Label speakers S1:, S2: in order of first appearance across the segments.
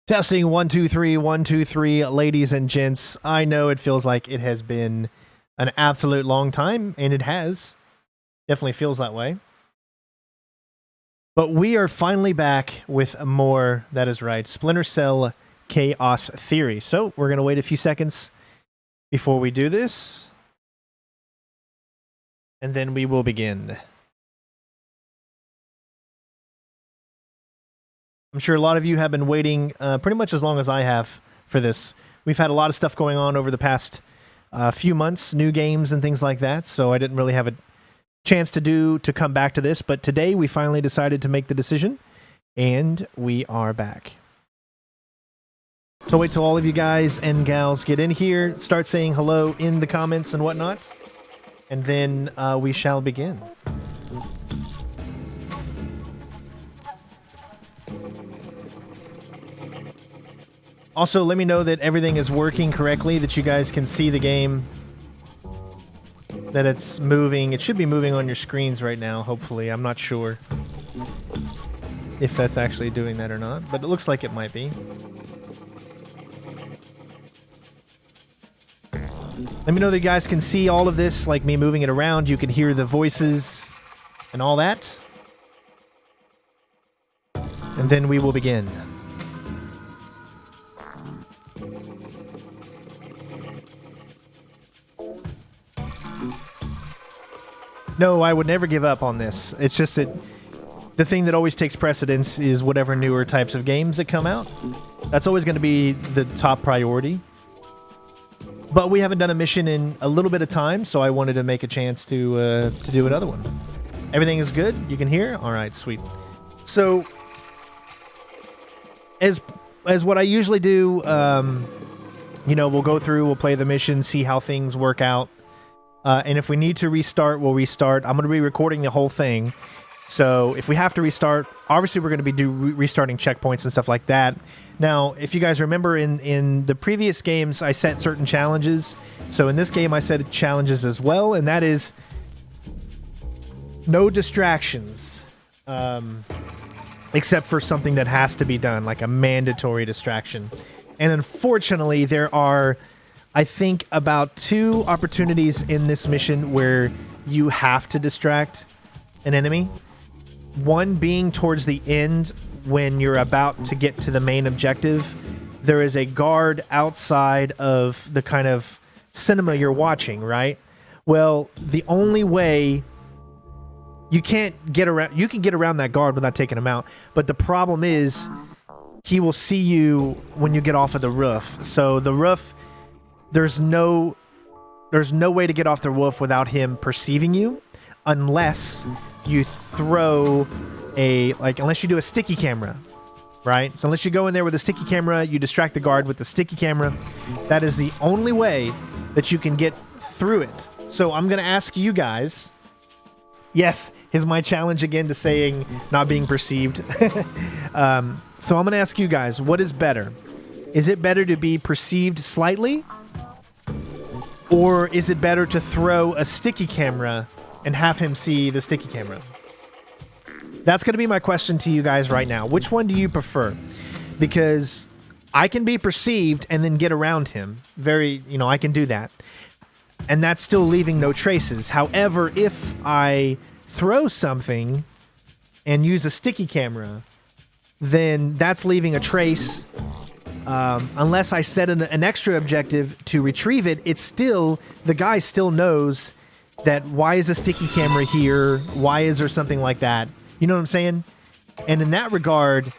S1: Testing 1 2 3 1 2 3, ladies and gents. I know it feels like it has been an absolute long time, and it has. Definitely feels that way. But we are finally back with more. That is right, Splinter Cell Chaos Theory. So we're going to wait a few seconds before we do this, and then we will begin. I'm sure a lot of you have been waiting pretty much as long as I have for this. We've had a lot of stuff going on over the past few months, new games and things like that, so I didn't really have a chance to come back to this, but today we finally decided to make the decision, and we are back. So wait till all of you guys and gals get in here, start saying hello in the comments and whatnot, and then we shall begin. Also, let me know that everything is working correctly, that you guys can see the game, that it's moving. It should be moving on your screens right now, hopefully. I'm not sure if that's actually doing that or not, but it looks like it might be. Let me know that you guys can see all of this, like me moving it around. You can hear the voices and all that. And then we will begin. No, I would never give up on this. It's just that the thing that always takes precedence is whatever newer types of games that come out. That's always going to be the top priority. But we haven't done a mission in a little bit of time, so I wanted to make a chance to do another one. Everything is good? You can hear? All right, sweet. So, as what I usually do, we'll go through, we'll play the mission, see how things work out. And if we need to restart, we'll restart. I'm going to be recording the whole thing. So if we have to restart, obviously we're going to be restarting checkpoints and stuff like that. Now, if you guys remember in the previous games, I set certain challenges. So in this game, I set challenges as well. And that is no distractions. Except for something that has to be done, like a mandatory distraction. And unfortunately, there are, I think, about 2 opportunities in this mission where you have to distract an enemy. One being towards the end when you're about to get to the main objective. There is a guard outside of the kind of cinema you're watching, right? Well, the only way you can get around that guard without taking him out, but the problem is he will see you when you get off of the roof. So the roof, there's no way to get off the roof without him perceiving you, unless you throw unless you do a sticky camera, right? So unless you go in there with a sticky camera, you distract the guard with the sticky camera. That is the only way that you can get through it. So I'm going to ask you guys. Yes, here's my challenge again to saying not being perceived. So I'm going to ask you guys, what is better? Is it better to be perceived slightly? Or is it better to throw a sticky camera and have him see the sticky camera? That's going to be my question to you guys right now. Which one do you prefer? Because I can be perceived and then get around him. I can do that. And that's still leaving no traces. However, if I throw something and use a sticky camera, then that's leaving a trace. Unless I set an extra objective to retrieve it, the guy still knows that why is a sticky camera here? Why is there something like that? You know what I'm saying? And in that regard,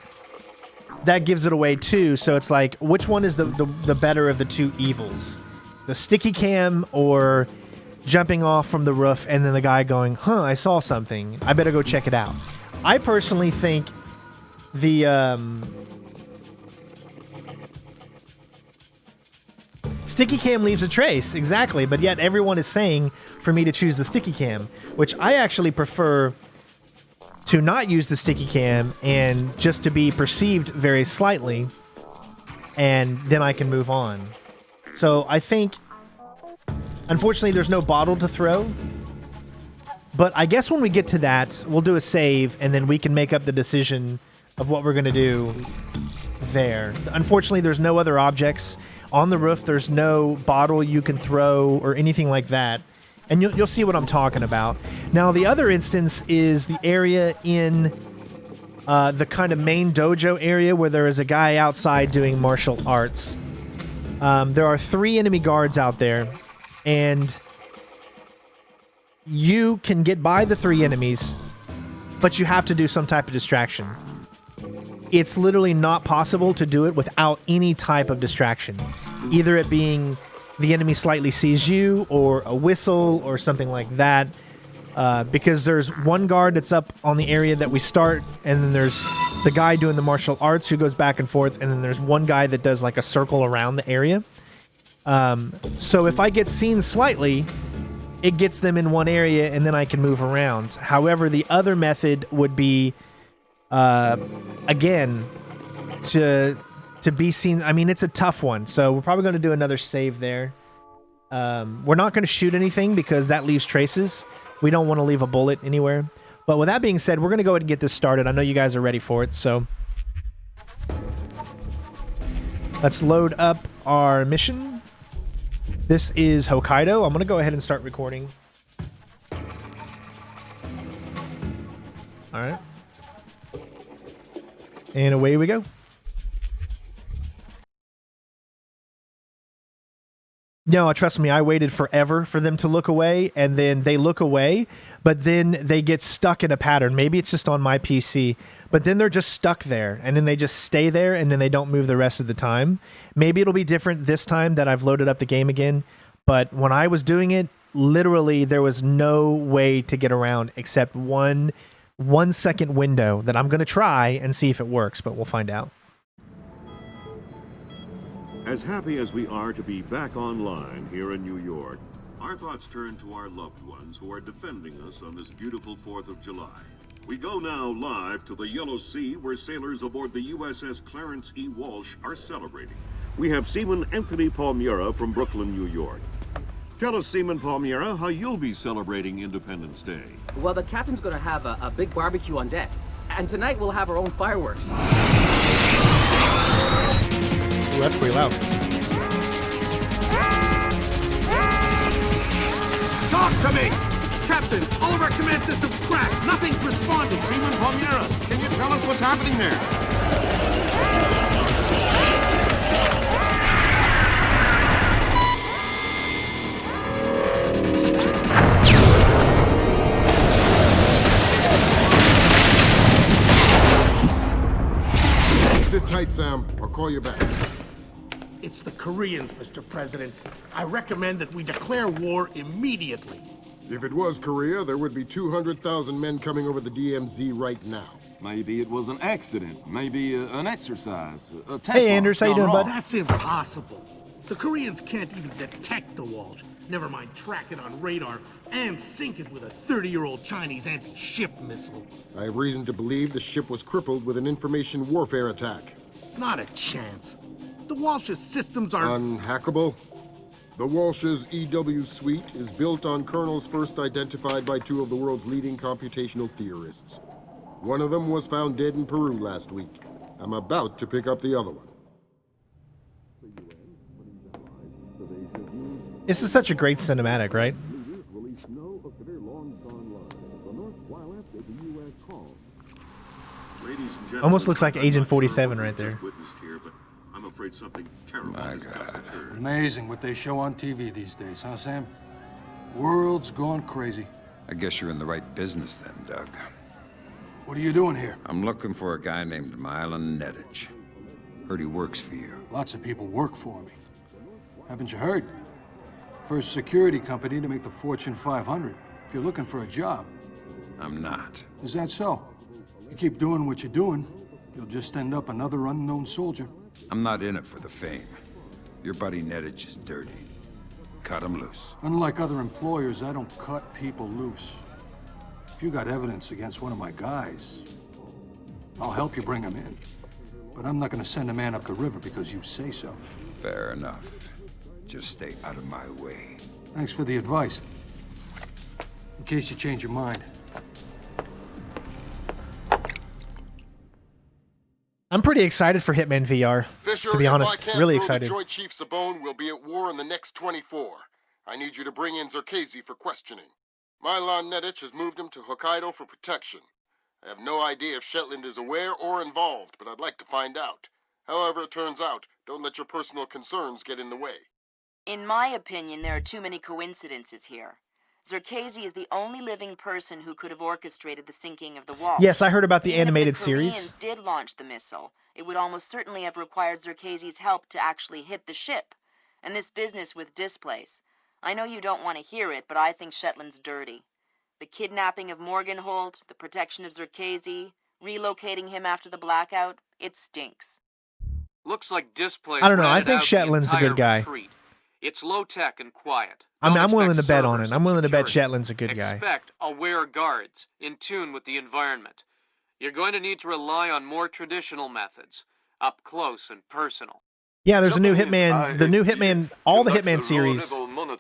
S1: that gives it away too. So it's like, which one is the better of the 2 evils? The sticky cam or jumping off from the roof and then the guy going, I saw something. I better go check it out. I personally think the sticky cam leaves a trace, exactly, but yet everyone is saying for me to choose the sticky cam, which I actually prefer to not use the sticky cam and just to be perceived very slightly, and then I can move on. So I think, unfortunately, there's no bottle to throw, but I guess when we get to that, we'll do a save, and then we can make up the decision of what we're going to do there. Unfortunately, there's no other objects. On the roof, there's no bottle you can throw or anything like that. And you'll see what I'm talking about. Now, the other instance is the area in the kind of main dojo area where there is a guy outside doing martial arts. There are 3 enemy guards out there, and you can get by the 3 enemies, but you have to do some type of distraction. It's literally not possible to do it without any type of distraction. Either it being the enemy slightly sees you, or a whistle, or something like that. Because there's one guard that's up on the area that we start, and then there's the guy doing the martial arts who goes back and forth, and then there's one guy that does like a circle around the area. So if I get seen slightly, it gets them in one area, and then I can move around. However, the other method would be, again, to be seen. I mean, it's a tough one, so we're probably going to do another save there. We're not going to shoot anything because that leaves traces. We don't want to leave a bullet anywhere. But with that being said, we're going to go ahead and get this started. I know you guys are ready for it, so let's load up our mission. This is Hokkaido. I'm going to go ahead and start recording. All right. And away we go. No, trust me, I waited forever for them to look away, and then they look away, but then they get stuck in a pattern. Maybe it's just on my PC, but then they're just stuck there, and then they just stay there, and then they don't move the rest of the time. Maybe it'll be different this time that I've loaded up the game again, but when I was doing it, literally there was no way to get around except one 1-second window that I'm going to try and see if it works, but we'll find out.
S2: As happy as we are to be back online here in New York, our thoughts turn to our loved ones who are defending us on this beautiful 4th of July. We go now live to the Yellow Sea, where sailors aboard the USS Clarence E. Walsh are celebrating. We have Seaman Anthony Palmiera from Brooklyn, New York. Tell us, Seaman Palmiera, how you'll be celebrating Independence Day.
S3: Well, the captain's gonna have a big barbecue on deck, and tonight we'll have our own fireworks.
S1: Ooh, that's pretty loud.
S4: Talk to me! Captain, all of our command systems crashed. Nothing's responding.
S2: Seaman Palmiera, can you tell us what's happening there?
S5: Sit tight, Sam. I'll call you back.
S4: It's the Koreans, Mr. President. I recommend that we declare war immediately.
S5: If it was Korea, there would be 200,000 men coming over the DMZ right now.
S6: Maybe it was an accident. Maybe an exercise. A test
S1: Hey, Anders, how you doing, bud?
S4: That's impossible. The Koreans can't even detect the Walsh. Never mind track it on radar and sink it with a 30-year-old Chinese anti-ship missile.
S5: I have reason to believe the ship was crippled with an information warfare attack.
S4: Not a chance. The Walsh's systems are...
S5: Unhackable? The Walsh's EW suite is built on kernels first identified by 2 of the world's leading computational theorists. One of them was found dead in Peru last week. I'm about to pick up the other one.
S1: This is such a great cinematic, right? Almost looks like Agent 47 right there.
S2: I'm afraid something terrible.
S6: My God.
S7: Amazing what they show on TV these days, huh, Sam? World's gone crazy.
S8: I guess you're in the right business then, Doug.
S7: What are you doing here?
S8: I'm looking for a guy named Mylan Nedich. Heard he works for you.
S7: Lots of people work for me. Haven't you heard? First security company to make the Fortune 500. If you're looking for a job.
S8: I'm not.
S7: Is that so? You keep doing what you're doing, you'll just end up another unknown soldier.
S8: I'm not in it for the fame. Your buddy Nedich is dirty. Cut him loose.
S7: Unlike other employers, I don't cut people loose. If you got evidence against one of my guys, I'll help you bring him in. But I'm not gonna send a man up the river because you say so.
S8: Fair enough. Just stay out of my way.
S7: Thanks for the advice. In case you change your mind.
S1: I'm pretty excited for Hitman VR,
S5: Fisher,
S1: to be
S5: if I
S1: honest.
S5: can't
S1: Really
S5: throw
S1: excited.
S5: the Joint Chiefs a bone, we'll be at war in the next 24. I need you to bring in Zerkezi for questioning. Milan Nedich has moved him to Hokkaido for protection. I have no idea if Shetland is aware or involved, but I'd like to find out. However it turns out, don't let your personal concerns get in the way.
S9: In my opinion, there are too many coincidences here. Zerkezi is the only living person who could have orchestrated the sinking of the wall.
S1: Yes, I heard about the
S9: Even
S1: animated
S9: if the
S1: series.
S9: Koreans did launch the missile, it would almost certainly have required Zerkezi's help to actually hit the ship. And this business with displays. I know you don't want to hear it, but I think Shetland's dirty. The kidnapping of Morgenholt, the protection of Zerkezi, relocating him after the blackout, it stinks.
S10: Looks like displays.
S1: I don't know. I
S10: rented
S1: think
S10: out the
S1: Shetland's a good
S10: entire
S1: guy.
S10: retreat. It's low tech and quiet.
S1: I'm
S10: Don't
S1: willing to
S10: expect
S1: bet on it.
S10: servers
S1: I'm
S10: and
S1: willing to bet
S10: security.
S1: Shetland's a good guy.
S10: Expect aware guards in tune with the environment. You're going to need to rely on more traditional methods, up close and personal.
S1: Yeah, there's a new Hitman. The new Hitman, all the Hitman series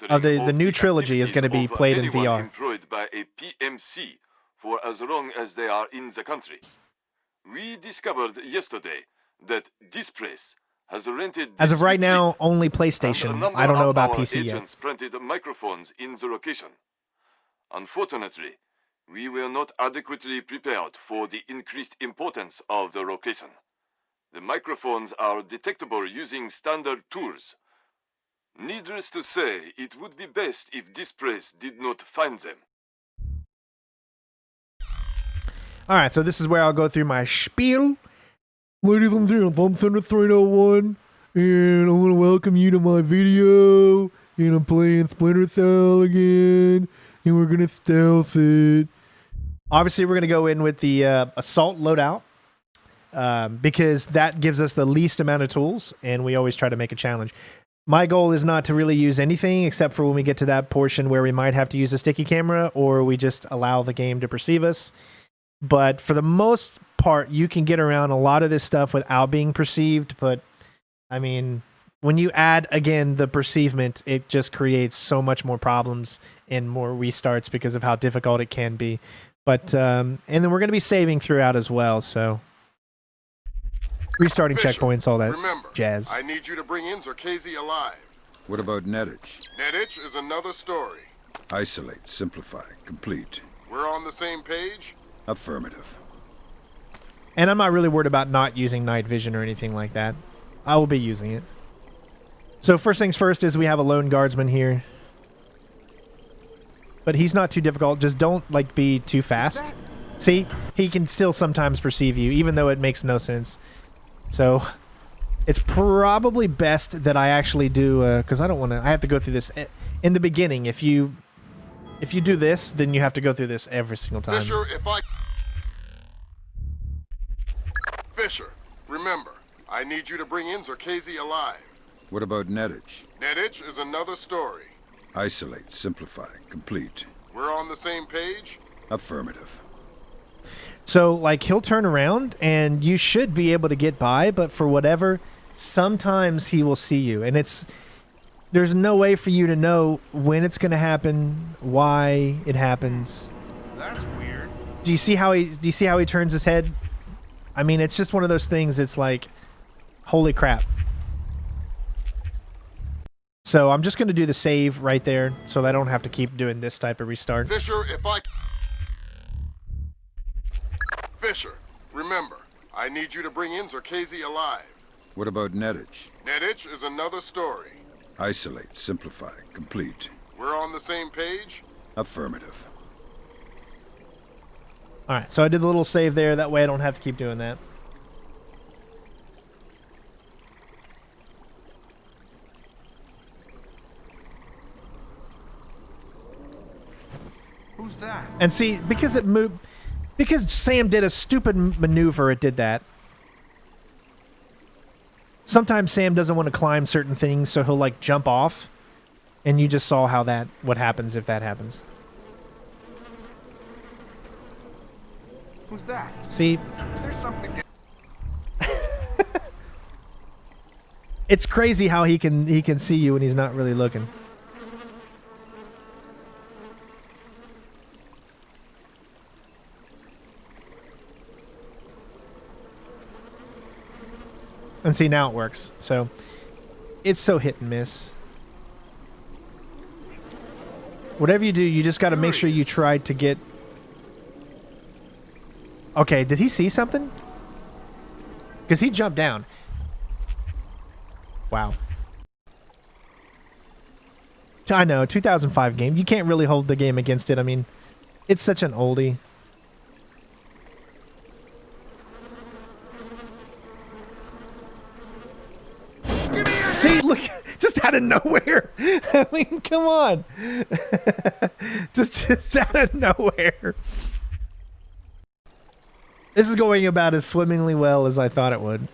S1: of the new trilogy is going to be played in VR.
S6: Employed by a PMC for as long as they are in the country. We discovered yesterday that this place has rented.
S1: As of right
S6: this
S1: now,
S6: retreat,
S1: only
S6: and a
S1: PlayStation.
S6: number
S1: I don't know
S6: of
S1: about
S6: our
S1: PC yet.
S6: agents planted microphones in the location. Unfortunately, we were not adequately prepared for the increased importance of the location. The microphones are detectable using standard tools. Needless to say, it would be best if this place did not find them.
S1: All right, so this is where I'll go through my spiel. Ladies and gentlemen, I'm Thunder 301, and I want to welcome you to my video. And I'm playing Splinter Cell again, and we're gonna stealth it. Obviously, we're gonna go in with the assault loadout because that gives us the least amount of tools, and we always try to make a challenge. My goal is not to really use anything except for when we get to that portion where we might have to use a sticky camera, or we just allow the game to perceive us. But for the most part, you can get around a lot of this stuff without being perceived. But I mean, when you add again the perceivement, it just creates so much more problems and more restarts because of how difficult it can be. But and then we're going to be saving throughout as well, so restarting
S5: Fisher,
S1: checkpoints, all that
S5: remember,
S1: jazz.
S5: I need you to bring in Zerkezi alive.
S8: What about Nedich?
S5: Nedich is another story.
S8: Isolate, simplify, complete.
S5: We're on the same page?
S8: Affirmative.
S1: And I'm not really worried about not using night vision or anything like that. I will be using it. So first things first is we have a lone guardsman here. But he's not too difficult. Just don't be too fast. See? He can still sometimes perceive you, even though it makes no sense. So it's probably best that I actually do, because I don't want to, I have to go through this in the beginning. If you do this, then you have to go through this every single time.
S5: Fisher, remember, I need you to bring in Zerkezi alive.
S8: What about Nedich?
S5: Nedich is another story.
S8: Isolate, simplify, complete.
S5: We're on the same page?
S8: Affirmative.
S1: So, he'll turn around, and you should be able to get by, but for whatever, sometimes he will see you. And there's no way for you to know when it's going to happen, why it happens.
S4: That's weird.
S1: Do you see how he turns his head? I mean, it's just one of those things. It's like, holy crap. So I'm just going to do the save right there so that I don't have to keep doing this type of restart.
S5: Fisher, Fisher, remember, I need you to bring in Zerkezi alive.
S8: What about Nedich?
S5: Nedich is another story.
S8: Isolate, simplify, complete.
S5: We're on the same page?
S8: Affirmative.
S1: Alright, so I did the little save there. That way I don't have to keep doing that.
S4: Who's that?
S1: And see, because it moved... Because Sam did a stupid maneuver, it did that. Sometimes Sam doesn't want to climb certain things, so he'll, jump off. And you just saw how what happens if that happens.
S4: Who's that?
S1: See?
S4: There's something.
S1: It's crazy how he can see you when he's not really looking. And see, now it works. So it's so hit and miss. Whatever you do, you just got to make sure you try to get... Okay, did he see something? Because he jumped down. Wow. I know, 2005 game. You can't really hold the game against it. I mean, it's such an oldie. See, look, just out of nowhere. I mean, come on. just out of nowhere. This is going about as swimmingly well as I thought it would.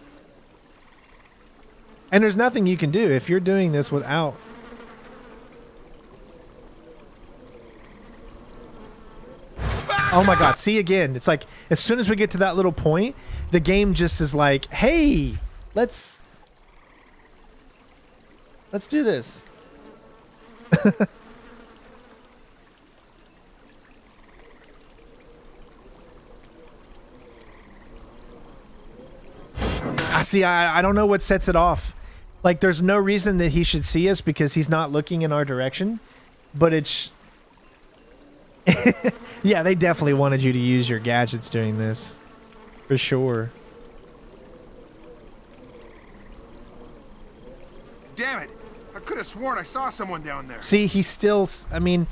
S1: And there's nothing you can do if you're doing this without... Oh my god, see again. It's like, as soon as we get to that little point, the game just is like, hey, let's do this. I don't know what sets it off. Like, there's no reason that he should see us because he's not looking in our direction. But it's... Yeah, they definitely wanted you to use your gadgets during this. For sure.
S11: Damn it! I could have sworn I saw someone down there.
S1: See, he's still... I mean,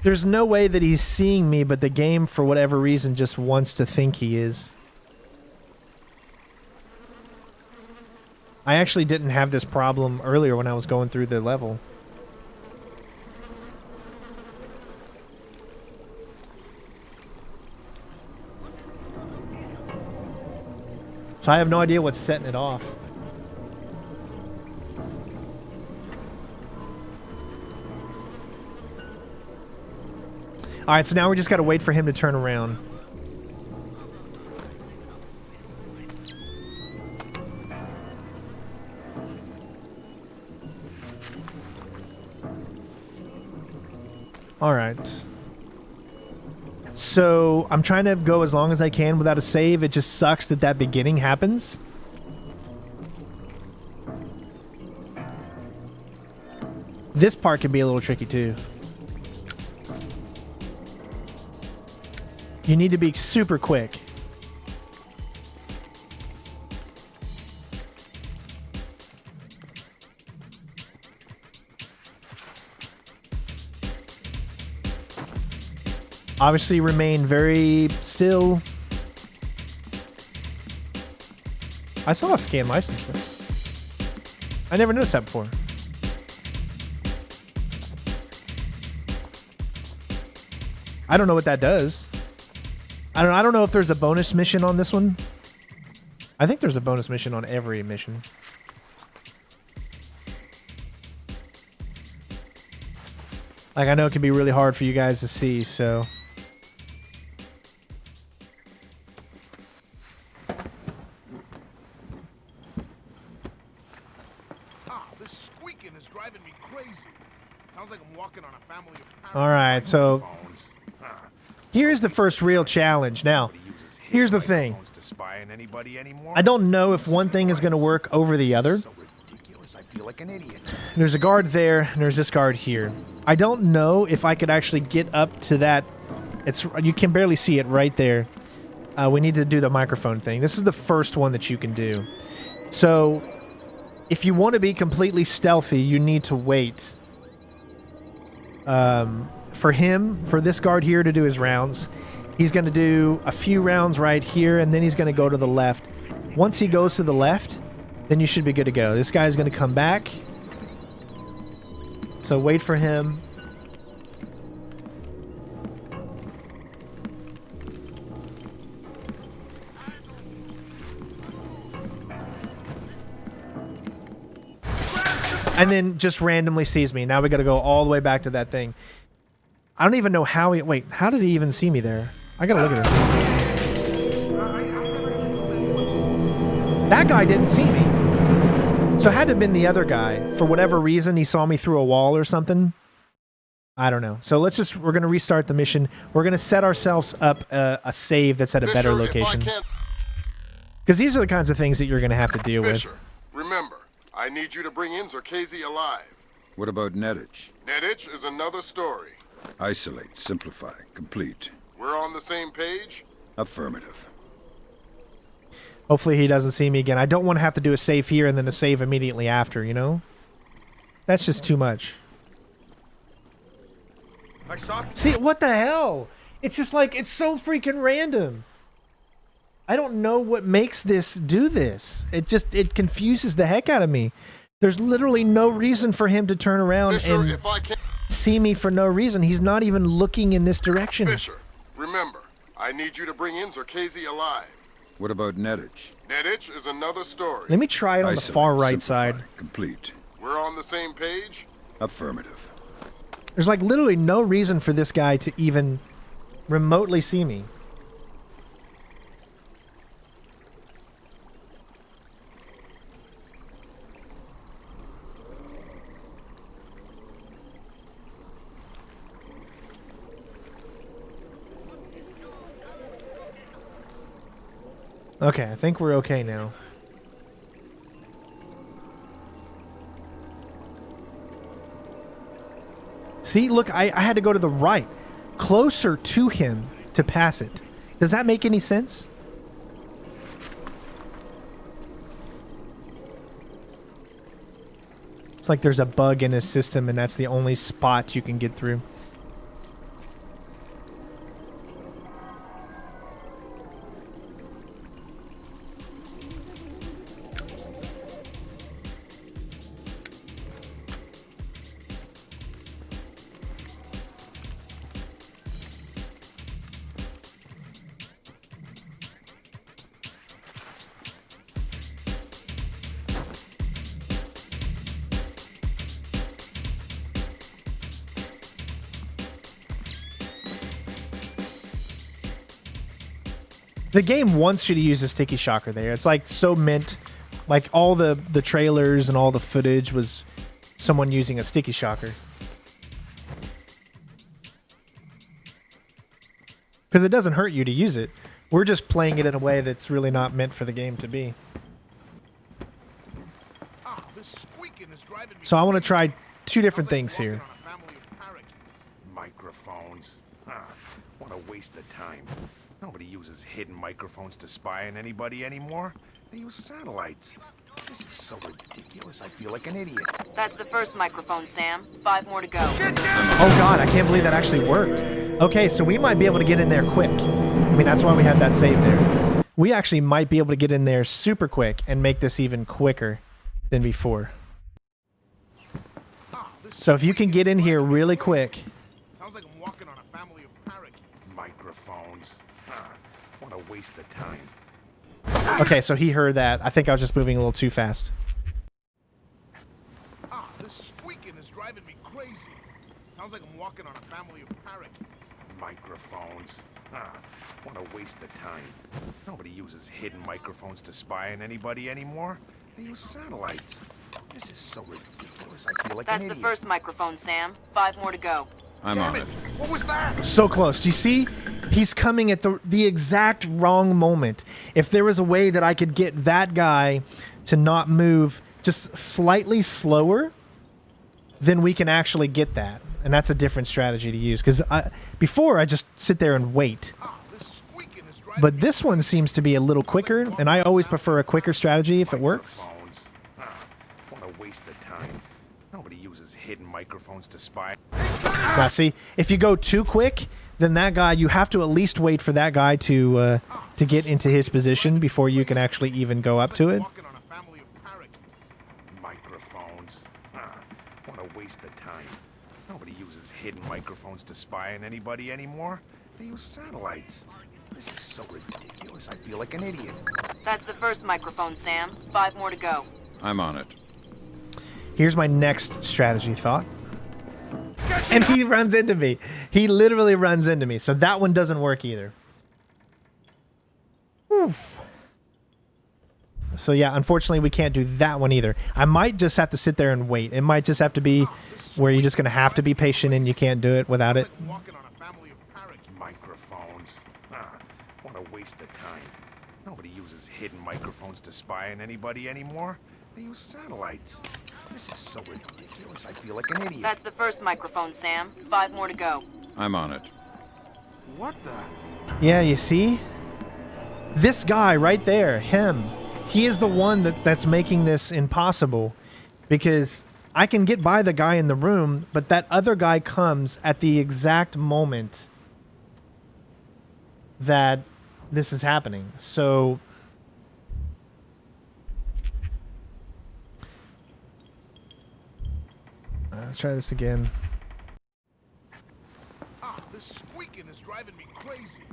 S1: there's no way that he's seeing me, but the game, for whatever reason, just wants to think he is. I actually didn't have this problem earlier when I was going through the level. So I have no idea what's setting it off. Alright, so now we just gotta wait for him to turn around. Alright. So, I'm trying to go as long as I can without a save. It just sucks that that beginning happens. This part can be a little tricky too. You need to be super quick. Obviously remain very still. I saw a scan license, but I never noticed that before. I don't know what that does. I don't know if there's a bonus mission on this one. I think there's a bonus mission on every mission. Like, I know it can be really hard for you guys to see, so...
S4: This squeaking is driving me crazy. Sounds like I'm walking on a family of...
S1: Alright, so... Here's the first real challenge. Now, here's the thing. I don't know if one thing is going to work over the other. There's a guard there, and there's this guard here. I don't know if I could actually get up to that. You can barely see it right there. We need to do the microphone thing. This is the first one that you can do. So, if you want to be completely stealthy, you need to wait. For this guard here to do his rounds, he's going to do a few rounds right here, and then he's going to go to the left. Once he goes to the left, then you should be good to go. This guy's going to come back. So wait for him. And then just randomly sees me. Now we got to go all the way back to that thing. I don't even know how he... Wait, how did he even see me there? I gotta look at it. That guy didn't see me. So it had to have been the other guy. For whatever reason, he saw me through a wall or something. I don't know. So we're gonna restart the mission. We're gonna set ourselves up a save that's at a better location. Because these are the kinds of things that you're gonna have to deal with.
S5: remember, I need you to bring in Zerkezi alive.
S8: What about Nedich?
S5: Nedich is another story.
S8: Isolate, simplify, complete.
S5: We're on the same page?
S8: Affirmative.
S1: Hopefully he doesn't see me again. I don't want to have to do a save here and then a save immediately after, you know? That's just too much.
S11: I saw.
S1: See, what the hell? It's just like, it's so freaking random. I don't know what makes this do this. It confuses the heck out of me. There's literally no reason for him to turn around
S5: Fisher,
S1: and
S5: if I can...
S1: see me for no reason. He's not even looking in this direction.
S5: Fisher, remember, I need you to bring in Zerkezi alive.
S8: What about Nedich?
S5: Nedich is another story.
S1: Let me try it on the far right side.
S8: Complete.
S5: We're on the same page?
S8: Affirmative.
S1: There's like literally no reason for this guy to even remotely see me. Okay, I think we're okay now. See, look, I had to go to the right, closer to him to pass it. Does that make any sense? It's like there's a bug in his system and that's the only spot you can get through. The game wants you to use a sticky shocker there. It's like so meant, like all the trailers and all the footage was someone using a sticky shocker. Because it doesn't hurt you to use it. We're just playing it in a way that's really not meant for the game to be. So I want to try two different things here.
S11: Microphones. What a waste of time. Nobody uses hidden microphones to spy on anybody anymore. They use satellites. This is so ridiculous. I feel like an idiot.
S9: That's the first microphone, Sam. 5 more to go.
S1: Oh god, I can't believe that actually worked. Okay, so we might be able to get in there quick. I mean, that's why we had that save there. We actually might be able to get in there super quick and make this even quicker than before. So if you can get in here really quick.
S11: Sounds like I'm walking on a family of parakeets. Microphones. What a waste of time.
S1: Okay, so he heard that. I think I was just moving a little too fast.
S11: This squeaking is driving me crazy. Sounds like I'm walking on a family of parakeets. Microphones. What a waste of time. Nobody uses hidden microphones to spy on anybody anymore. They use satellites. This is so ridiculous. I feel like an
S9: That's
S11: idiot.
S9: the first microphone, Sam. 5 more to go.
S8: I'm on it.
S11: What was that?
S1: So close. Do you see? He's coming at the exact wrong moment. If there was a way that I could get that guy to not move just slightly slower, then we can actually get that. And that's a different strategy to use. Because before, I just sit there and wait. But this one seems to be a little quicker, and I always prefer a quicker strategy if it works.
S11: What a waste of time. Nobody uses hidden microphones to spy.
S1: Now, see, if you go too quick, then that guy, you have to at least wait for that guy to get into his position before you can actually even go up to it.
S11: Microphones. What a waste of time. Nobody uses hidden microphones to spy on anybody anymore. They use satellites. This is so ridiculous. I feel like an idiot.
S9: That's the first microphone, Sam. 5 more to go.
S8: I'm on it.
S1: Here's my next strategy thought. And he runs into me. He literally runs into me. So that one doesn't work either. Whew. So yeah, unfortunately we can't do that one either. I might just have to sit there and wait. It might just have to be where you're just going to have to be patient and you can't do it without it.
S11: Microphones. What a waste of time. Nobody uses hidden microphones to spy on anybody anymore. They use satellites. This is so ridiculous. I feel like an idiot.
S9: That's the first microphone, Sam. 5 more to go.
S8: I'm on it.
S11: What the?
S1: Yeah, you see? This guy right there, him, he is the one that's making this impossible, because I can get by the guy in the room, but that other guy comes at the exact moment that this is happening. So let's try this again.
S11: This squeaking is driving me crazy.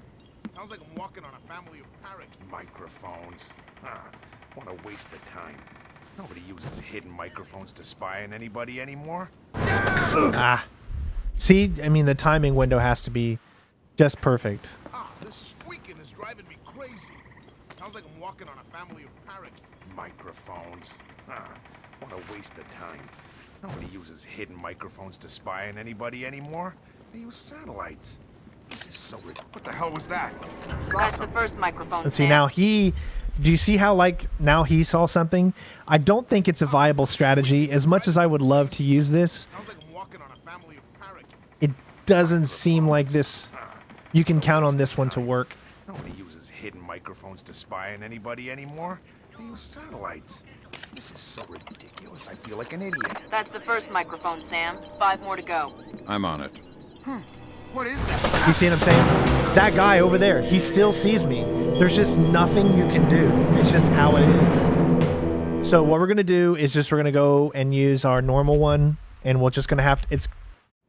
S11: Sounds like I'm walking on a family of parakeets. Microphones. What a waste of time. Nobody uses hidden microphones to spy on anybody anymore.
S1: See, I mean, the timing window has to be just perfect.
S11: This squeaking is driving me crazy. Sounds like I'm walking on a family of parakeets. Microphones. What a waste of time. Nobody uses hidden microphones to spy on anybody anymore. They use satellites. This is so ridiculous. What the hell was that?
S9: That's the first microphone,
S1: Let's see,
S9: Sam.
S1: now do you see how, like, now he saw something? I don't think it's a viable strategy. As much as I would love to use this,
S11: Sounds like I'm walking on a family of parakeets.
S1: it doesn't seem like this. You can count on this one to work.
S11: Nobody uses hidden microphones to spy on anybody anymore. They use satellites. This is so ridiculous. I feel like an idiot.
S9: That's the first microphone, Sam. 5 more to go.
S8: I'm on it.
S11: What is that?
S1: You see what I'm saying? That guy over there, he still sees me. There's just nothing you can do. It's just how it is. So what we're going to do is we're going to go and use our normal one, and we're just going to have to, it's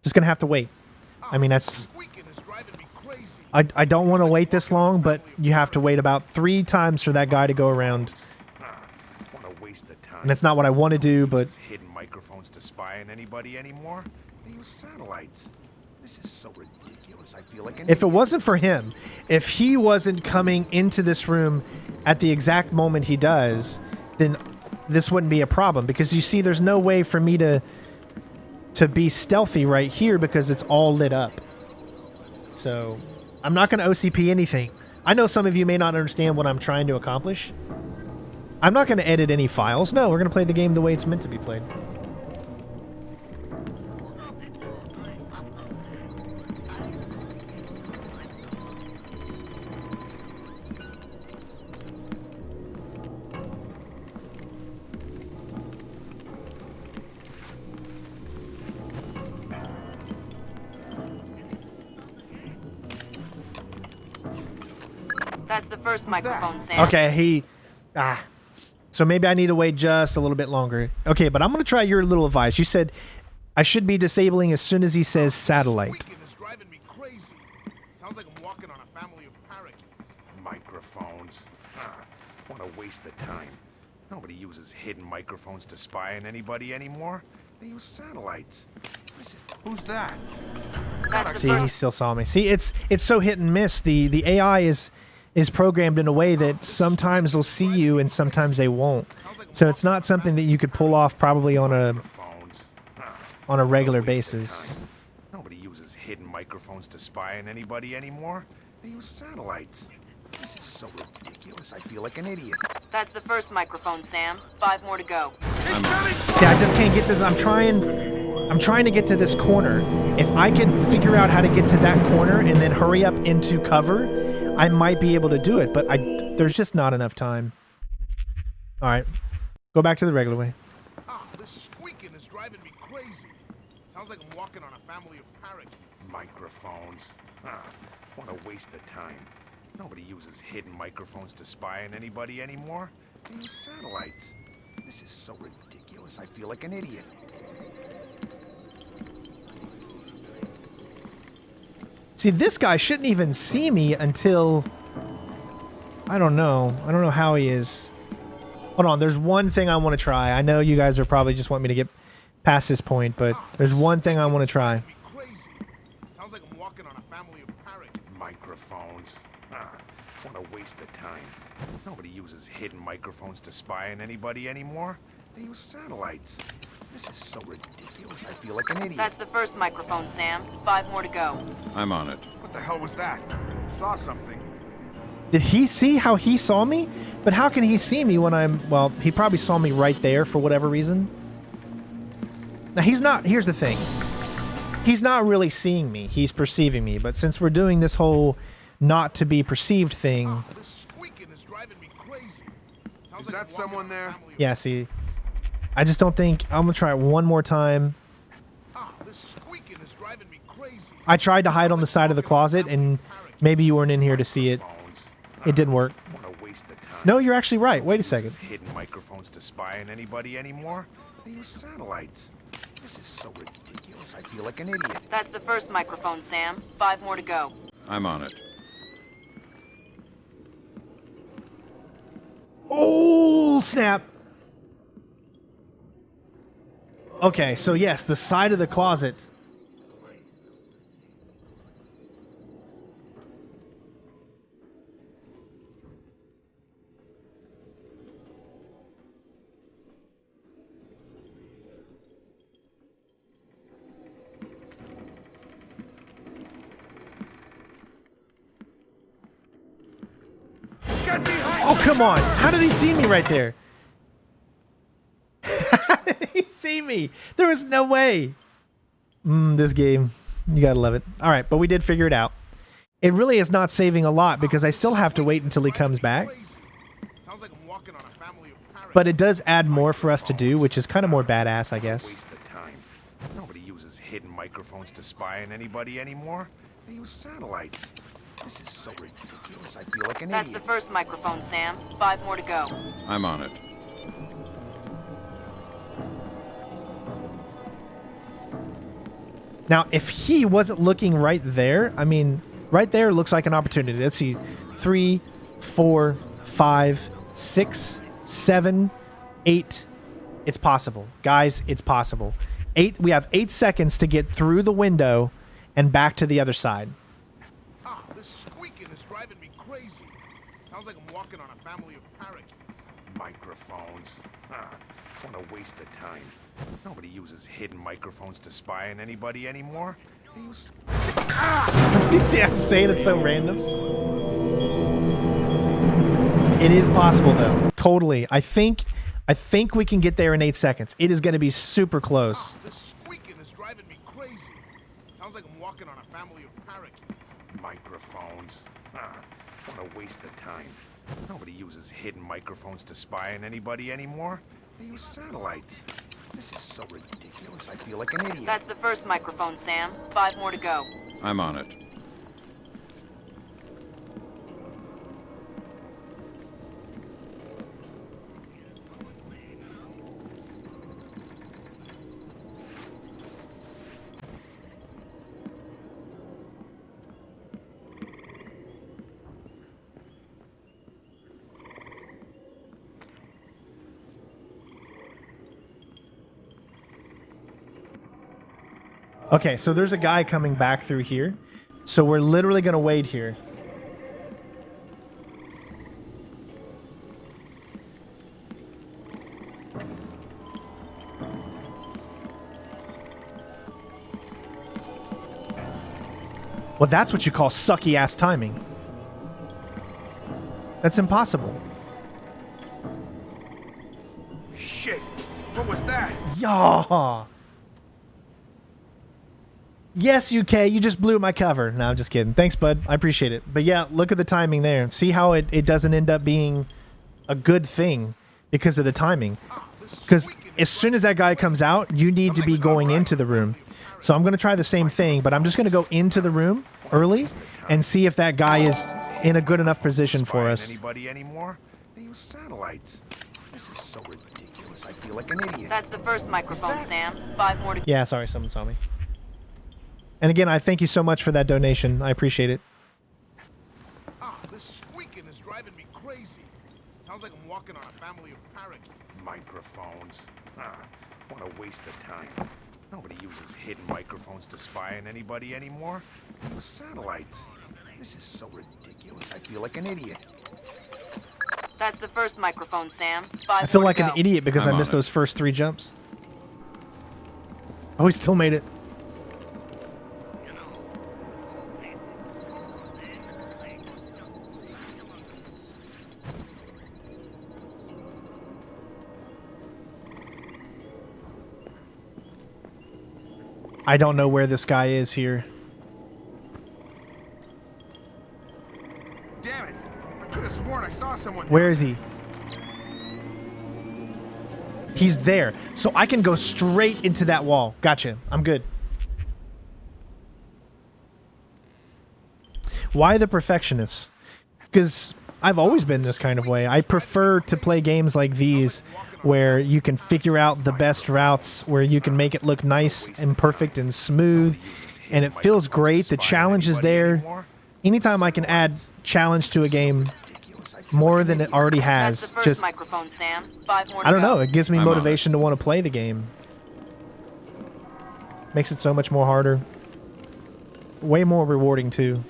S1: just going to have to wait. I mean, that's, I don't want to wait this long, but you have to wait about 3 times for that guy to go around.
S11: What a waste of time.
S1: And it's not what I want to do, but
S11: Hidden microphones to spy on anybody anymore. They use satellites. This is so ridiculous. I feel like an
S1: if it
S11: idiot.
S1: wasn't for him, if he wasn't coming into this room at the exact moment he does, then this wouldn't be a problem, because you see there's no way for me to be stealthy right here because it's all lit up. So I'm not going to OCP anything. I know some of you may not understand what I'm trying to accomplish. I'm not going to edit any files. No, we're going to play the game the way it's meant to be played.
S9: That's the first microphone, Sam.
S1: Okay, so maybe I need to wait just a little bit longer. Okay, but I'm going to try your little advice. You said I should be disabling as soon as he says satellite.
S11: Squeaking is driving me crazy. Sounds like I'm walking on a family of parakeets. Microphones. What a waste of time. Nobody uses hidden microphones to spy on anybody anymore. They use satellites. Who's that?
S9: That's the
S1: See, he
S9: first.
S1: still saw me. See, it's so hit and miss. The AI is programmed in a way that sometimes they'll see you and sometimes they won't. So it's not something that you could pull off probably on a regular basis.
S11: Nobody uses hidden microphones to spy on anybody anymore. They use satellites. This is so ridiculous. I feel like an idiot.
S9: That's the first microphone, Sam. 5 more to go.
S1: See, I just can't get to. I'm trying to get to this corner. If I could figure out how to get to that corner and then hurry up into cover, I might be able to do it. But there's just not enough time. All right, go back to the regular way.
S11: This squeaking is driving me crazy. Sounds like I'm walking on a family of parakeets. Microphones. What a waste of time. Nobody uses hidden microphones to spy on anybody anymore. They use satellites. This is so ridiculous. I feel like an idiot.
S1: See, this guy shouldn't even see me until... I don't know how he is. Hold on, there's one thing I want to try. I know you guys are probably just want me to get past this point, but there's one thing I want to try.
S11: Crazy. Sounds like I'm walking on a family of parakeets. Microphones. What a waste of time. Nobody uses hidden microphones to spy on anybody anymore. They use satellites. This is so ridiculous. I feel like an idiot.
S9: That's the first microphone, Sam. 5 more to go.
S8: I'm on it.
S11: What the hell was that? Saw something.
S1: Did he see how he saw me? But how can he see me when I'm... Well, he probably saw me right there for whatever reason. Now, he's not... Here's the thing. He's not really seeing me. He's perceiving me. But since we're doing this whole not to be perceived thing...
S11: This squeaking is driving me crazy.
S12: Is that someone there?
S1: Yeah, see. I just don't think... I'm going to try it one more time.
S11: This squeaking is driving me crazy.
S1: I tried to hide on the side of the closet, and maybe you weren't in here to see it. It didn't work. No, you're actually right. Wait a second.
S11: Hidden microphones to spy on anybody anymore? They use satellites. This is so ridiculous. I feel like an idiot.
S9: That's the first microphone, Sam. 5 more to go.
S8: I'm on it.
S1: Oh, snap. Okay, so yes, the side of the closet. Oh, come on. How did he see me right there? How did he see me? There was no way. This game. You gotta love it. All right, but we did figure it out. It really is not saving a lot because I still have to wait until he comes back. But it does add more for us to do, which is kind of more badass, I guess.
S11: Waste of time. Nobody uses hidden microphones to spy on anybody anymore. They use satellites. This is so ridiculous. I feel like an
S9: That's
S11: idiot.
S9: the first microphone, Sam. 5 more to go.
S8: I'm on it.
S1: Now, if he wasn't looking right there, I mean, right there looks like an opportunity. Let's see. 3, 4, 5, 6, 7, 8. It's possible. Guys, it's possible. 8. We have 8 seconds to get through the window and back to the other side.
S11: This squeaking is driving me crazy. Sounds like I'm walking on a family of parakeets. Microphones. What a waste of time. Nobody uses hidden microphones to spy on anybody anymore. They use...
S1: Do you see I'm saying it's so random? It is possible, though. Totally. I think we can get there in 8 seconds. It is going to be super close.
S11: This squeaking is driving me crazy. Sounds like I'm walking on a family of parakeets. Microphones. What a waste of time. Nobody uses hidden microphones to spy on anybody anymore. They use satellites. This is so ridiculous. I feel like an idiot.
S9: That's the first microphone, Sam. 5 more to go.
S8: I'm on it.
S1: Okay, so there's a guy coming back through here. So we're literally going to wait here. Well, that's what you call sucky-ass timing. That's impossible.
S11: Shit! What was that?
S1: Yaw. Yes, UK, you just blew my cover. No, I'm just kidding. Thanks, bud. I appreciate it. But yeah, look at the timing there. See how it doesn't end up being a good thing because of the timing. Because as soon as that guy comes out, you need to be going into the room. So I'm going to try the same thing, but I'm just going to go into the room early and see if that guy is in a good enough position for us.
S11: Anybody anymore? They use satellites. This is so ridiculous. I feel like an idiot.
S9: That's the first microphone, Sam. 5 more to go.
S1: Yeah, sorry, someone saw me. And again, I thank you so much for that donation. I appreciate it.
S11: This squeaking is driving me crazy. Sounds like I'm walking on a family of parakeets. Microphones. What a waste of time. Nobody uses hidden microphones to spy on anybody anymore. They use satellites. This is so ridiculous. I feel like an idiot.
S9: That's the first microphone, Sam. 5
S1: I feel
S9: more
S1: like
S9: to
S1: an
S9: go.
S1: idiot because
S8: I'm
S1: I missed
S8: on it.
S1: those first 3 jumps. Oh, he still made it. I don't know where this guy is here.
S12: Damn it! I could have sworn I saw someone.
S1: Where is he? He's there. So I can go straight into that wall. Gotcha. I'm good. Why the perfectionists? Because I've always been this kind of way. I prefer to play games like these where you can figure out the best routes, where you can make it look nice and perfect and smooth, and it feels great. The challenge is there. Anytime I can add challenge to a game more than it already has,
S9: That's the first
S1: just
S9: microphone, Sam. 5 more to
S1: I don't
S9: go.
S1: know, it gives me motivation to want to play the game. Makes it so much more harder. Way more rewarding too.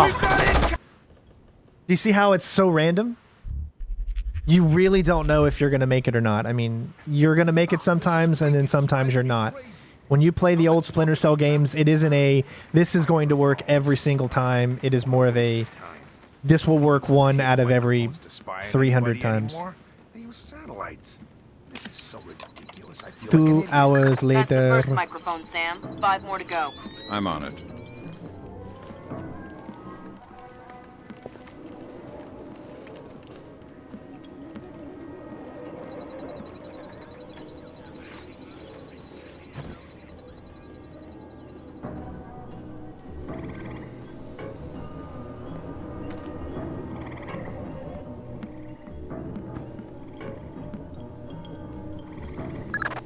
S1: Oh. Do you see how it's so random? You really don't know if you're going to make it or not. I mean, you're going to make it sometimes, and then sometimes you're not. When you play the old Splinter Cell games, it isn't a, this is going to work every single time. It is more of a, this will work 1 out of every 300 times.
S11: They use satellites. This is so ridiculous. I feel
S1: 2 hours later.
S9: That's the first microphone, Sam. 5 more to go.
S8: I'm on it.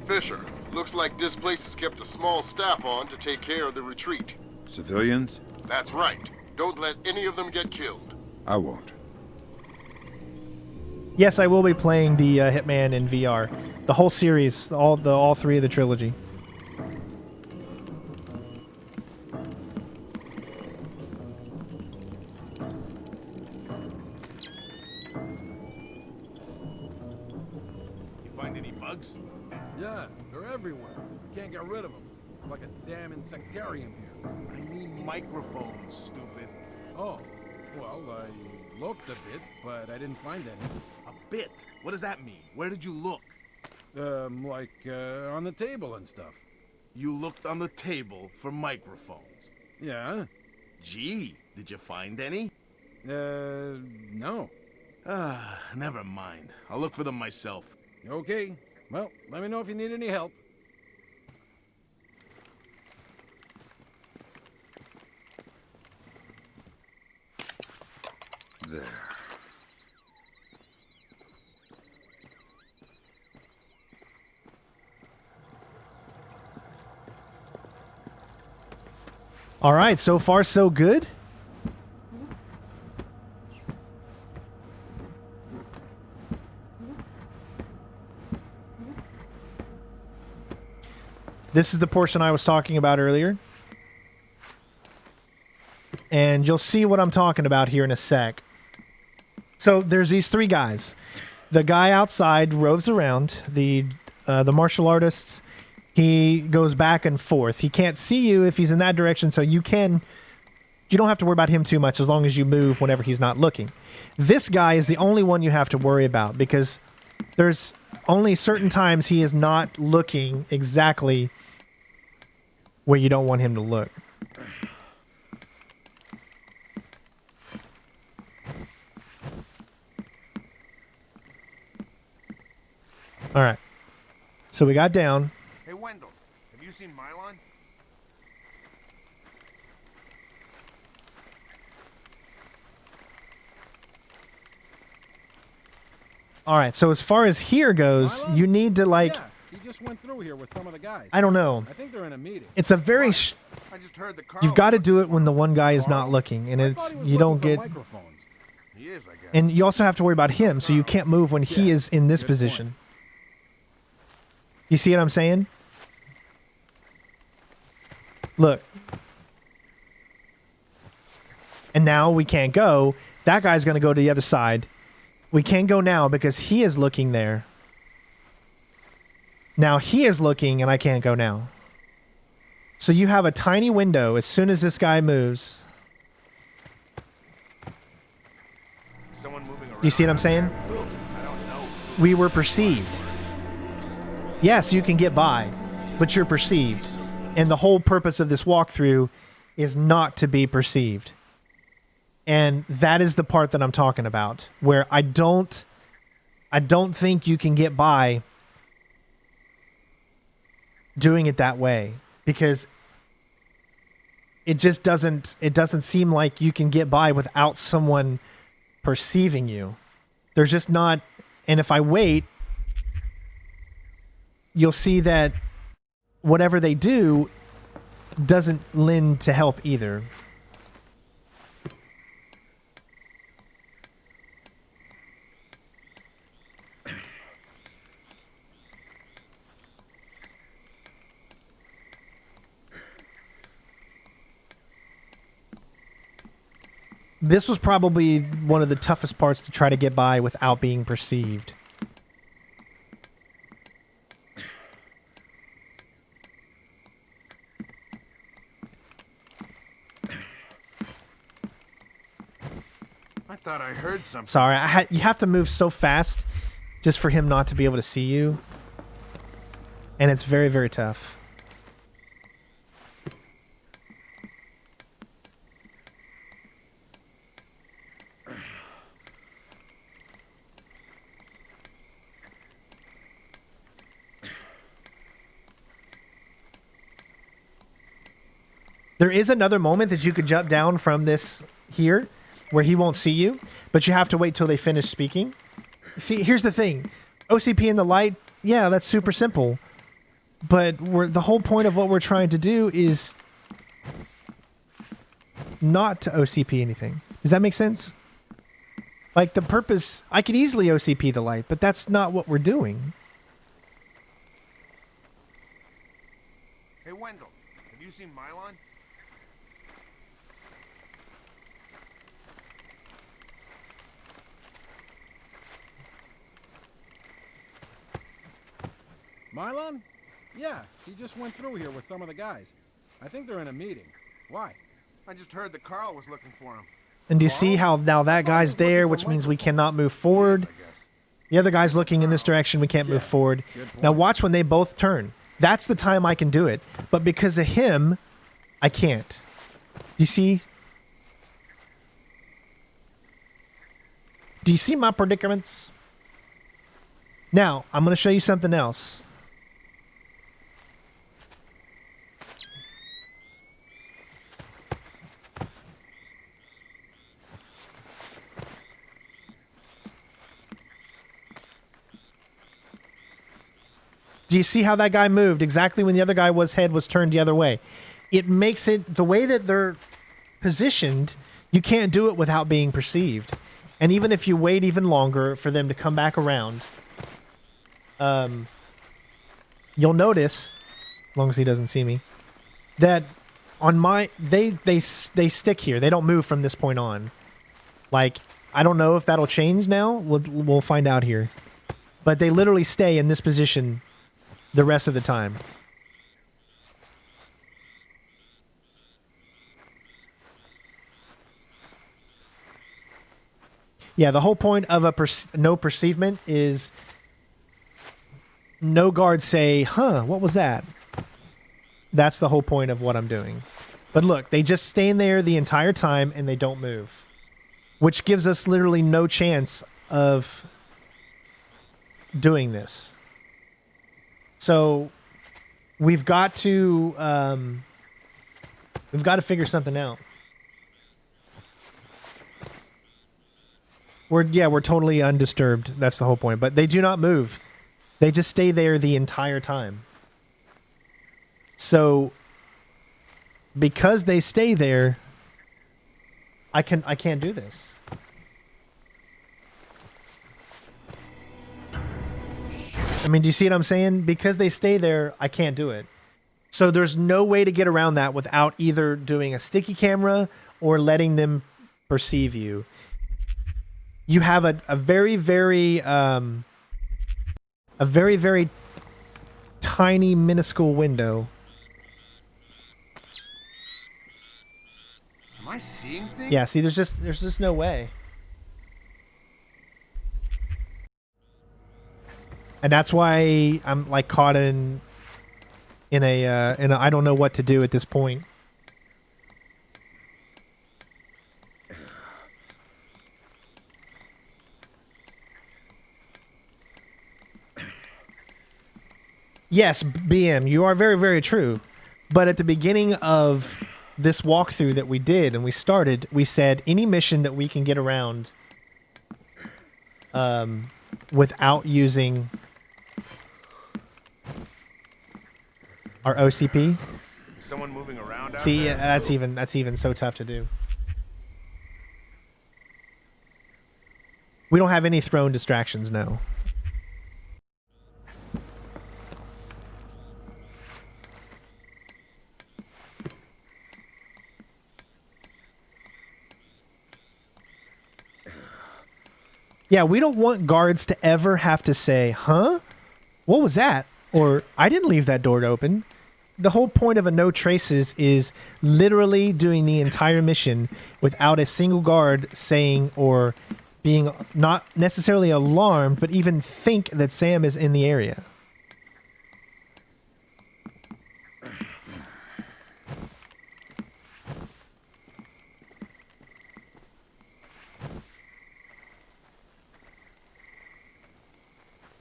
S5: Fisher, looks like this place has kept a small staff on to take care of the retreat.
S8: Civilians?
S5: That's right. Don't let any of them get killed.
S8: I won't.
S1: Yes, I will be playing the Hitman in VR. The whole series, all 3 of the trilogy.
S11: You find any bugs?
S7: Yeah, they're everywhere. You can't get rid of them. It's like a damn insectarium here.
S11: I mean microphones, stupid.
S7: Oh, well, I looked a bit, but I didn't find any.
S11: A bit? What does that mean? Where did you look?
S7: On the table and stuff.
S11: You looked on the table for microphones.
S7: Yeah.
S11: Gee, did you find any?
S7: No.
S11: Ah, never mind. I'll look for them myself.
S7: Okay. Well, let me know if you need any help.
S8: There.
S1: All right, so far so good. This is the portion I was talking about earlier. And you'll see what I'm talking about here in a sec. So there's these 3 guys. The guy outside roves around. The martial artist, he goes back and forth. He can't see you if he's in that direction, so you don't have to worry about him too much as long as you move whenever he's not looking. This guy is the only one you have to worry about because there's only certain times he is not looking exactly where you don't want him to look. All right. So we got down.
S12: Hey, Wendell, have you seen Mylon?
S1: All right. So as far as here goes, you need to like.
S7: Yeah, he just went through here with some of the guys.
S1: I don't know.
S7: I think they're in a meeting.
S1: It's a very.
S12: I just heard the
S1: You've got to do it when the one guy is not looking, and it's you don't get.
S12: He is, I guess.
S1: And you also have to worry about him, so you can't move when he is in this position. You see what I'm saying? Look. And now we can't go. That guy's going to go to the other side. We can't go now because he is looking there. Now he is looking and I can't go now. So you have a tiny window as soon as this guy moves.
S11: Someone moving around.
S1: You see what I'm saying?
S11: I don't know.
S1: We were perceived. Yes, you can get by, but you're perceived. And the whole purpose of this walkthrough is not to be perceived. And that is the part that I'm talking about, where I don't think you can get by doing it that way, because it just doesn't seem like you can get by without someone perceiving you. There's just not, and if I wait, you'll see that whatever they do doesn't lend to help either. This was probably one of the toughest parts to try to get by without being perceived.
S11: I thought I heard something.
S1: Sorry, you have to move so fast just for him not to be able to see you. And it's very, very tough. There is another moment that you could jump down from this here where he won't see you, but you have to wait till they finish speaking. See, here's the thing. OCP in the light, yeah, that's super simple. But the whole point of what we're trying to do is not to OCP anything. Does that make sense? Like, the purpose, I could easily OCP the light, but that's not what we're doing.
S11: Hey, Wendell, have you seen Mylon?
S13: Mylon? Yeah, he just went through here with some of the guys. I think they're in a meeting. Why?
S11: I just heard that Carl was looking for him.
S1: And do you see how now that guy's there, which means we cannot move forward? The other guy's looking in this direction, we can't move forward. Now watch when they both turn. That's the time I can do it. But because of him, I can't. Do you see? Do you see my predicaments? Now, I'm going to show you something else. Do you see how that guy moved exactly when the other guy's head was turned the other way? It makes it, the way that they're positioned, you can't do it without being perceived. And even if you wait even longer for them to come back around, you'll notice, as long as he doesn't see me, that on my, they stick here. They don't move from this point on. Like, I don't know if that'll change now. We'll find out here. But they literally stay in this position the rest of the time. Yeah, the whole point of a no perceivement is no guards say, huh, what was that? That's the whole point of what I'm doing. But look, they just stand there the entire time and they don't move, which gives us literally no chance of doing this. So we've got to figure something out. We're totally undisturbed. That's the whole point. But they do not move. They just stay there the entire time. So because they stay there, I can't do this. I mean, do you see what I'm saying? Because they stay there, I can't do it. So there's no way to get around that without either doing a sticky camera or letting them perceive you. You have a very, very tiny, minuscule window.
S11: Am I seeing things?
S1: Yeah, see, there's just no way. And that's why I'm like caught in a I don't know what to do at this point. Yes, BM, you are very, very true. But at the beginning of this walkthrough that we did and we started, we said any mission that we can get around without using our OCP.
S11: Is someone moving around out
S1: See,
S11: there?
S1: that's even so tough to do. We don't have any thrown distractions, no. Yeah, we don't want guards to ever have to say, huh? What was that? Or, I didn't leave that door open. The whole point of a no traces is literally doing the entire mission without a single guard saying or being not necessarily alarmed, but even think that Sam is in the area.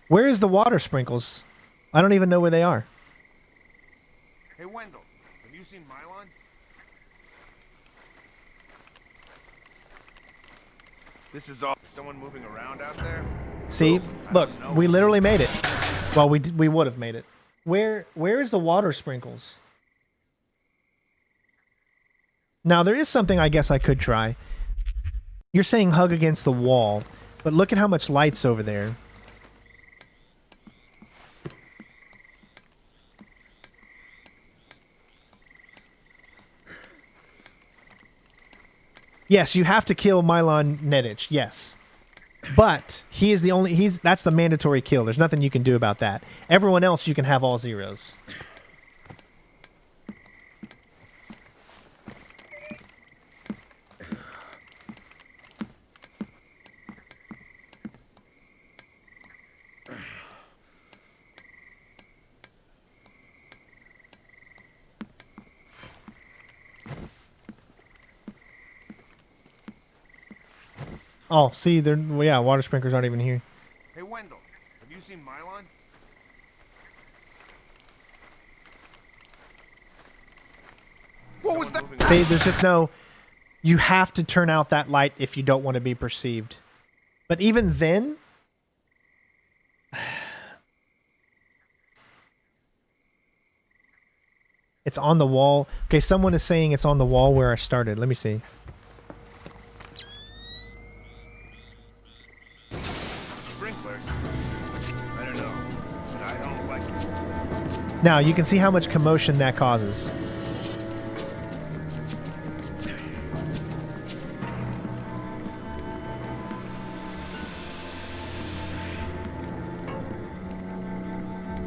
S1: Where is the water sprinkles? I don't even know where they are.
S11: Hey, Wendell, have you seen Mylon? This is all. Is someone moving around out there?
S1: See, look, we literally made it. Well, we would have made it. Where is the water sprinkles? Now, there is something I guess I could try. You're saying hug against the wall, but look at how much light's over there. Yes, you have to kill Mylon Nedich, yes. But he is the only that's the mandatory kill. There's nothing you can do about that. Everyone else you can have all zeros. Oh, see, yeah, water sprinklers aren't even here.
S11: Hey, Wendell, have you seen Mylon? What was that?
S1: See, there's just no... You have to turn out that light if you don't want to be perceived. But even then... It's on the wall. Okay, someone is saying it's on the wall where I started. Let me see. Now, you can see how much commotion that causes.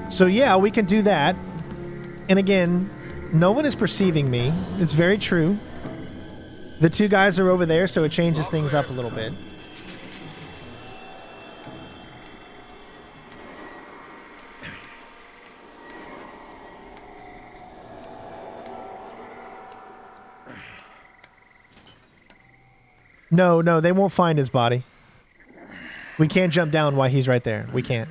S1: So yeah, we can do that. And again, no one is perceiving me. It's very true. The two guys are over there, so it changes things up a little bit. No, they won't find his body. We can't jump down while he's right there. We can't.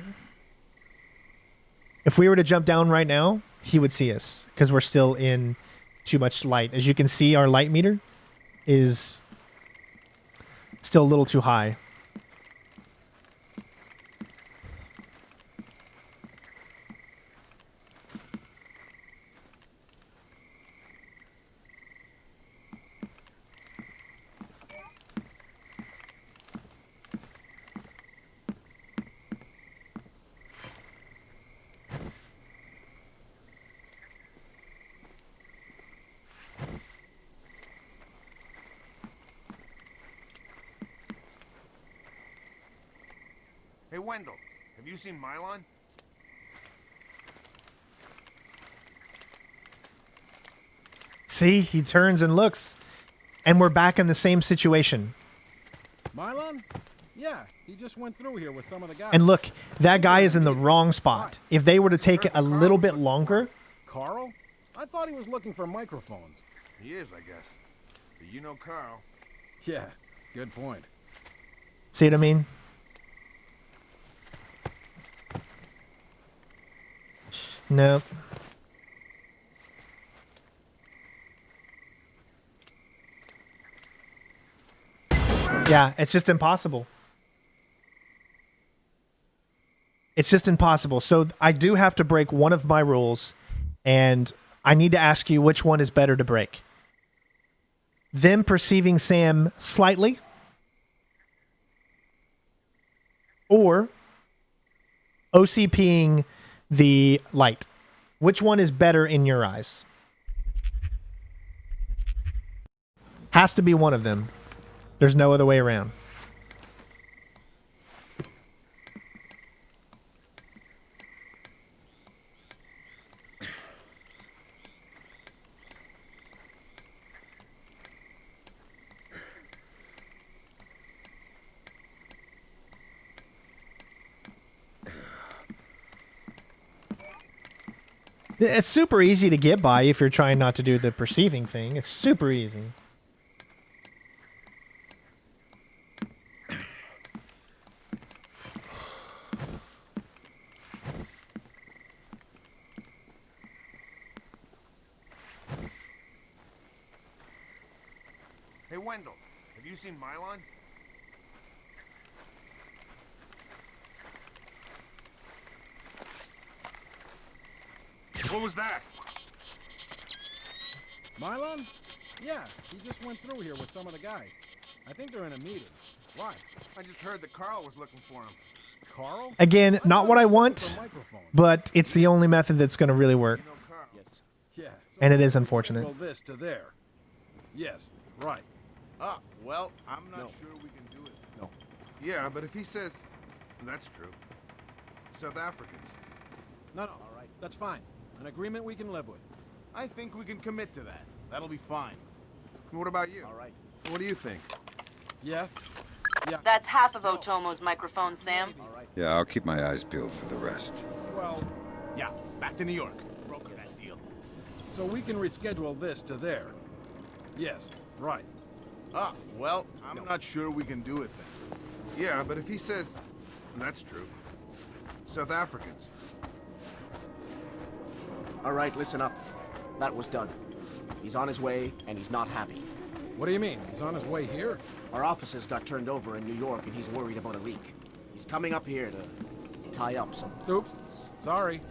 S1: If we were to jump down right now, he would see us because we're still in too much light. As you can see, our light meter is still a little too high.
S11: Hey, Wendell, have you seen Mylon?
S1: See, he turns and looks, and we're back in the same situation.
S13: Mylon? Yeah, Yeah, he just went through here with some of the guys.
S1: And look, that guy is in the wrong spot. If they were to take it a little bit longer...
S13: Carl? I thought he was looking for microphones.
S12: He is, I guess. But you know Carl.
S13: Yeah, good point.
S1: See what I mean? No. Yeah, it's just impossible. It's just impossible. So I do have to break one of my rules, and I need to ask you which one is better to break. Them perceiving Sam slightly, or OCPing the light. Which one is better in your eyes? Has to be one of them. There's no other way around. It's super easy to get by if you're trying not to do the perceiving thing. It's super easy.
S12: Hey, Wendell, have you seen Mylon? What was that?
S13: Mylon? Yeah, he just went through here with some of the guys. I think they're in a meeting. Why?
S12: I just heard that Carl was looking for him.
S13: Carl?
S1: Again, not what I want, but it's the only method that's going to really work.
S12: You know Carl.
S13: Yes. Yeah.
S1: And it is unfortunate.
S13: Well, this to there. Yes, right.
S12: Ah, well, I'm not sure we can do it.
S13: No.
S12: Yeah, but if he says... That's true. South Africans.
S13: No, all right. That's fine. An agreement we can live with.
S12: I think we can commit to that. That'll be fine. What about you?
S13: All right.
S12: What do you think?
S13: Yes? Yeah.
S9: That's half of Otomo's microphone, Sam.
S13: All right.
S8: Yeah, I'll keep my eyes peeled for the rest.
S13: Well,
S12: Yeah, back to New York. Broker that deal.
S13: so we can reschedule this to there. Yes, right.
S12: Ah, well, I'm not sure we can do it then. Yeah, but if he says... That's true. South Africans.
S3: All right, listen up. That was done. He's on his way, and he's not happy.
S13: What do you mean? He's on his way here?
S3: Our offices got turned over in New York, and he's worried about a leak. He's coming up here to tie up some...
S13: Oops. Sorry.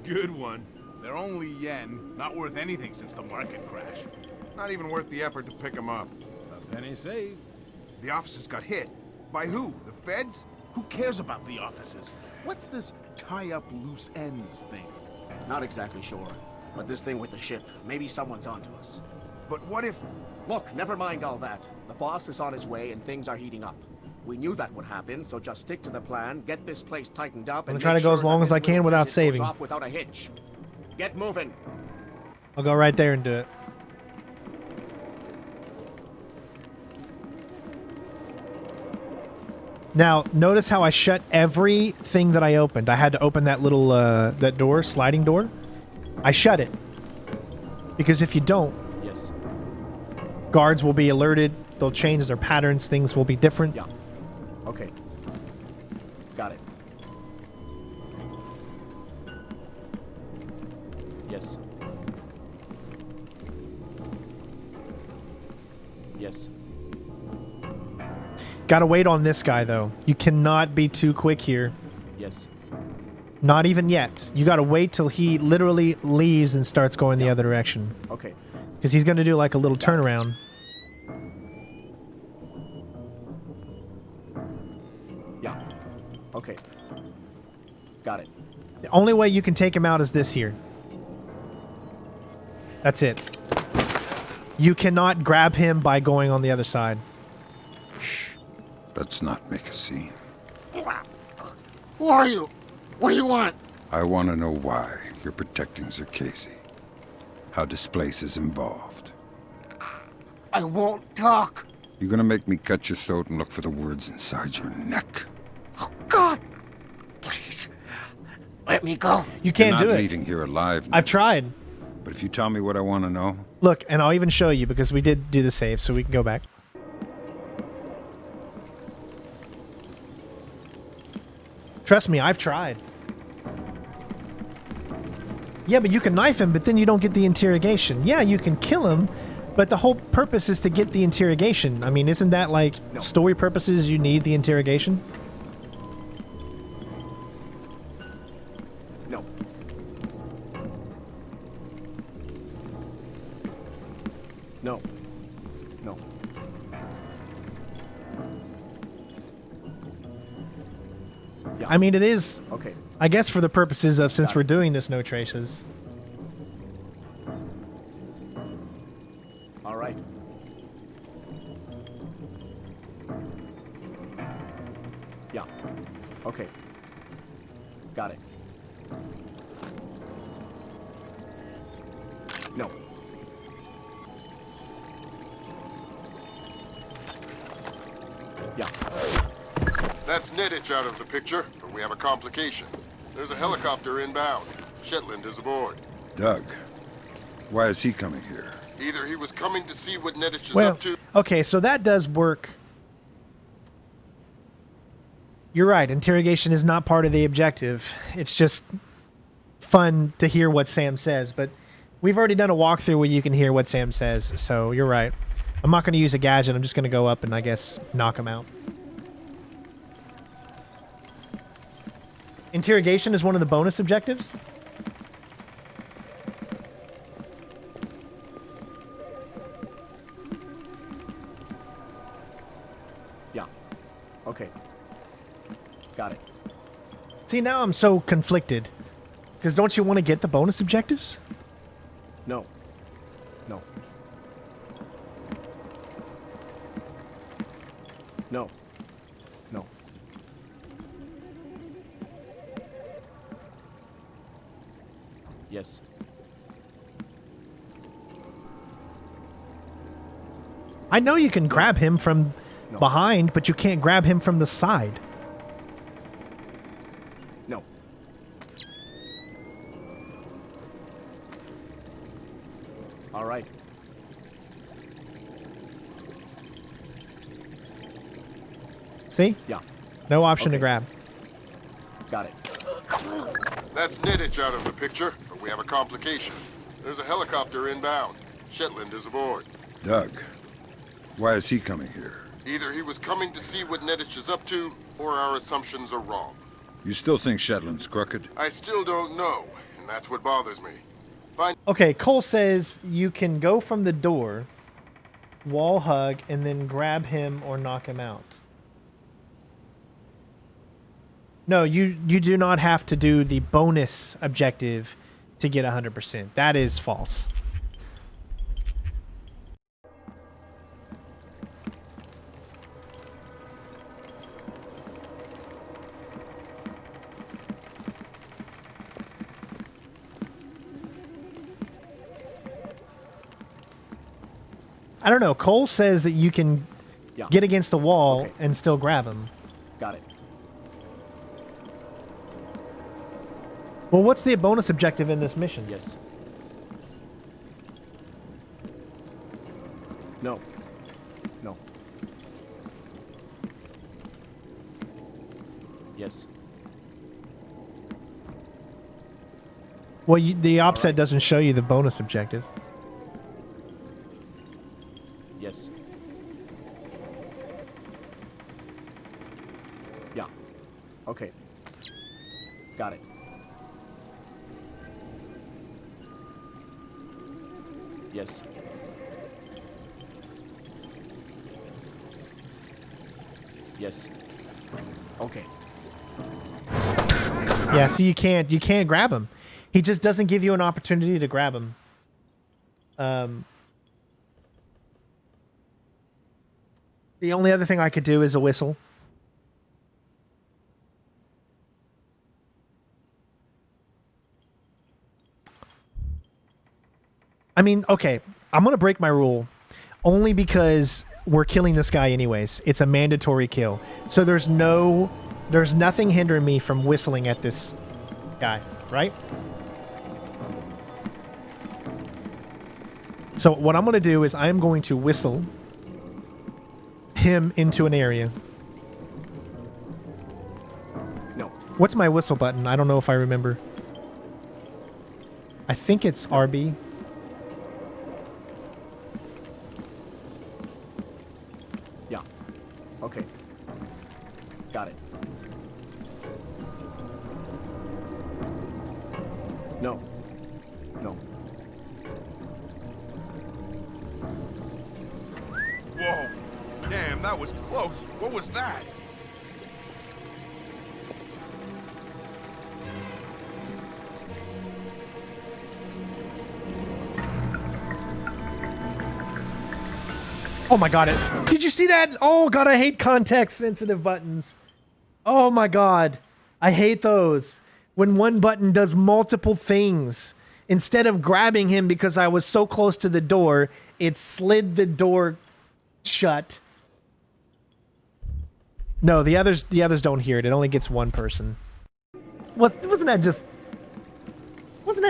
S12: Good one. They're only yen, not worth anything since the market crash. Not even worth the effort to pick them up.
S13: A penny saved.
S12: The offices got hit. By who? The feds? Who cares about the offices? What's this tie up loose ends thing?
S3: Not exactly sure. But this thing with the ship, maybe someone's onto us.
S12: But what if...
S3: Look, never mind all that. The boss is on his way and things are heating up. We knew that would happen, so just stick to the plan, get this place tightened up,
S1: I'm
S3: and
S1: gonna try to go as long as I can without saving.
S3: Off without a hitch. Get moving.
S1: I'll go right there and do it. Now, notice how I shut everything that I opened. I had to open that little, that door, sliding door. I shut it. Because if you don't,
S3: Yes.
S1: guards will be alerted. They'll change their patterns. Things will be different.
S3: Yeah. Okay. Got it. Yes. Yes.
S1: Gotta wait on this guy, though. You cannot be too quick here.
S3: Yes.
S1: Not even yet. You gotta wait till he literally leaves and starts going the other direction.
S3: Okay.
S1: Because he's gonna do like a little turnaround.
S3: Yeah. Okay. Got it.
S1: The only way you can take him out is this here. That's it. You cannot grab him by going on the other side.
S8: Let's not make a scene.
S4: Who are you? What do you want?
S8: I want to know why you're protecting Zerkesi. How Displace is involved.
S4: I won't talk.
S8: You're gonna make me cut your throat and look for the words inside your neck.
S3: Oh, God! Please, let me go.
S1: You can't do
S8: You're not
S1: it.
S8: leaving here alive.
S1: I've tried.
S8: But if you tell me what I want to know...
S1: Look, and I'll even show you because we did do the save, so we can go back. Trust me, I've tried. Yeah, but you can knife him, but then you don't get the interrogation. Yeah, you can kill him, but the whole purpose is to get the interrogation. I mean, isn't that like story purposes you need the interrogation?
S3: No. No. No. Yeah.
S1: I mean, it is...
S3: Okay.
S1: I guess for the purposes of, since we're doing this no traces.
S3: All right. Yeah. Okay. Got it. No. Yeah.
S5: That's Nedich out of the picture, but we have a complication. There's a helicopter inbound. Shetland is aboard.
S8: Doug, why is he coming here?
S5: Either he was coming to see what Nedich is
S1: Well,
S5: up to...
S1: okay, so that does work. You're right, interrogation is not part of the objective. It's just fun to hear what Sam says, but we've already done a walkthrough where you can hear what Sam says, so you're right. I'm not going to use a gadget, I'm just going to go up and I guess knock him out. Interrogation is one of the bonus objectives?
S3: Yeah. Okay. Got it.
S1: See, now I'm so conflicted. Because don't you want to get the bonus objectives?
S3: No. No. No. No. Yes.
S1: I know you can grab him from behind, but you can't grab him from the side.
S3: No. All right.
S1: See?
S3: Yeah.
S1: No option to grab.
S3: Got it.
S5: That's Nedich out of the picture, but we have a complication. There's a helicopter inbound. Shetland is aboard.
S8: Doug, why is he coming here?
S5: Either he was coming to see what Nedich is up to, or our assumptions are wrong.
S8: You still think Shetland's crooked?
S5: I still don't know, and that's what bothers me.
S1: Okay, Cole says you can go from the door, wall hug, and then grab him or knock him out. No, you do not have to do the bonus objective to get 100%. That is false. I don't know. Cole says that you can get against the wall and still grab him.
S3: Got it.
S1: Well, what's the bonus objective in this mission?
S3: Yes. No. No. Yes.
S1: Well, the offset doesn't show you the bonus objective.
S3: Yes. Yeah. Okay. Got it. Yes. Yes. Okay.
S1: Yeah, see, you can't grab him. He just doesn't give you an opportunity to grab him. The only other thing I could do is a whistle. I mean, okay, I'm going to break my rule only because we're killing this guy anyways. It's a mandatory kill. So there's nothing hindering me from whistling at this guy, right? So what I'm going to do is I'm going to whistle him into an area.
S3: No.
S1: What's my whistle button? I don't know if I remember. I think it's RB.
S3: Yeah. Okay. Got it. No. No.
S11: Whoa. Damn, that was close. What was that?
S1: Oh my god, did you see that? Oh god, I hate context sensitive buttons. Oh my god. I hate those. When one button does multiple things. Instead of grabbing him because I was so close to the door, it slid the door shut. No, the others don't hear it. It only gets one person. Wasn't that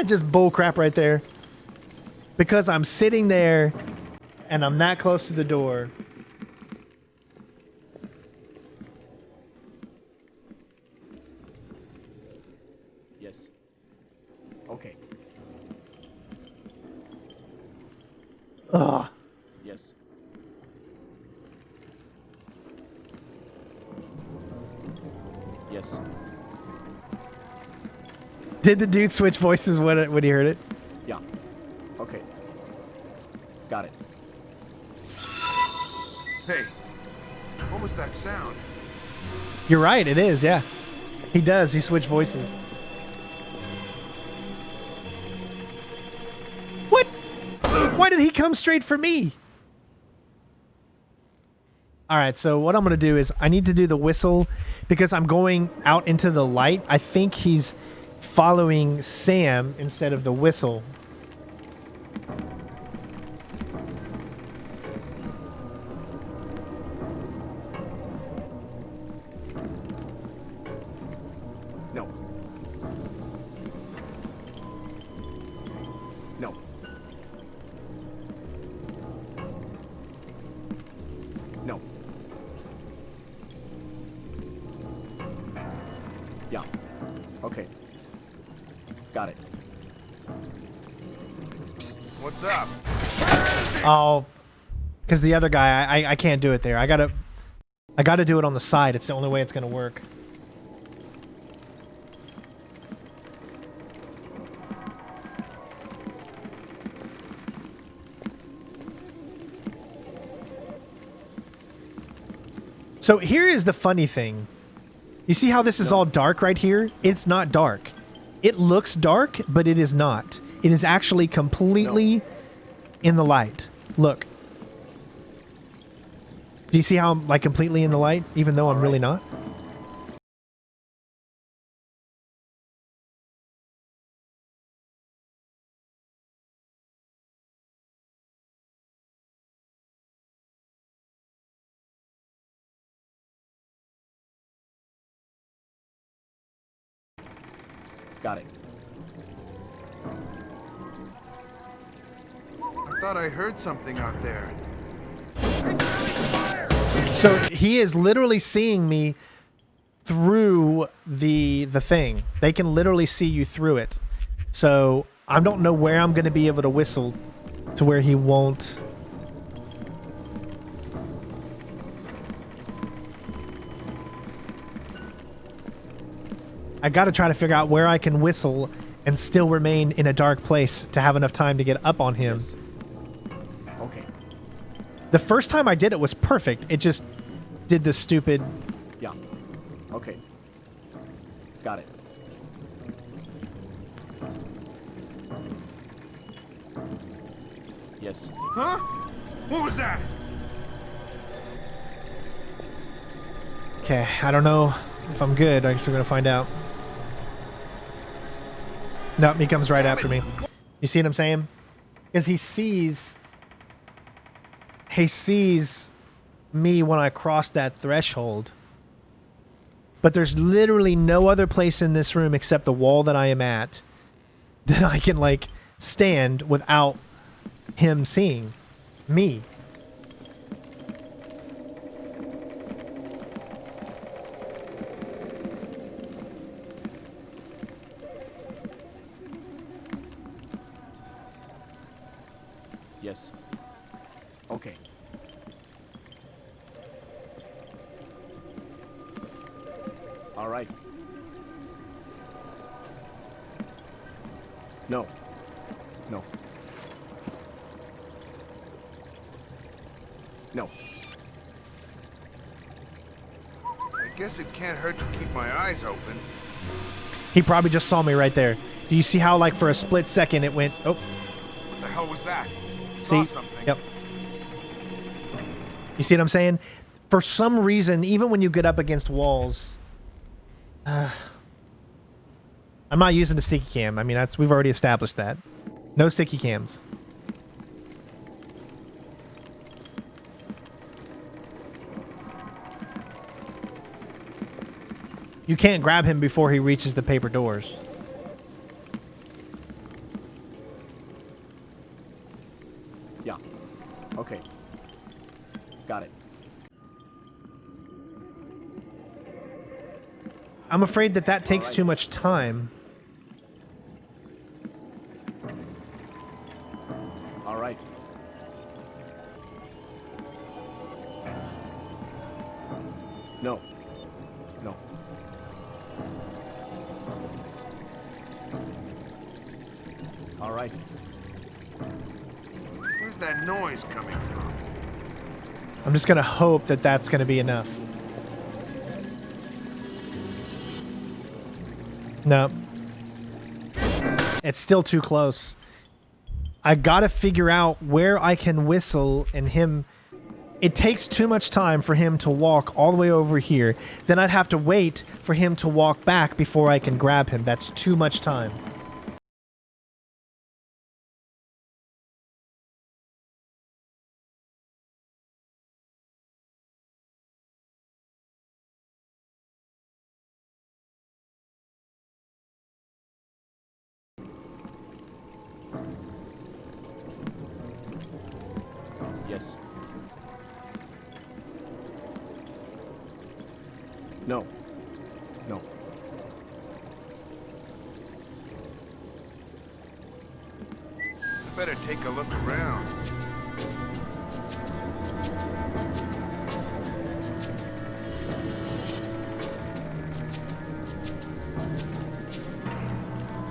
S1: just bull crap right there? Because I'm sitting there and I'm that close to the door.
S3: Yes. Okay.
S1: Ugh.
S3: Yes. Yes.
S1: Did the dude switch voices when he heard it?
S3: Yeah. Okay. Got it.
S11: Hey, what was that sound?
S1: You're right, it is, yeah. He does, he switched voices. What? Why did he come straight for me? Alright, so what I'm going to do is I need to do the whistle because I'm going out into the light. I think he's following Sam instead of the whistle.
S3: No. No. No. Yeah. Okay. Got it.
S11: What's up?
S1: Oh, because the other guy, I can't do it there. I gotta do it on the side. It's the only way it's gonna work. So here is the funny thing. You see how this is all dark right here? It's not dark. It looks dark, but it is not. It is actually completely in the light. Look. Do you see how I'm like completely in the light, even though I'm really not?
S3: Got it.
S11: I thought I heard something out there.
S1: So he is literally seeing me through the thing. They can literally see you through it. So I don't know where I'm going to be able to whistle to where he won't. I got to try to figure out where I can whistle and still remain in a dark place to have enough time to get up on him.
S3: Yes. Okay.
S1: The first time I did it was perfect. It just did the stupid...
S3: Yeah. Okay. Got it. Yes.
S11: Huh? What was that?
S1: Okay, I don't know if I'm good. I guess we're going to find out. Nope, he comes right after me. You see what I'm saying? Because he sees me when I cross that threshold. But there's literally no other place in this room except the wall that I am at that I can, like, stand without him seeing me.
S3: Yes. Okay. All right. No. No. No.
S12: I guess it can't hurt to keep my eyes open.
S1: He probably just saw me right there. Do you see how, like, for a split second it went, oh.
S12: What the hell was that?
S1: See?
S12: Saw something.
S1: Yep. You see what I'm saying? For some reason, even when you get up against walls, I'm not using the sticky cam. I mean, we've already established that. No sticky cams. You can't grab him before he reaches the paper doors.
S3: Yeah. Okay. Got it.
S1: I'm afraid that takes too much time.
S3: All right. No. No. All right.
S12: Where's that noise coming from?
S1: I'm just gonna hope that that's gonna be enough. No. It's still too close. I gotta figure out where I can whistle and him. It takes too much time for him to walk all the way over here. Then I'd have to wait for him to walk back before I can grab him. That's too much time.
S3: Yes. No. No.
S12: I better take a look around.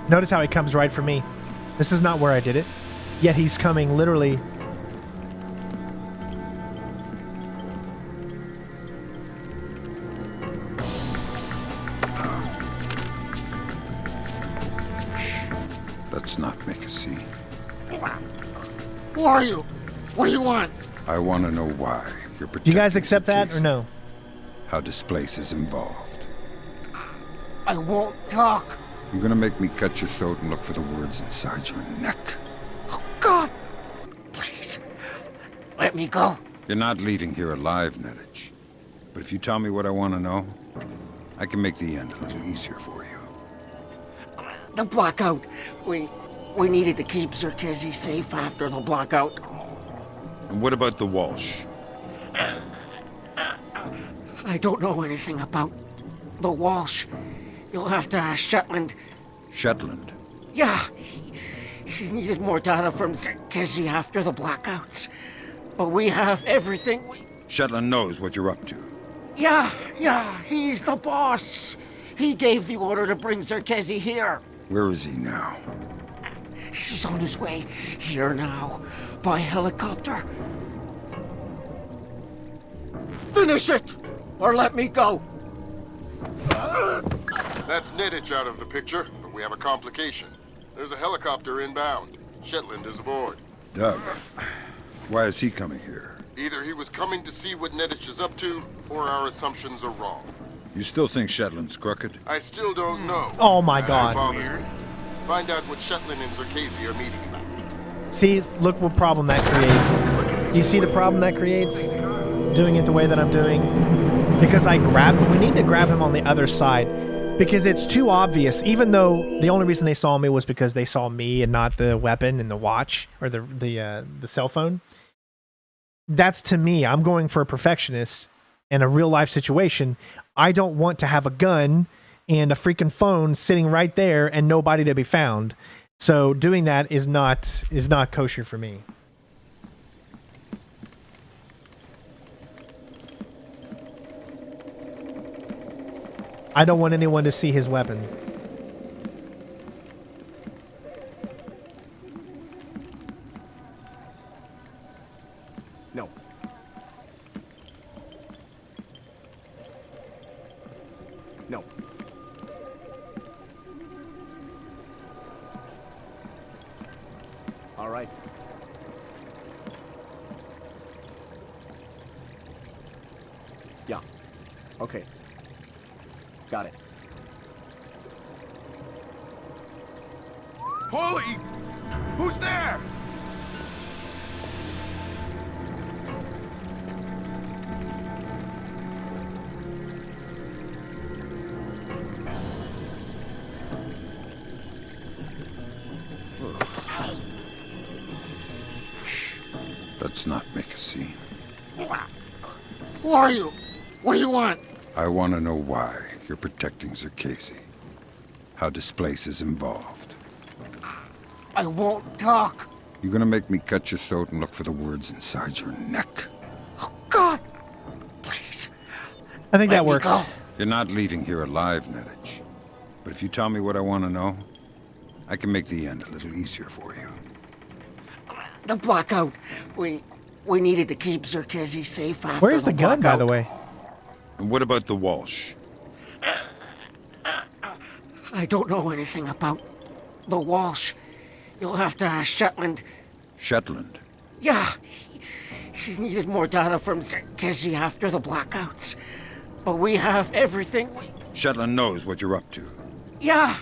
S1: Notice how he comes right for me. This is not where I did it. Yet he's coming literally.
S8: Let's not make a scene.
S4: Who are you? What do you want?
S8: I want to know why you're protecting.
S1: Do you guys accept that or no?
S8: How this place is involved.
S4: I won't talk.
S8: You're gonna make me cut your throat and look for the words inside your neck.
S4: Oh, God. Please. Let me go.
S8: You're not leaving here alive, Nedich. But if you tell me what I want to know, I can make the end a little easier for you.
S4: The blackout. We needed to keep Zerkezi safe after the blackout.
S8: And what about the Walsh?
S4: I don't know anything about the Walsh. You'll have to ask Shetland.
S8: Shetland?
S4: Yeah. She needed more data from Zerkezi after the blackouts. But we have everything
S8: Shetland knows what you're up to.
S4: Yeah. He's the boss. He gave the order to bring Zerkezi here.
S8: Where is he now?
S4: He's on his way here now, by helicopter. Finish it, or let me go.
S5: That's Nedich out of the picture, but we have a complication. There's a helicopter inbound. Shetland is aboard.
S8: Doug, why is he coming here?
S5: Either he was coming to see what Nedich is up to, or our assumptions are wrong.
S8: You still think Shetland's crooked?
S5: I still don't know.
S1: Oh my God.
S5: Find out what Shetland and Zerkezi are meeting about.
S1: See, look what problem that creates. Do you see the problem that creates? doing it the way that I'm doing, because we need to grab him on the other side, because it's too obvious, even though the only reason they saw me was because they saw me and not the weapon and the watch or the cell phone. That's, to me, I'm going for a perfectionist in a real life situation. I don't want to have a gun and a freaking phone sitting right there and nobody to be found. So doing that is not kosher for me. I don't want anyone to see his weapon.
S3: No. No. All right. Yeah. Okay. Got it.
S11: Holy! Who's there?
S8: Let's not make a scene.
S14: Who are you? What do you want?
S8: I want to know why you're protecting Zerkesi. How Displace is involved.
S14: I won't talk.
S8: You're gonna make me cut your throat and look for the words inside your neck.
S14: Oh, God. Please.
S1: I think that works.
S14: Go.
S8: You're not leaving here alive, Nedich. But if you tell me what I want to know, I can make the end a little easier for you.
S14: The blackout. We needed to keep Zerkesi safe after
S1: Where's the gun, by the way?
S8: And what about the Walsh?
S14: I don't know anything about the Walsh. You'll have to ask Shetland.
S8: Shetland?
S14: Yeah. She needed more data from Zerkesi after the blackouts. But we have everything
S8: Shetland knows what you're up to.
S14: Yeah,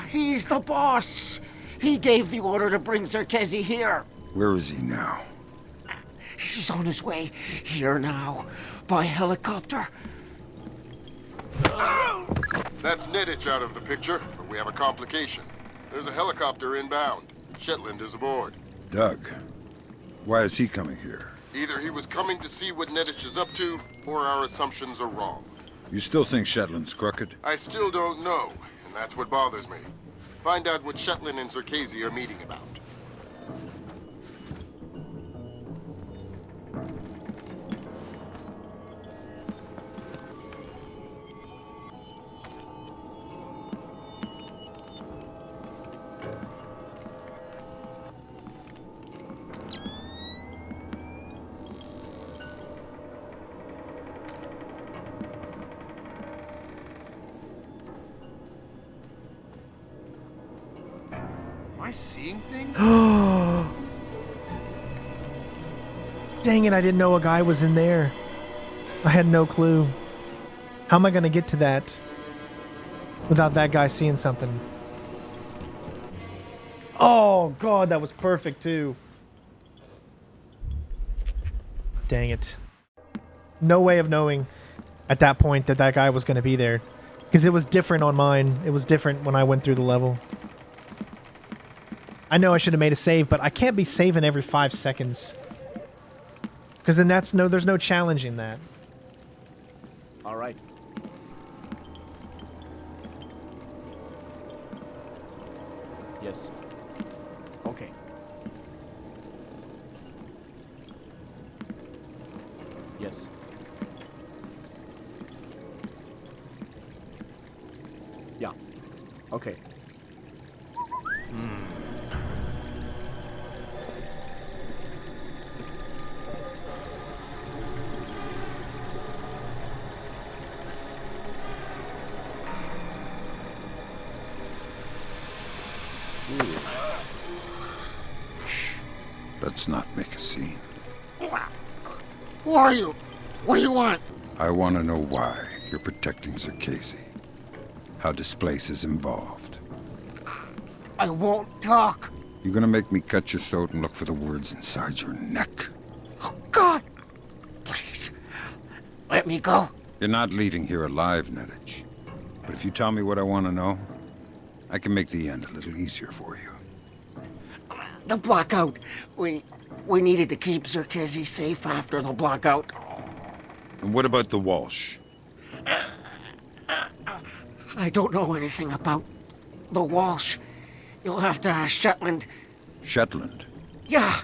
S14: he's the boss. He gave the order to bring Zerkesi here.
S8: Where is he now?
S14: He's on his way here now, by helicopter.
S5: That's Nedich out of the picture, but we have a complication. There's a helicopter inbound. Shetland is aboard.
S8: Doug. Why is he coming here?
S5: Either he was coming to see what Nedich is up to, or our assumptions are wrong.
S8: You still think Shetland's crooked?
S5: I still don't know, and that's what bothers me. Find out what Shetland and Zerkesi are meeting about.
S11: Am I seeing things?
S1: Dang it, I didn't know a guy was in there. I had no clue. How am I going to get to that without that guy seeing something? Oh, God, that was perfect, too. Dang it. No way of knowing at that point that that guy was going to be there. Because it was different on mine. It was different when I went through the level. I know I should have made a save, but I can't be saving every 5 seconds. Because then there's no challenging that.
S3: All right. Yes. Okay. Yes. Yeah. Okay.
S8: Let's not make a scene.
S14: Who are you? What do you want?
S8: I want to know why you're protecting Zerkesi. How Displace is involved.
S14: I won't talk.
S8: You're gonna make me cut your throat and look for the words inside your neck.
S14: Oh, God. Please. Let me go.
S8: You're not leaving here alive, Nedich. But if you tell me what I want to know, I can make the end a little easier for you.
S14: The blackout. We needed to keep Zerkezi safe after the blackout.
S8: And what about the Walsh?
S14: I don't know anything about the Walsh. You'll have to ask Shetland.
S8: Shetland?
S14: Yeah.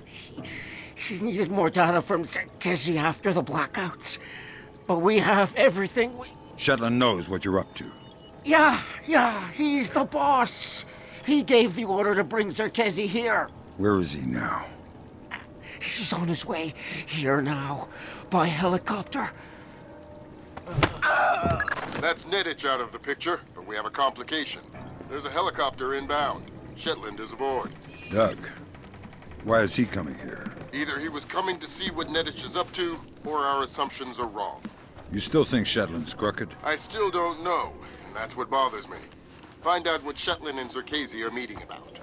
S14: She needed more data from Zerkezi after the blackouts. But we have everything we...
S8: Shetland knows what you're up to.
S14: Yeah, he's the boss. He gave the order to bring Zerkezi here.
S8: Where is he now?
S14: He's on his way here now, by helicopter.
S5: That's Nedich out of the picture, but we have a complication. There's a helicopter inbound. Shetland is aboard.
S8: Doug, why is he coming here?
S5: Either he was coming to see what Nedich is up to, or our assumptions are wrong.
S8: You still think Shetland's crooked?
S5: I still don't know, and that's what bothers me. Find out what Shetland and Zerkezi are meeting about.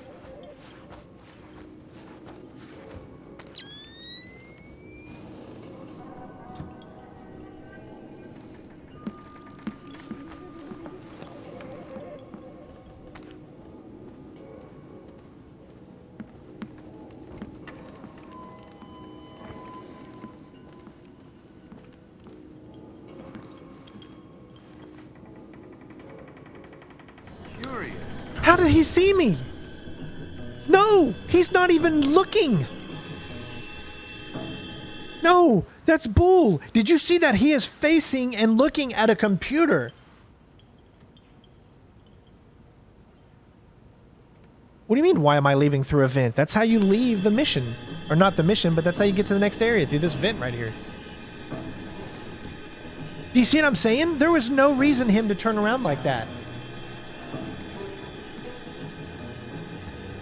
S1: How did he see me? No, he's not even looking. No, that's bull. Did you see that? He is facing and looking at a computer. What do you mean, why am I leaving through a vent? That's how you leave the mission. Or not the mission, but that's how you get to the next area, through this vent right here. Do you see what I'm saying? There was no reason him to turn around like that.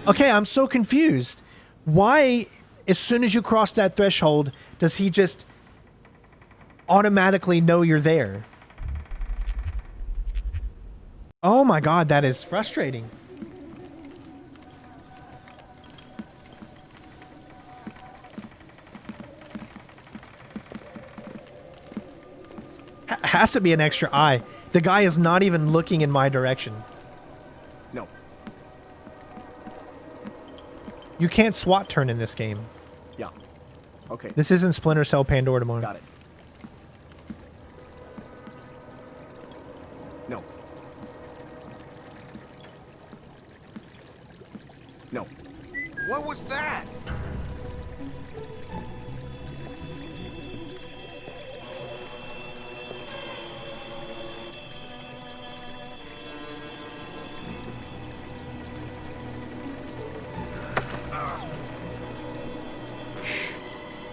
S1: Okay, I'm so confused. Why, as soon as you cross that threshold, does he just automatically know you're there? Oh my god, that is frustrating. Has to be an extra eye. The guy is not even looking in my direction.
S3: No.
S1: You can't SWAT turn in this game.
S3: Yeah. Okay.
S1: This isn't Splinter Cell Pandora.
S3: Got it. No. No.
S11: What was that?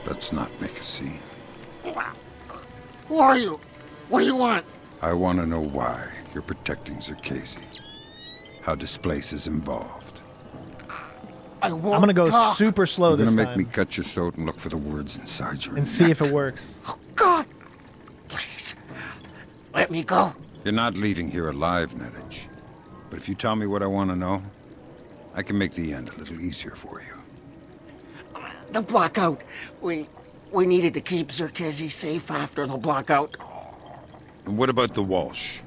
S8: Let's not make a scene.
S14: Who are you? What do you want?
S8: I want to know why you're protecting Zerkezi. How Displace is involved.
S1: I'm gonna go super slow this time.
S8: You're gonna make me cut your throat and look for the words inside your
S1: and see if it works.
S14: Oh, God! Please, let me go.
S8: You're not leaving here alive, Nedich. But if you tell me what I want to know, I can make the end a little easier for you.
S14: The blackout. We needed to keep Zerkezi safe after the blackout.
S8: And what about the Walsh?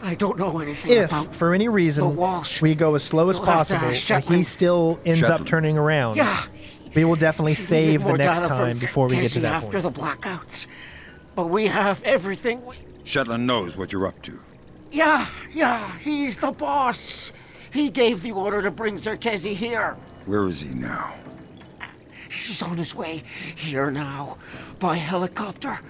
S14: I don't know anything about
S1: If, for any reason,
S14: the Walsh.
S1: we go as slow as
S14: You'll have to
S1: possible
S14: ask
S1: and he
S14: Shetland.
S1: still ends up turning around,
S14: Yeah.
S1: we will definitely
S14: She
S1: save
S14: needed
S1: the
S14: more
S1: next
S14: data from
S1: time before we get to
S14: Zerkezi
S1: that
S14: after
S1: point.
S14: the blackouts. But we have everything we...
S8: Shetland knows what you're up to.
S14: Yeah, he's the boss. He gave the order to bring Zerkezi here.
S8: Where is he now?
S14: He's on his way here now, by helicopter.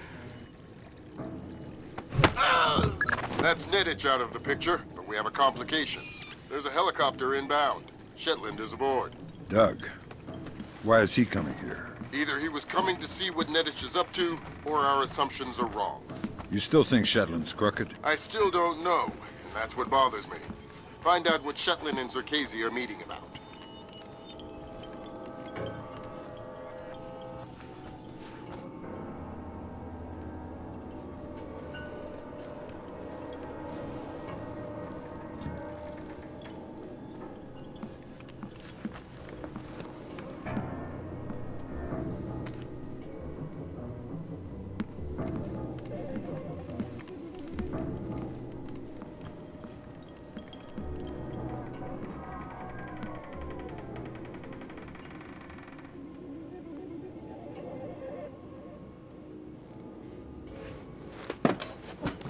S5: That's Nedich out of the picture, but we have a complication. There's a helicopter inbound. Shetland is aboard.
S8: Doug, why is he coming here?
S5: Either he was coming to see what Nedich is up to, or our assumptions are wrong.
S8: You still think Shetland's crooked?
S5: I still don't know, and that's what bothers me. Find out what Shetland and Zerkezi are meeting about.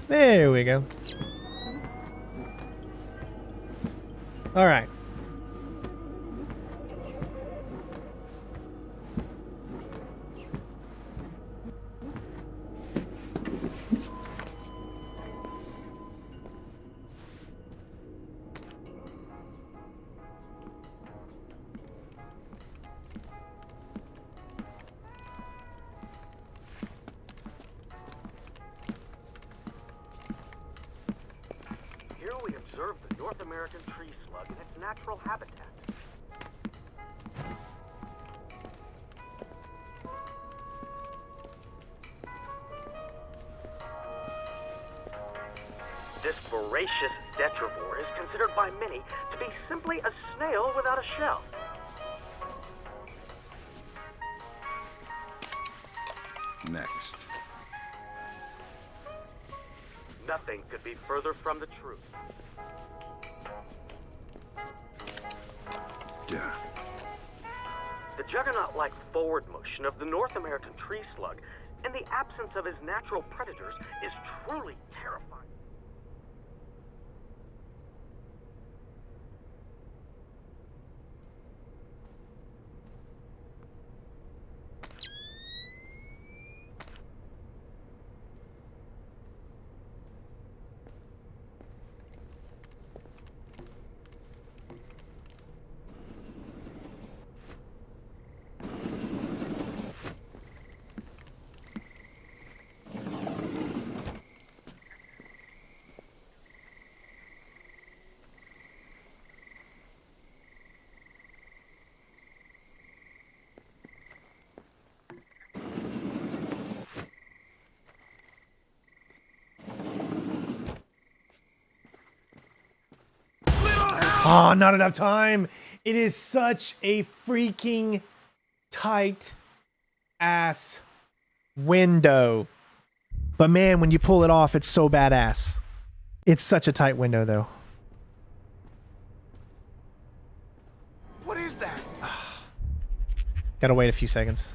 S1: There we go. All right.
S15: Here we observe the North American tree slug in its natural habitat. This voracious detrivore is considered by many to be simply a snail without a shell.
S8: Next.
S15: Nothing could be further from the truth.
S8: Yeah.
S15: The juggernaut-like forward motion of the North American tree slug in the absence of his natural predators is truly terrifying.
S1: Oh, not enough time. It is such a freaking tight ass window. But man, when you pull it off, it's so badass. It's such a tight window, though.
S11: What is that?
S1: Gotta wait a few seconds.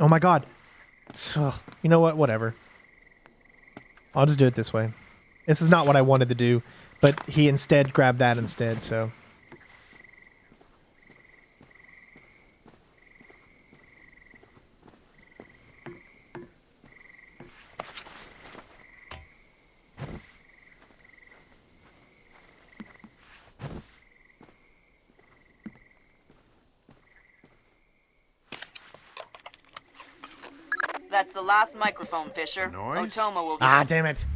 S1: Oh my god. Ugh, you know what? Whatever. I'll just do it this way. This is not what I wanted to do, but he instead grabbed that instead, so.
S9: That's the last microphone, Fisher. Otoma will be...
S1: Ah, damn it.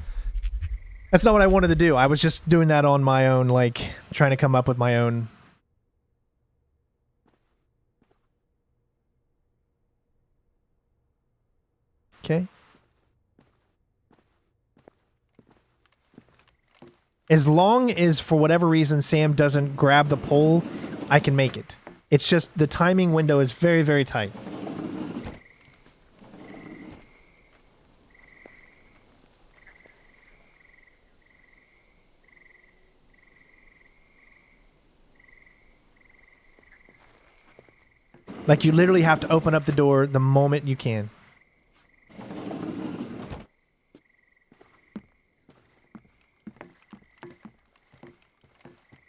S1: That's not what I wanted to do. I was just doing that on my own, like, trying to come up with my own. Okay. As long as, for whatever reason, Sam doesn't grab the pole, I can make it. It's just the timing window is very, very tight. Like, you literally have to open up the door the moment you can.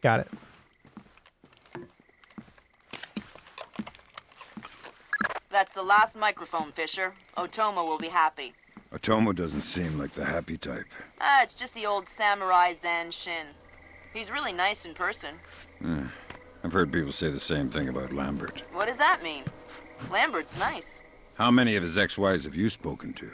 S1: Got it.
S9: That's the last microphone, Fisher. Otoma will be happy.
S8: Otomo doesn't seem like the happy type.
S9: Ah, it's just the old samurai Zan Shin. He's really nice in person.
S8: I've heard people say the same thing about Lambert.
S9: What does that mean? Lambert's nice.
S8: How many of his ex-wives have you spoken to?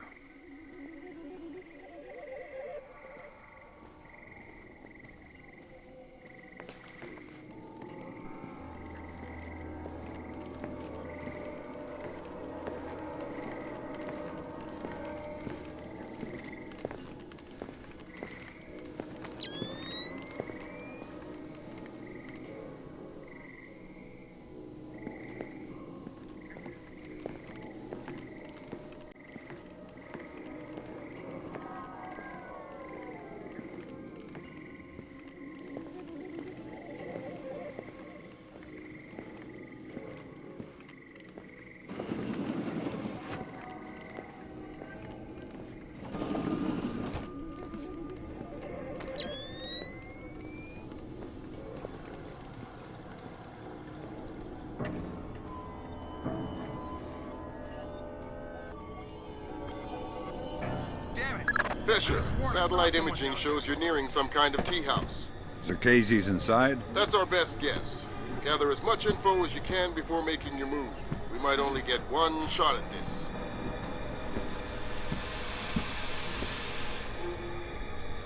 S5: Fisher, satellite imaging shows you're nearing some kind of tea house.
S8: Zerkezhi's inside?
S5: That's our best guess. Gather as much info as you can before making your move. We might only get one shot at this.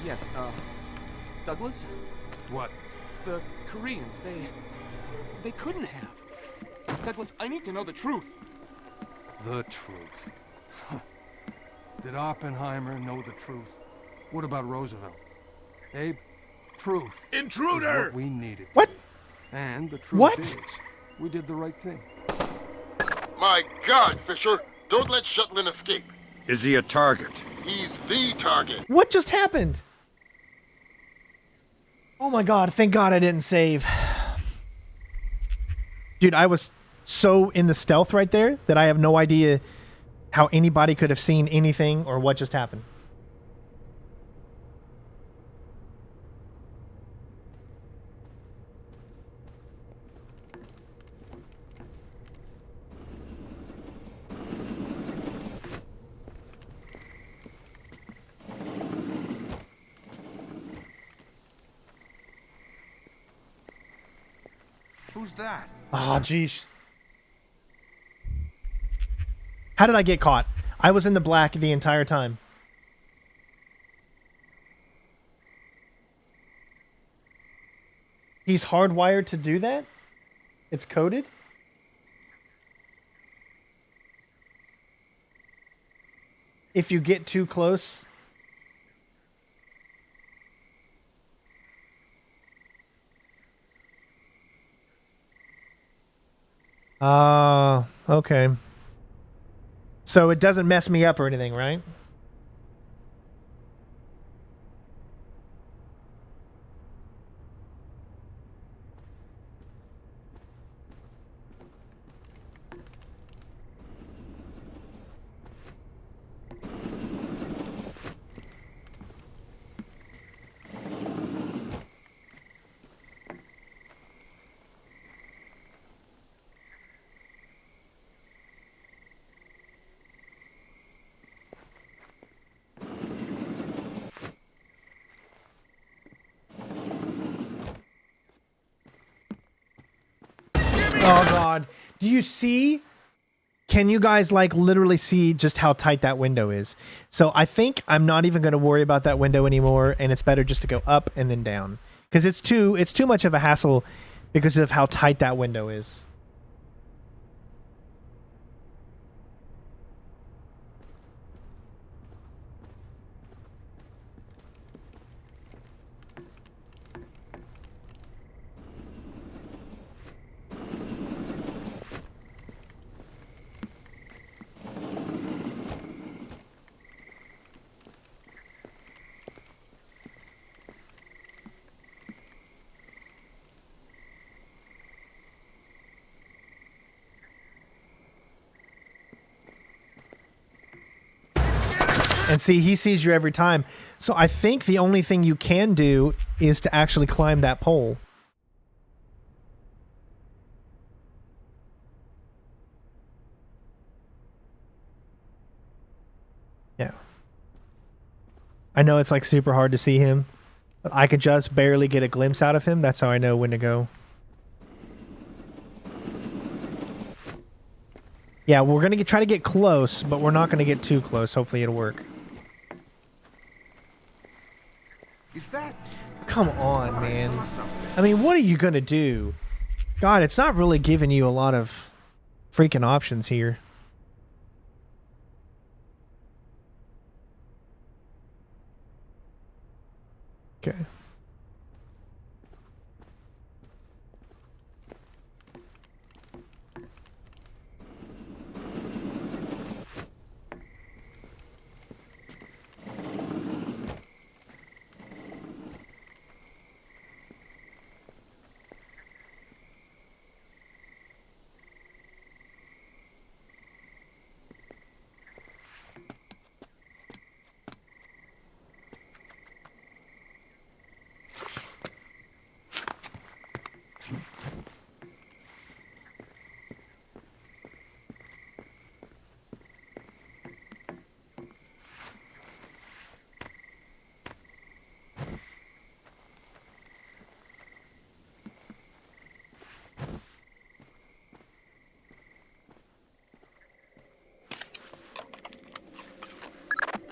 S16: Yes, Douglas?
S7: What?
S16: The Koreans, they couldn't have. Douglas, I need to know the truth.
S7: The truth. Did Oppenheimer know the truth? What about Roosevelt? Abe, truth.
S11: Intruder!
S7: Is what we needed.
S1: What?
S7: And the truth
S1: What?
S7: is, we did the right thing.
S5: My God, Fisher! Don't let Shetland escape.
S8: Is he a target?
S5: He's the target.
S1: What just happened? Oh my god, thank god I didn't save. Dude, I was so in the stealth right there that I have no idea how anybody could have seen anything or what just happened.
S11: Who's that?
S1: Oh, jeez. How did I get caught? I was in the black the entire time. He's hardwired to do that? It's coded? If you get too close... okay. So it doesn't mess me up or anything, right? Oh god. Do you see? Can you guys like literally see just how tight that window is? So I think I'm not even going to worry about that window anymore, and it's better just to go up and then down. Because it's too much of a hassle because of how tight that window is. And see, he sees you every time. So I think the only thing you can do is to actually climb that pole. Yeah. I know it's like super hard to see him, but I could just barely get a glimpse out of him. That's how I know when to go. Yeah, we're going to try to get close, but we're not going to get too close. Hopefully it'll work.
S11: Is that?
S1: Come on, man. I mean, what are you going to do? God, it's not really giving you a lot of freaking options here. Okay.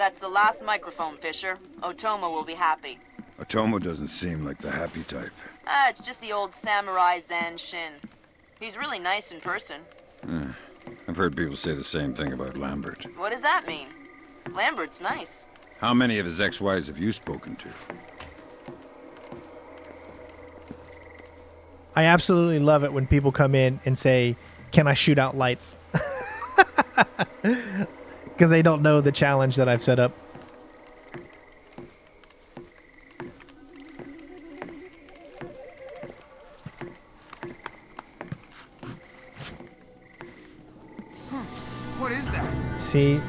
S9: That's the last microphone, Fisher. Otomo will be happy.
S8: Otomo doesn't seem like the happy type.
S9: It's just the old samurai Zan Shin. He's really nice in person.
S8: I've heard people say the same thing about Lambert.
S9: What does that mean? Lambert's nice.
S8: How many of his ex-wives have you spoken to?
S1: I absolutely love it when people come in and say, "Can I shoot out lights?" Because they don't know the challenge that I've set up.
S11: What is that?
S1: See,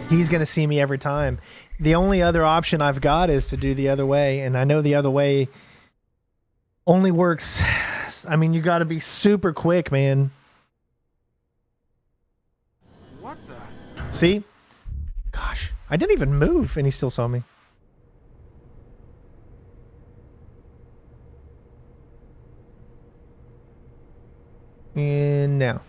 S1: he's going to see me every time. The only other option I've got is to do the other way, and I know the other way only works. I mean, you got to be super quick, man.
S11: What the?
S1: See? Gosh, I didn't even move, and he still saw me. And now.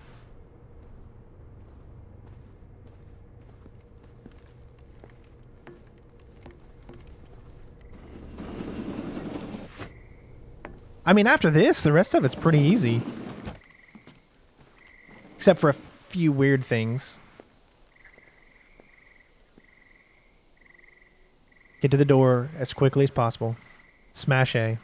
S1: I mean, after this, the rest of it's pretty easy. Except for a few weird things. Get to the door as quickly as possible. Smash A.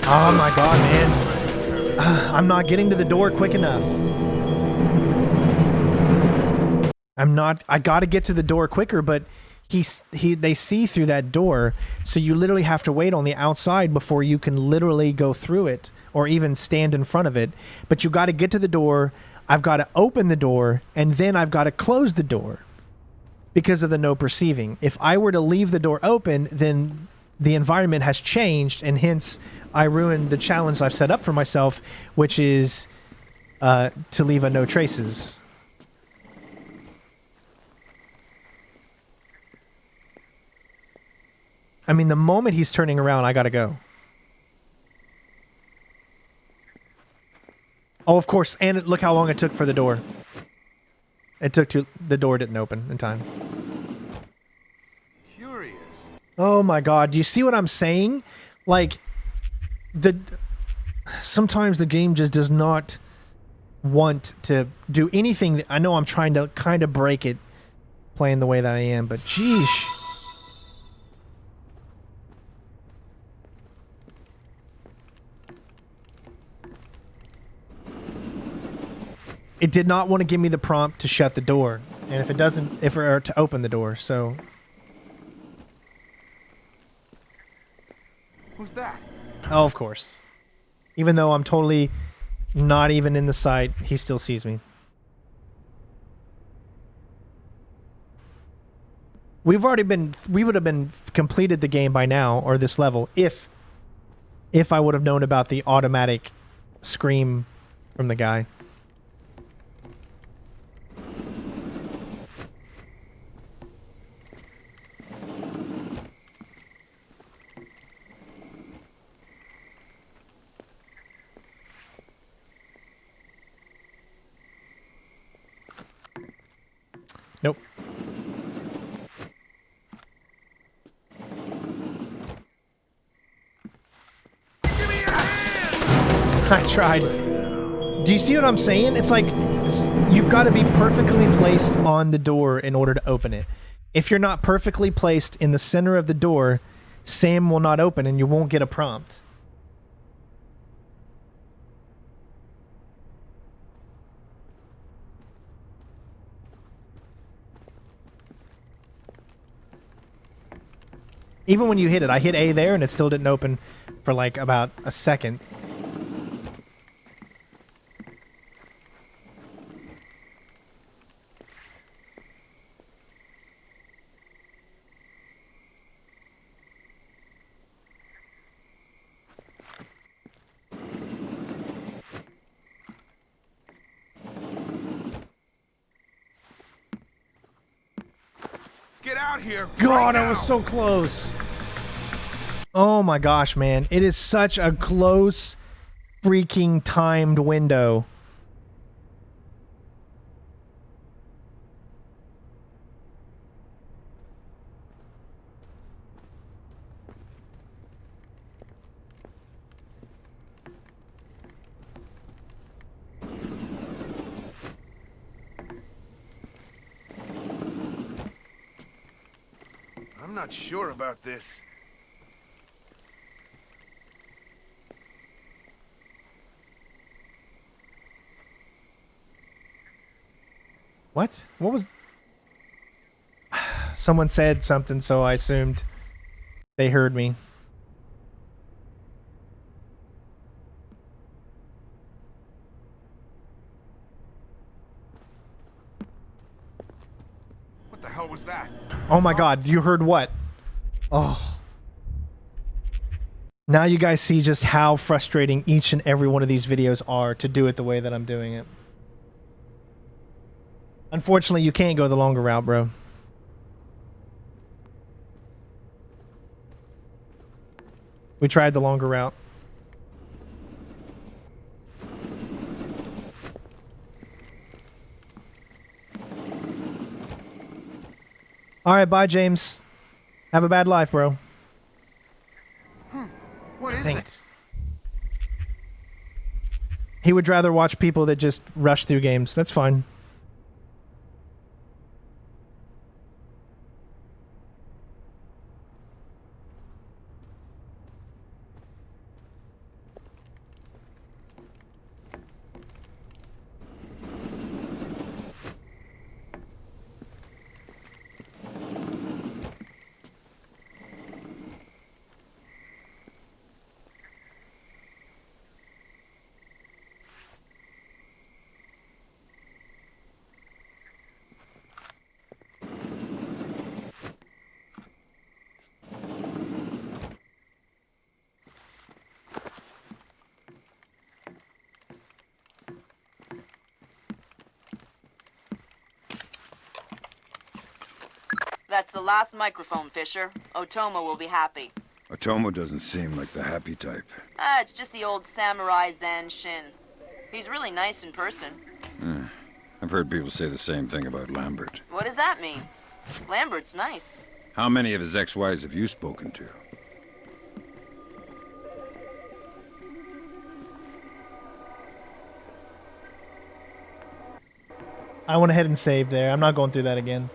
S1: Oh my god, man. I'm not getting to the door quick enough. I gotta get to the door quicker, but they see through that door, so you literally have to wait on the outside before you can literally go through it or even stand in front of it. But you gotta get to the door, I've gotta open the door, and then I've gotta close the door because of the no perceiving. If I were to leave the door open, then the environment has changed, and hence I ruined the challenge I've set up for myself, which is to leave a no traces. I mean, the moment he's turning around, I gotta go. Oh, of course, and look how long it took for the door. The door didn't open in time.
S11: Curious.
S1: Oh my god, do you see what I'm saying? Like, sometimes the game just does not want to do anything. I know I'm trying to kind of break it playing the way that I am, but geesh. It did not want to give me the prompt to shut the door, and if it doesn't, or to open the door, so.
S11: Who's that?
S1: Oh, of course. Even though I'm totally not even in the sight, he still sees me. We would have been completed the game by now, or this level, if I would have known about the automatic scream from the guy. Nope. I tried. Do you see what I'm saying? It's like you've got to be perfectly placed on the door in order to open it. If you're not perfectly placed in the center of the door, Sam will not open and you won't get a prompt. Even when you hit it, I hit A there and it still didn't open for like about a second.
S11: Get out here!
S1: God,
S11: right
S1: I was
S11: now.
S1: so close. Oh my gosh, man. It is such a close freaking timed window.
S12: I'm not sure about this.
S1: What? What was... Someone said something, so I assumed they heard me.
S12: What the hell was that?
S1: Oh my god, you heard what? Oh. Now you guys see just how frustrating each and every one of these videos are to do it the way that I'm doing it. Unfortunately, you can't go the longer route, bro. We tried the longer route. Alright, bye, James. Have a bad life, bro.
S12: What is
S1: Thanks. He would rather watch people that just rush through games. That's fine.
S9: That's the last microphone, Fisher. Otomo will be happy.
S8: Otomo doesn't seem like the happy type.
S9: Ah, it's just the old samurai Zen Shin. He's really nice in person.
S8: I've heard people say the same thing about Lambert.
S9: What does that mean? Lambert's nice.
S8: How many of his ex-wives have you spoken to?
S1: I went ahead and saved there. I'm not going through that again.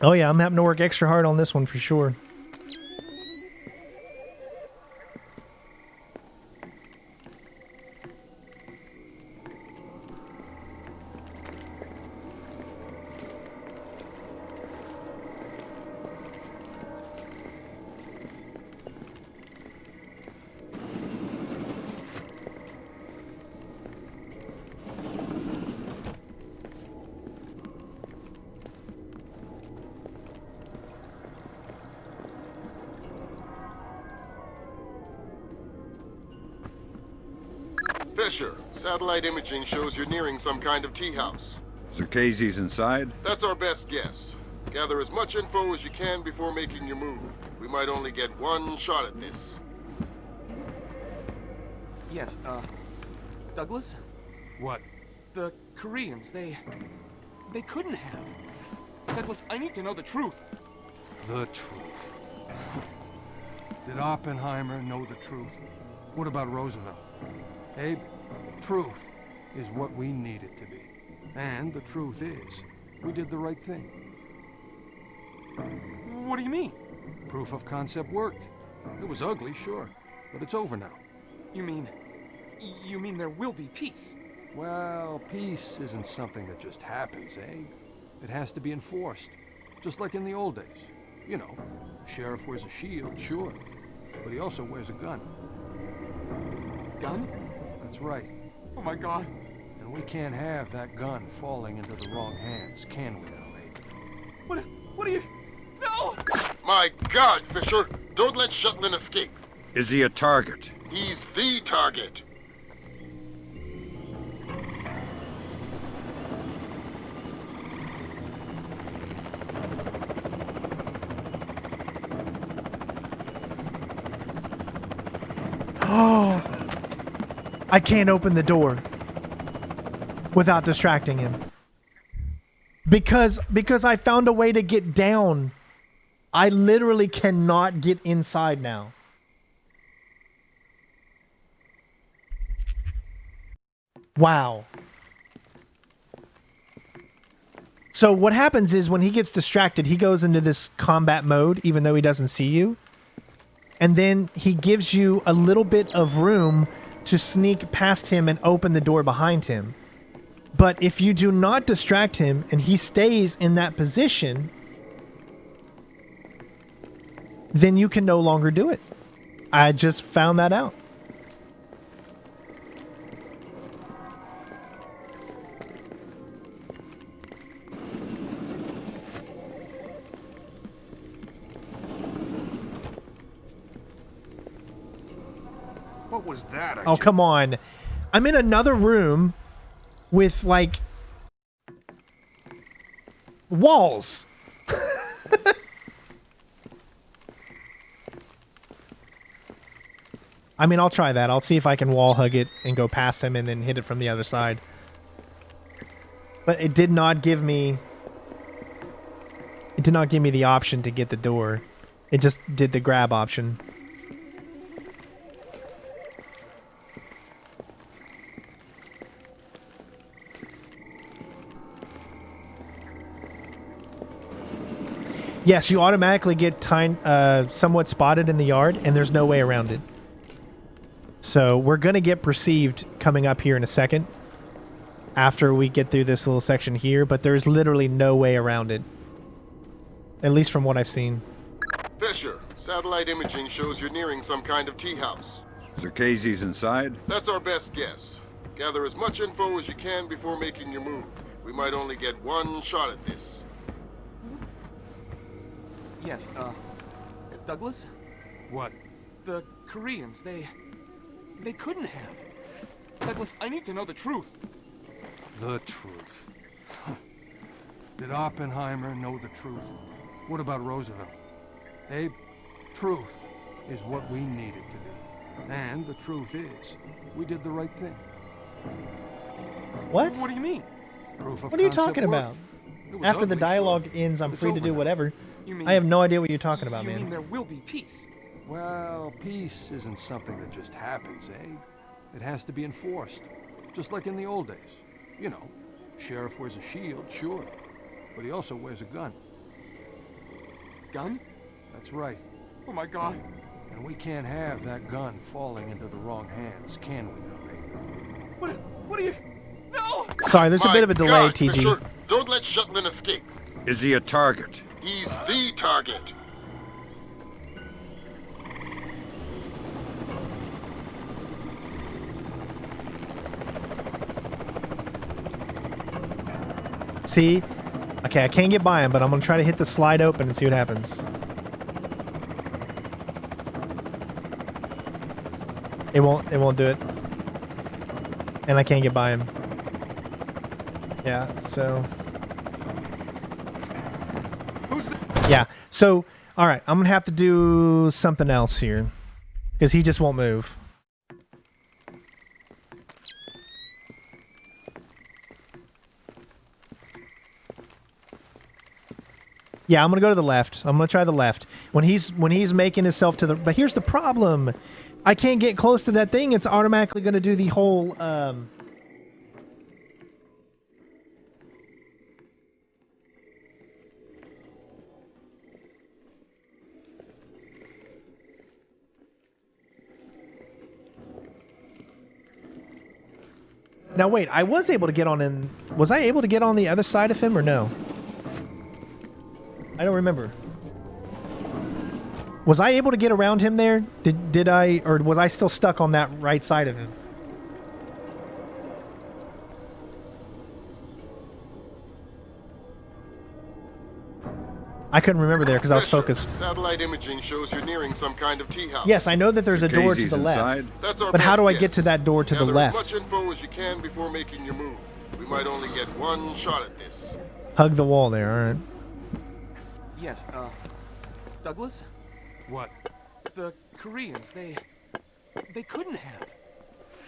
S1: Oh yeah, I'm having to work extra hard on this one for sure.
S5: Fisher, satellite imaging shows you're nearing some kind of tea house.
S8: Zerkezi's inside?
S5: That's our best guess. Gather as much info as you can before making your move. We might only get one shot at this.
S16: Yes, Douglas?
S7: What?
S16: The Koreans, they couldn't have. Douglas, I need to know the truth.
S7: The truth. Did Oppenheimer know the truth? What about Roosevelt? Abe, truth is what we need it to be. And the truth is, we did the right thing.
S16: What do you mean?
S7: Proof of concept worked. It was ugly, sure, but it's over now.
S16: You mean there will be peace?
S7: Well, peace isn't something that just happens, eh? It has to be enforced, just like in the old days. You know, sheriff wears a shield, sure, but he also wears a gun.
S16: Gun?
S7: That's right.
S16: Oh my God.
S7: And we can't have that gun falling into the wrong hands, can we now, Abe?
S16: What are you... No!
S5: My God, Fisher! Don't let Shetland escape!
S8: Is he a target?
S5: He's the target!
S1: I can't open the door without distracting him. Because I found a way to get down. I literally cannot get inside now. Wow. So what happens is when he gets distracted, he goes into this combat mode, even though he doesn't see you. And then he gives you a little bit of room to sneak past him and open the door behind him. But if you do not distract him and he stays in that position, then you can no longer do it. I just found that out.
S11: What was that?
S1: Oh, come on. I'm in another room with, like, walls. I mean, I'll try that. I'll see if I can wall hug it and go past him and then hit it from the other side. But it did not give me... It did not give me the option to get the door. It just did the grab option. Yes, you automatically get somewhat spotted in the yard, and there's no way around it. So we're going to get perceived coming up here in a second after we get through this little section here, but there's literally no way around it. At least from what I've seen.
S5: Fisher, satellite imaging shows you're nearing some kind of tea house.
S8: Zerkezi's inside?
S5: That's our best guess. Gather as much info as you can before making your move. We might only get one shot at this.
S16: Yes, Douglas?
S7: What?
S16: The Koreans, they couldn't have. Douglas, I need to know the truth.
S7: The truth. Did Oppenheimer know the truth? What about Roosevelt? Abe, truth is what we needed to do. And the truth is, we did the right thing.
S1: What?
S16: What do you mean?
S7: Proof of
S1: What are you
S7: concept
S1: talking about?
S7: worked.
S1: After the
S7: ugly,
S1: dialogue
S7: sure.
S1: ends, I'm
S7: It's
S1: free to
S7: over
S1: do
S7: now.
S1: whatever.
S16: You mean,
S1: I have no idea what you're talking about,
S16: you
S1: man.
S16: mean there will be peace?
S7: Well, peace isn't something that just happens, eh? It has to be enforced. Just like in the old days. You know, sheriff wears a shield, sure. But he also wears a gun.
S16: Gun?
S7: That's right.
S16: Oh my God.
S7: And we can't have that gun falling into the wrong hands, can we now, Abe?
S16: What are you... No!
S1: Sorry, there's a bit of a delay,
S5: God,
S1: TG.
S5: Fisher, don't let Shetland escape.
S8: Is he a target?
S5: He's the target.
S1: See? Okay, I can't get by him, but I'm going to try to hit the slide open and see what happens. It won't do it. And I can't get by him. Yeah, so... Yeah, so, alright, I'm going to have to do something else here. Because he just won't move. Yeah, I'm going to go to the left. I'm going to try the left. When he's making himself to the... But here's the problem. I can't get close to that thing. It's automatically going to do the whole... Now wait, I was able to get on in... Was I able to get on the other side of him or no? I don't remember. Was I able to get around him there? Did I... Or was I still stuck on that right side of him? I couldn't remember there because I was focused.
S5: Satellite imaging shows you're nearing some kind of tea house.
S1: Yes, I know that there's a door to the left.
S5: That's our
S1: but how do I
S5: best
S1: get to
S5: guess.
S1: that door to the
S5: Gather
S1: left?
S5: as much info as you can before making your move. We might only get one shot at this.
S1: Hug the wall there, alright.
S16: Yes, Douglas?
S7: What?
S16: The Koreans, they couldn't have.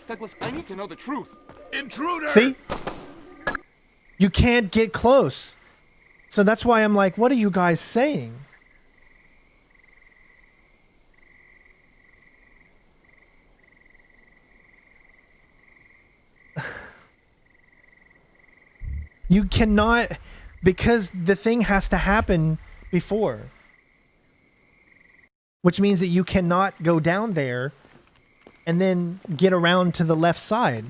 S16: Douglas, I need to know the truth.
S11: Intruder!
S1: See? You can't get close. So that's why I'm like, what are you guys saying? You cannot, because the thing has to happen before. Which means that you cannot go down there and then get around to the left side.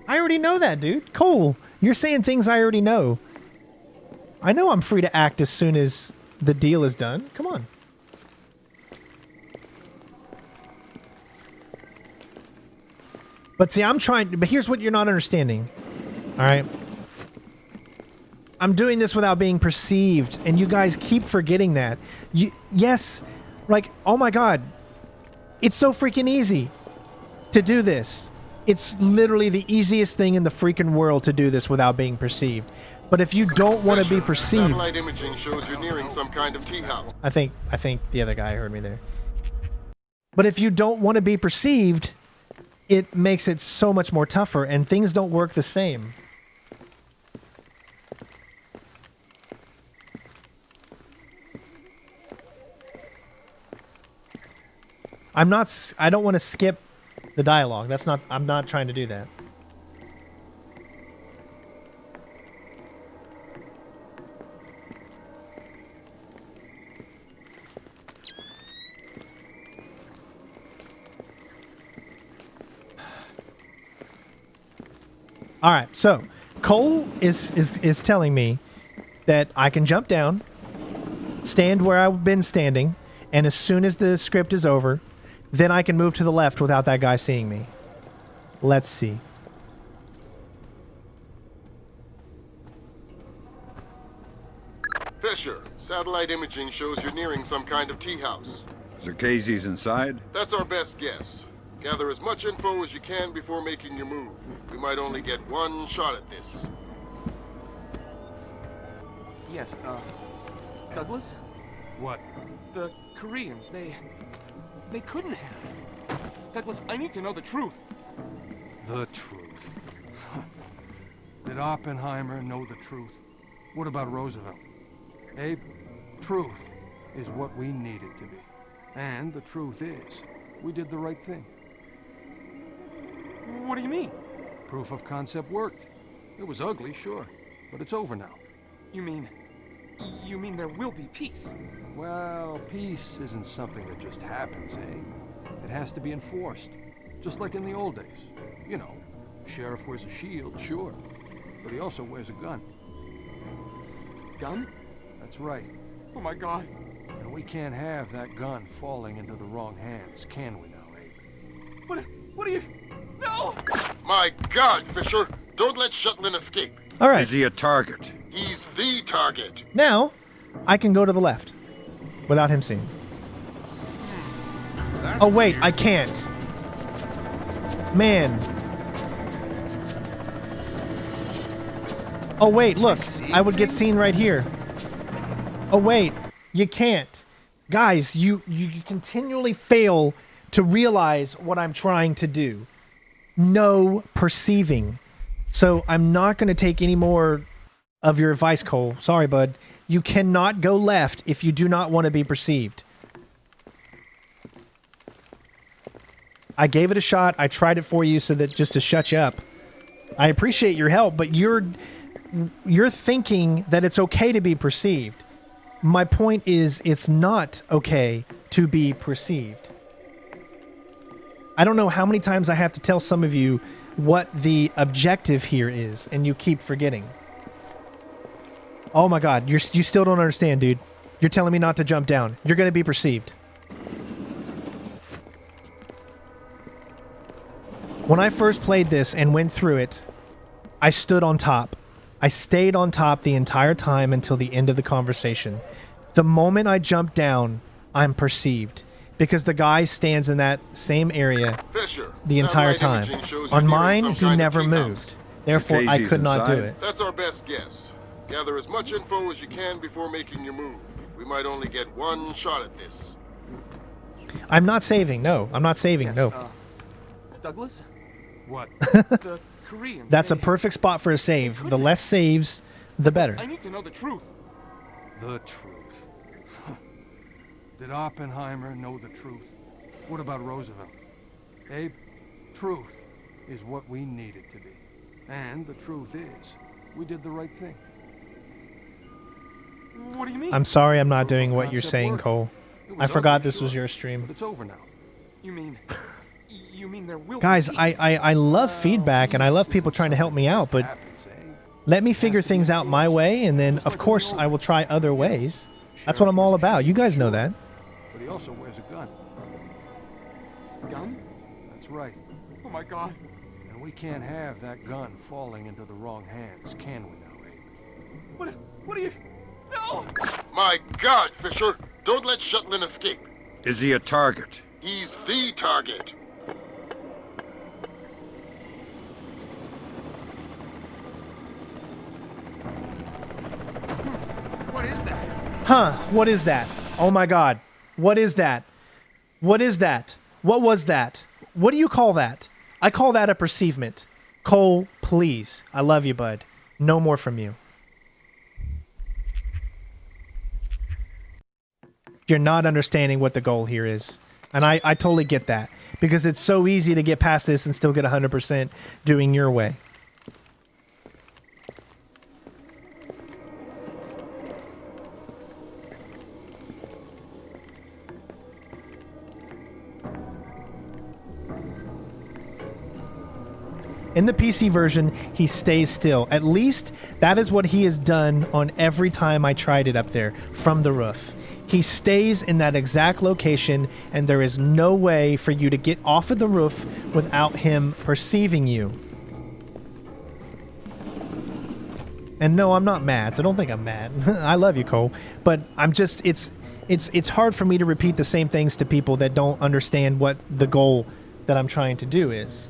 S1: I already know that, dude. Cole, you're saying things I already know. I know I'm free to act as soon as the deal is done. Come on. But see, but here's what you're not understanding. All right. I'm doing this without being perceived, and you guys keep forgetting that. Yes, like, oh my God. It's so freaking easy to do this. It's literally the easiest thing in the freaking world to do this without being perceived. But if you don't want to be perceived...
S5: Satellite imaging shows you're nearing some kind of tea house.
S1: I think the other guy heard me there. But if you don't want to be perceived, it makes it so much more tougher, and things don't work the same. I don't want to skip the dialogue. I'm not trying to do that. All right, so Cole is telling me that I can jump down, stand where I've been standing, and as soon as the script is over, then I can move to the left without that guy seeing me. Let's see.
S5: Fisher, satellite imaging shows you're nearing some kind of tea house.
S8: Zerkezhi's inside?
S5: That's our best guess. Gather as much info as you can before making your move. We might only get one shot at this.
S16: Yes, Douglas?
S7: What?
S16: The Koreans, they couldn't have. Douglas, I need to know the truth.
S7: The truth. Did Oppenheimer know the truth? What about Roosevelt? Abe, truth is what we need it to be. And the truth is, we did the right thing.
S16: What do you mean?
S7: Proof of concept worked. It was ugly, sure, but it's over now.
S16: You mean there will be peace?
S7: Well, peace isn't something that just happens, eh? It has to be enforced, just like in the old days. You know, sheriff wears a shield, sure, but he also wears a gun.
S16: Gun?
S7: That's right.
S16: Oh my God.
S7: And we can't have that gun falling into the wrong hands, can we now, Abe?
S16: What are you... No!
S5: My God, Fisher! Don't let Shetland escape.
S1: All right.
S8: Is he a target?
S5: He's the target.
S1: Now, I can go to the left without him seeing. Oh wait, I can't. Man. Oh wait, look. I would get seen right here. Oh wait, you can't. Guys, you continually fail to realize what I'm trying to do. No perceiving. So I'm not going to take any more of your advice, Cole. Sorry, bud. You cannot go left if you do not want to be perceived. I gave it a shot. I tried it for you so that just to shut you up. I appreciate your help, but you're thinking that it's okay to be perceived. My point is, it's not okay to be perceived. I don't know how many times I have to tell some of you what the objective here is, and you keep forgetting. Oh my God, you still don't understand, dude. You're telling me not to jump down. You're going to be perceived. When I first played this and went through it, I stood on top. I stayed on top the entire time until the end of the conversation. The moment I jump down, I'm perceived. because the guy stands in that same area
S5: Fisher,
S1: the entire
S5: satellite
S1: time.
S5: imaging shows
S1: On
S5: you're nearing
S1: mine,
S5: some
S1: he
S5: kind of
S1: never
S5: tea
S1: moved.
S5: house.
S1: Therefore, I
S8: Casey's
S1: could not do
S8: inside?
S1: it.
S5: That's our best guess. Gather as much info as you can before making your move. We might only get one shot at this.
S1: I'm not saving. No, I'm not saving.
S16: Yes,
S1: no.
S16: Douglas?
S7: What?
S16: The Koreans.
S1: That's a
S16: they-
S1: perfect spot for a save. The less saves, the better.
S16: I need to know the truth.
S7: The truth. Did Oppenheimer know the truth? What about Roosevelt? Abe, truth is what we need it to be. And the truth is, we did the right thing.
S16: What do you mean?
S1: I'm sorry I'm not
S7: Proof
S1: doing
S7: of
S1: what you're
S7: concept
S1: saying,
S7: worked.
S1: Cole.
S7: It
S1: I
S7: was
S1: forgot
S7: ugly,
S1: this was
S7: sure,
S1: your stream.
S7: But it's over now.
S16: You mean there will
S1: Guys,
S16: be peace?
S1: I love feedback and I love people trying to help me out, but let me figure things out my way, and then, of course, I will try other ways. That's what I'm all about. You guys know that.
S7: But he also wears a gun.
S16: Gun?
S7: That's right.
S16: Oh my god.
S7: And we can't have that gun falling into the wrong hands, can we now, Abe?
S16: What are you... No!
S5: My God, Fisher! Don't let Shetland escape.
S8: Is he a target?
S5: He's the target.
S11: What is that?
S1: Huh, what is that? Oh my god. What is that? What is that? What was that? What do you call that? I call that a perceivement. Cole, please. I love you, bud. No more from you. You're not understanding what the goal here is. And I totally get that. Because it's so easy to get past this and still get 100% doing your way. In the PC version, he stays still. At least that is what he has done on every time I tried it up there from the roof. He stays in that exact location, and there is no way for you to get off of the roof without him perceiving you. And no, I'm not mad, so don't think I'm mad. I love you, Cole. But I'm just, it's hard for me to repeat the same things to people that don't understand what the goal that I'm trying to do is.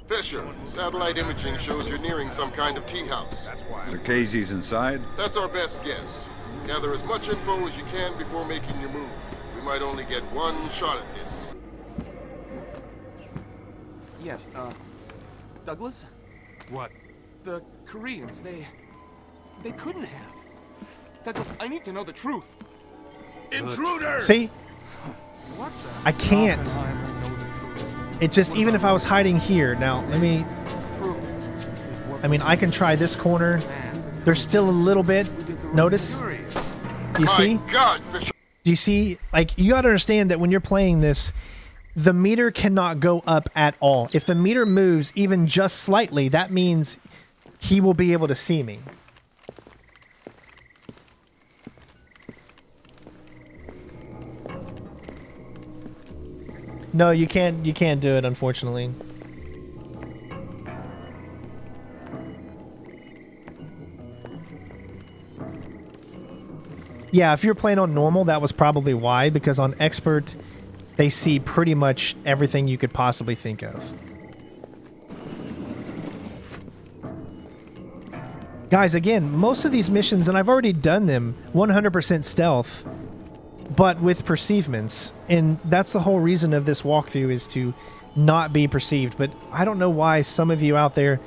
S5: Fisher, satellite imaging shows you're nearing some kind of tea house.
S8: Casey's inside?
S5: That's our best guess. Gather as much info as you can before making your move. We might only get one shot at this.
S16: Yes, Douglas?
S7: What?
S16: The Koreans, they couldn't have. Douglas, I need to know the truth.
S11: Intruder!
S1: See?
S16: What the?
S1: I can't. It just, even if I was hiding here, now, let me... I mean, I can try this corner. There's still a little bit. Notice? Do you see?
S5: God, Fisher.
S1: Do you see? Like, you gotta understand that when you're playing this, the meter cannot go up at all. If the meter moves even just slightly, that means he will be able to see me. No, you can't do it, unfortunately. Yeah, if you're playing on normal, that was probably why, because on expert, they see pretty much everything you could possibly think of. Guys, again, most of these missions, and I've already done them 100% stealth, but with perceivements, and that's the whole reason of this walkthrough, is to not be perceived. But I don't know why some of you out there,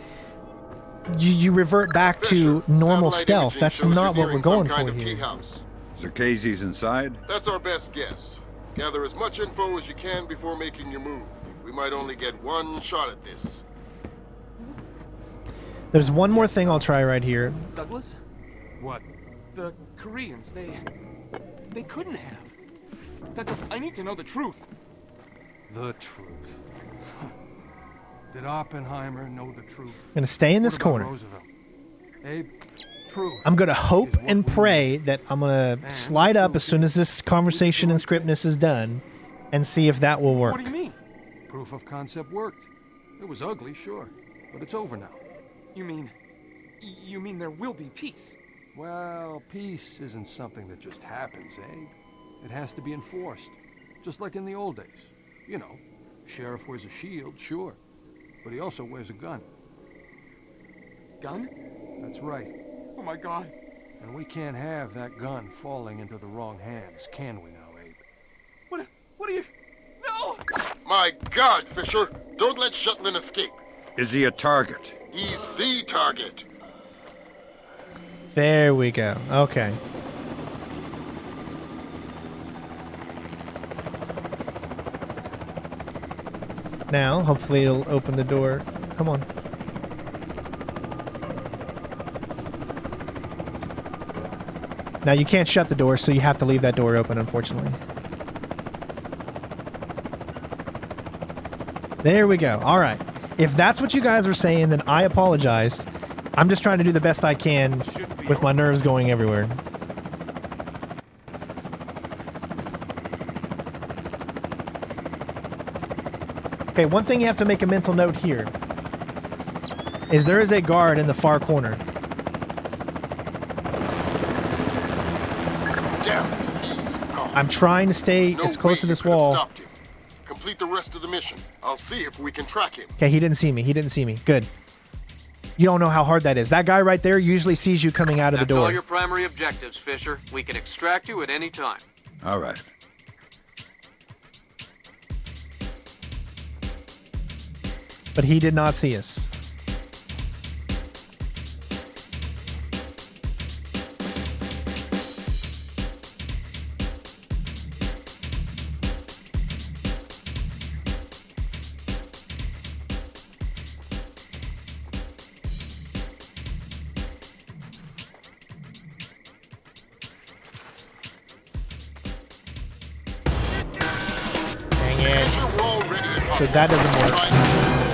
S1: you revert back to normal stealth. That's not what we're going for here.
S8: Casey's inside?
S5: That's our best guess. Gather as much info as you can before making your move. We might only get one shot at this.
S1: There's one more thing I'll try right here.
S16: Douglas?
S7: What?
S16: The Koreans, they couldn't have. Douglas, I need to know the truth.
S7: The truth. Did Oppenheimer know the truth?
S1: I'm gonna stay in this
S7: What about
S1: corner.
S7: Roosevelt? Abe, truth.
S1: I'm gonna hope and pray that I'm gonna slide up as soon as this conversation and scriptness is done, and see if that will work.
S16: What do you mean?
S7: Proof of concept worked. It was ugly, sure, but it's over now.
S16: You mean there will be peace?
S7: Well, peace isn't something that just happens, eh? It has to be enforced. Just like in the old days. You know, sheriff wears a shield, sure. But he also wears a gun.
S16: Gun?
S7: That's right.
S16: Oh my god.
S7: And we can't have that gun falling into the wrong hands, can we now, Abe?
S16: What are you... No!
S5: My God, Fisher! Don't let Shetland escape.
S8: Is he a target?
S5: He's the target.
S1: There we go. Okay. Now, hopefully it'll open the door. Come on. Now, you can't shut the door, so you have to leave that door open, unfortunately. There we go. All right. If that's what you guys are saying, then I apologize. I'm just trying to do the best I can with my nerves going everywhere. Okay, one thing you have to make a mental note here is there is a guard in the far corner.
S5: Damn it, he's gone.
S1: I'm trying to stay as close to this wall.
S5: Complete the rest of the mission. I'll see if we can track him.
S1: Okay, he didn't see me. He didn't see me. Good. You don't know how hard that is. That guy right there usually sees you coming out of the door.
S10: That's all your primary objectives, Fisher. We can extract you at any time.
S8: All right.
S1: But he did not see us. So that doesn't work.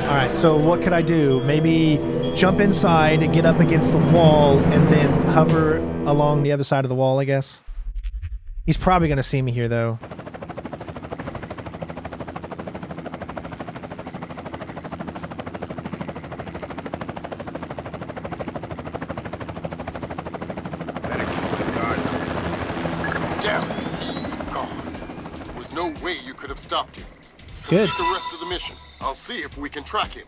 S1: Alright, so what could I do? Maybe jump inside and get up against the wall and then hover along the other side of the wall, I guess. He's probably going to see me here, though.
S5: Damn it, he's gone. There was no way you could have stopped him.
S1: Good.
S5: Complete the rest of the mission. I'll see if we can track him.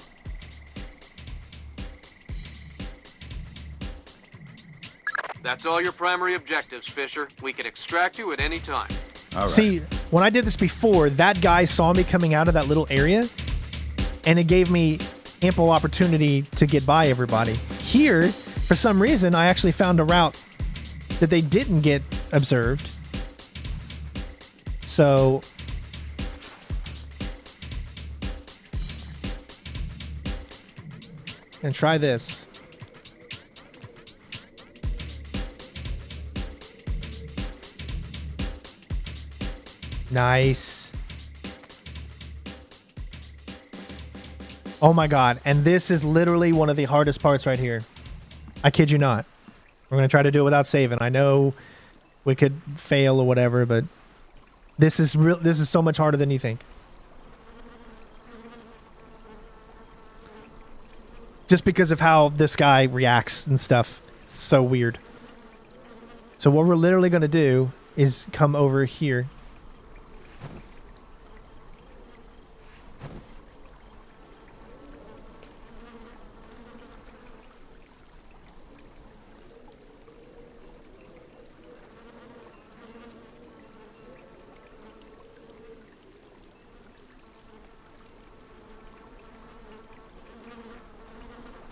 S10: That's all your primary objectives, Fisher. We can extract you at any time.
S8: All right.
S1: See, when I did this before, that guy saw me coming out of that little area, and it gave me ample opportunity to get by everybody. Here, for some reason, I actually found a route that they didn't get observed. So... and try this. Nice. Oh my god. And this is literally one of the hardest parts right here. I kid you not. We're going to try to do it without saving. I know we could fail or whatever, but this is so much harder than you think. Just because of how this guy reacts and stuff. It's so weird. So what we're literally going to do is come over here.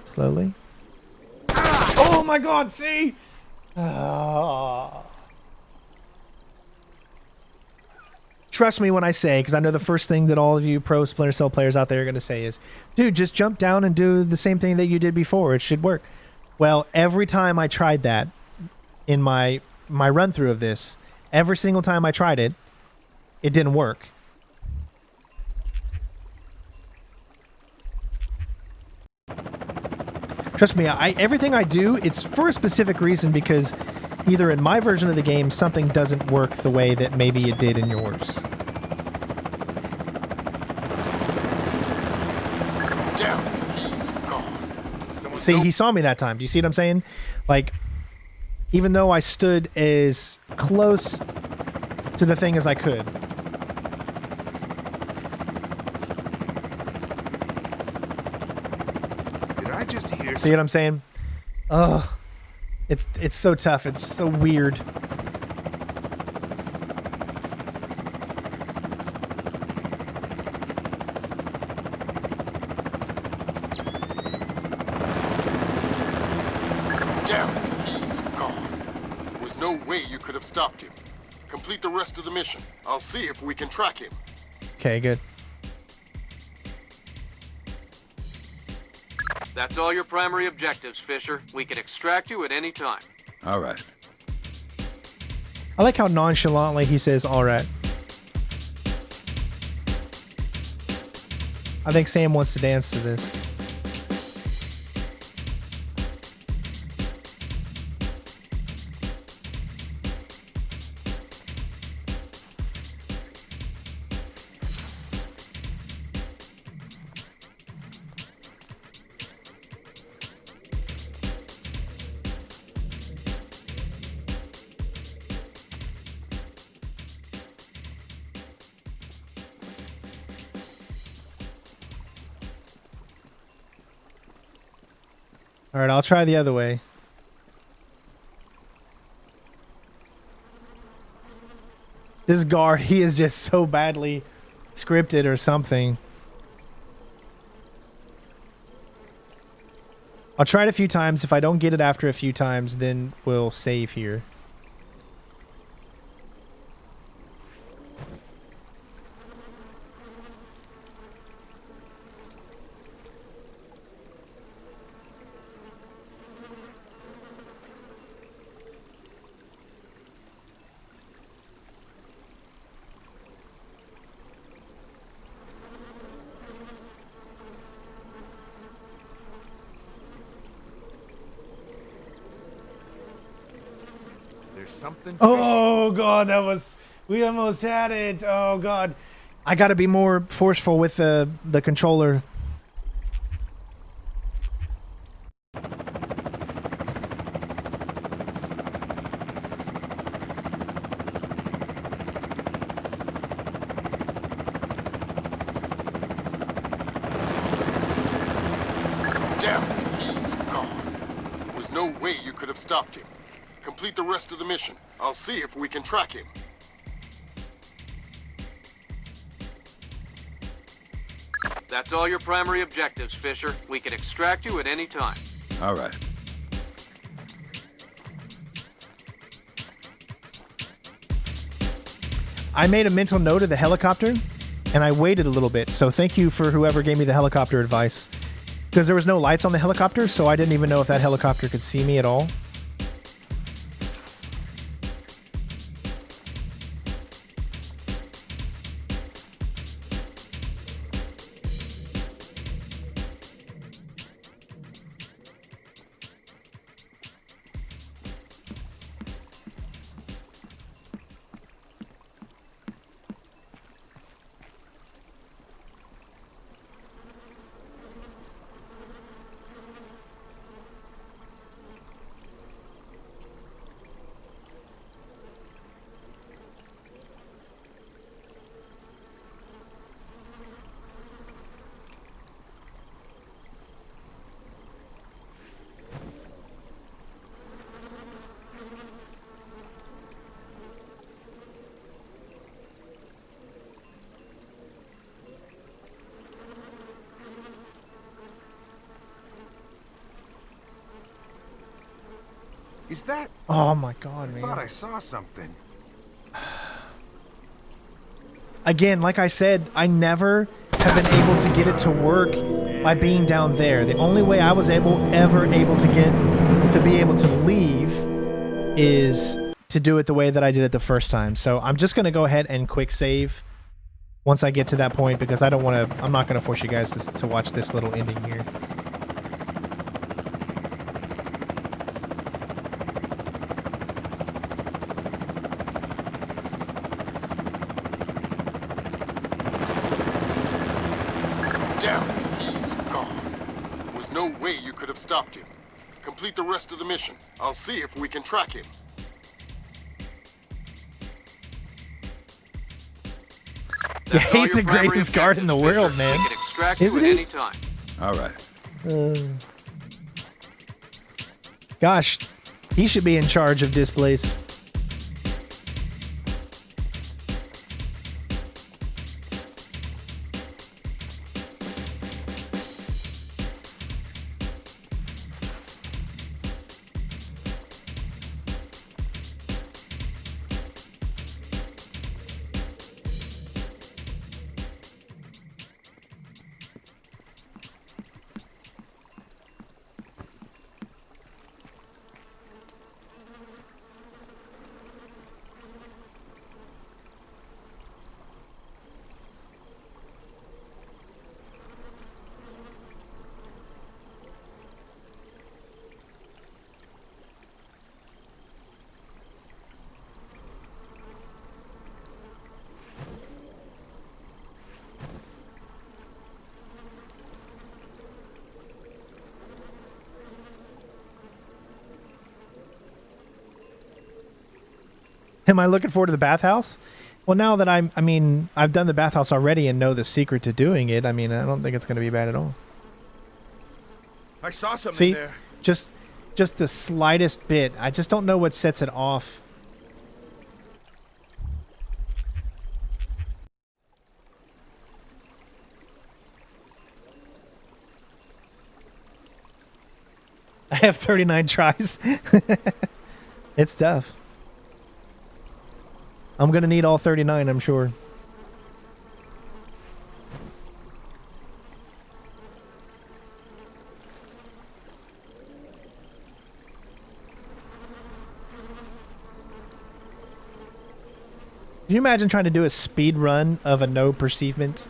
S1: Slowly. Ah! Oh my god, see? Trust me when I say, because I know the first thing that all of you pro Splinter Cell players out there are going to say is, dude, just jump down and do the same thing that you did before. It should work. Well, every time I tried that in my run through of this, every single time I tried it, it didn't work. Trust me, everything I do, it's for a specific reason, because either in my version of the game, something doesn't work the way that maybe it did in yours.
S5: Damn, he's gone.
S1: See, he saw me that time. Do you see what I'm saying? Like, even though I stood as close to the thing as I could.
S11: Did I just hear?
S1: See what I'm saying? Ugh. It's so tough. It's so weird.
S5: Damn it, he's gone. There was no way you could have stopped him. Complete the rest of the mission. I'll see if we can track him.
S1: Okay, good.
S10: That's all your primary objectives, Fisher. We can extract you at any time.
S8: All right.
S1: I like how nonchalantly he says, all right. I think Sam wants to dance to this. All right, I'll try the other way. This guard, he is just so badly scripted or something. I'll try it a few times. If I don't get it after a few times, then we'll save here.
S11: Something.
S1: Oh god, we almost had it. Oh god, I got to be more forceful with the controller.
S5: Damn it, he's gone. There was no way you could have stopped him. Complete the rest of the mission. I'll see if we can track him.
S10: That's all your primary objectives, Fisher. We can extract you at any time.
S8: All right.
S1: I made a mental note of the helicopter, and I waited a little bit. So thank you for whoever gave me the helicopter advice. Because there was no lights on the helicopter, so I didn't even know if that helicopter could see me at all.
S11: Is that?
S1: Oh my god,
S11: I
S1: man.
S11: thought I saw something.
S1: Again, like I said, I never have been able to get it to work by being down there. The only way I was ever able to be able to leave is to do it the way that I did it the first time. So I'm just going to go ahead and quick save once I get to that point, because I'm not going to force you guys to watch this little ending here.
S5: Damn it, he's gone. There was no way you could have stopped him. Complete the rest of the mission. I'll see if we can track him.
S1: Yeah, he's the greatest guard in the world, man.
S10: We can extract
S1: Isn't
S10: you at
S1: he?
S10: any time.
S8: All right.
S1: Gosh, he should be in charge of displays. Am I looking forward to the bathhouse? Well, now that I've done the bathhouse already and know the secret to doing it, I don't think it's going to be bad at all.
S11: I saw something
S1: See,
S11: there.
S1: just the slightest bit. I just don't know what sets it off. I have 39 tries. It's tough. I'm going to need all 39, I'm sure. Can you imagine trying to do a speed run of a no perceivement?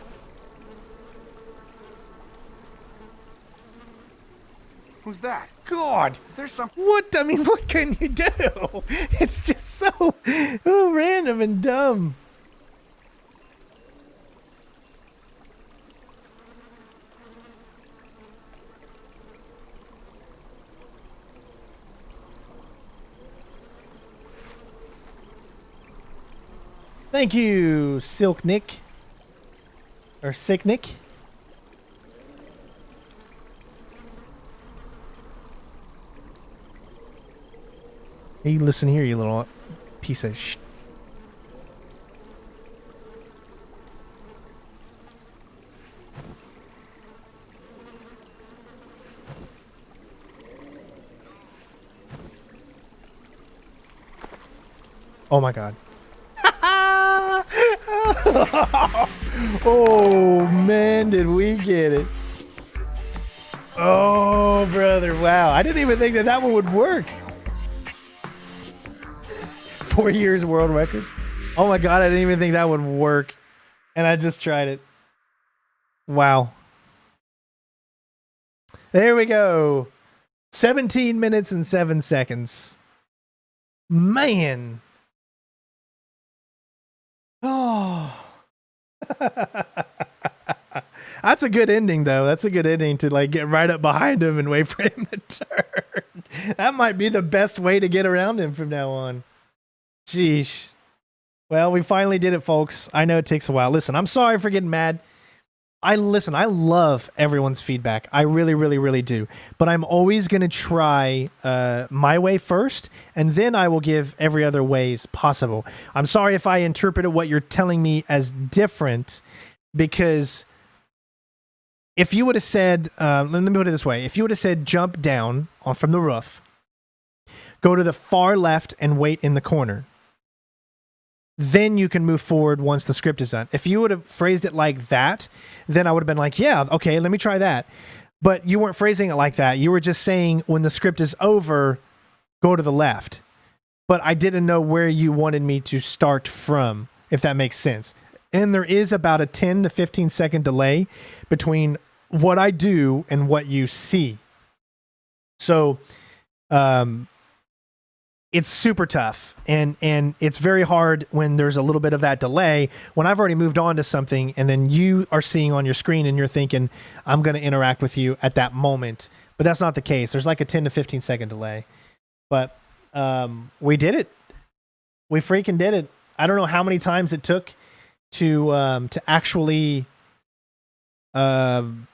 S11: Who's that?
S1: God,
S11: There's some.
S1: what can you do? It's just so random and dumb. Thank you, Silk Nick. Or Sick Nick. Hey, listen here, you little piece of sh... Oh my god. Oh man, did we get it. Oh brother, wow. I didn't even think that one would work. 4 years world record. Oh my god, I didn't even think that would work. And I just tried it. Wow. There we go. 17 minutes and 7 seconds. Man. Oh. That's a good ending, though. That's a good ending to like get right up behind him and wait for him to turn. That might be the best way to get around him from now on. Sheesh. Well, we finally did it, folks. I know it takes a while. Listen, I'm sorry for getting mad. I love everyone's feedback. I really, really, really do. But I'm always going to try my way first, and then I will give every other ways possible. I'm sorry if I interpreted what you're telling me as different, because if you would have said, let me put it this way. If you would have said jump down from the roof, go to the far left and wait in the corner, then you can move forward once the script is done. If you would have phrased it like that, then I would have been like, yeah, okay, let me try that. But you weren't phrasing it like that. You were just saying when the script is over, go to the left. But I didn't know where you wanted me to start from, if that makes sense. And there is about a 10 to 15 second delay between what I do and what you see. So, it's super tough, and it's very hard when there's a little bit of that delay, when I've already moved on to something and then you are seeing on your screen and you're thinking, I'm going to interact with you at that moment. But that's not the case. There's like a 10 to 15 second delay. But we did it. We freaking did it. I don't know how many times it took to actually to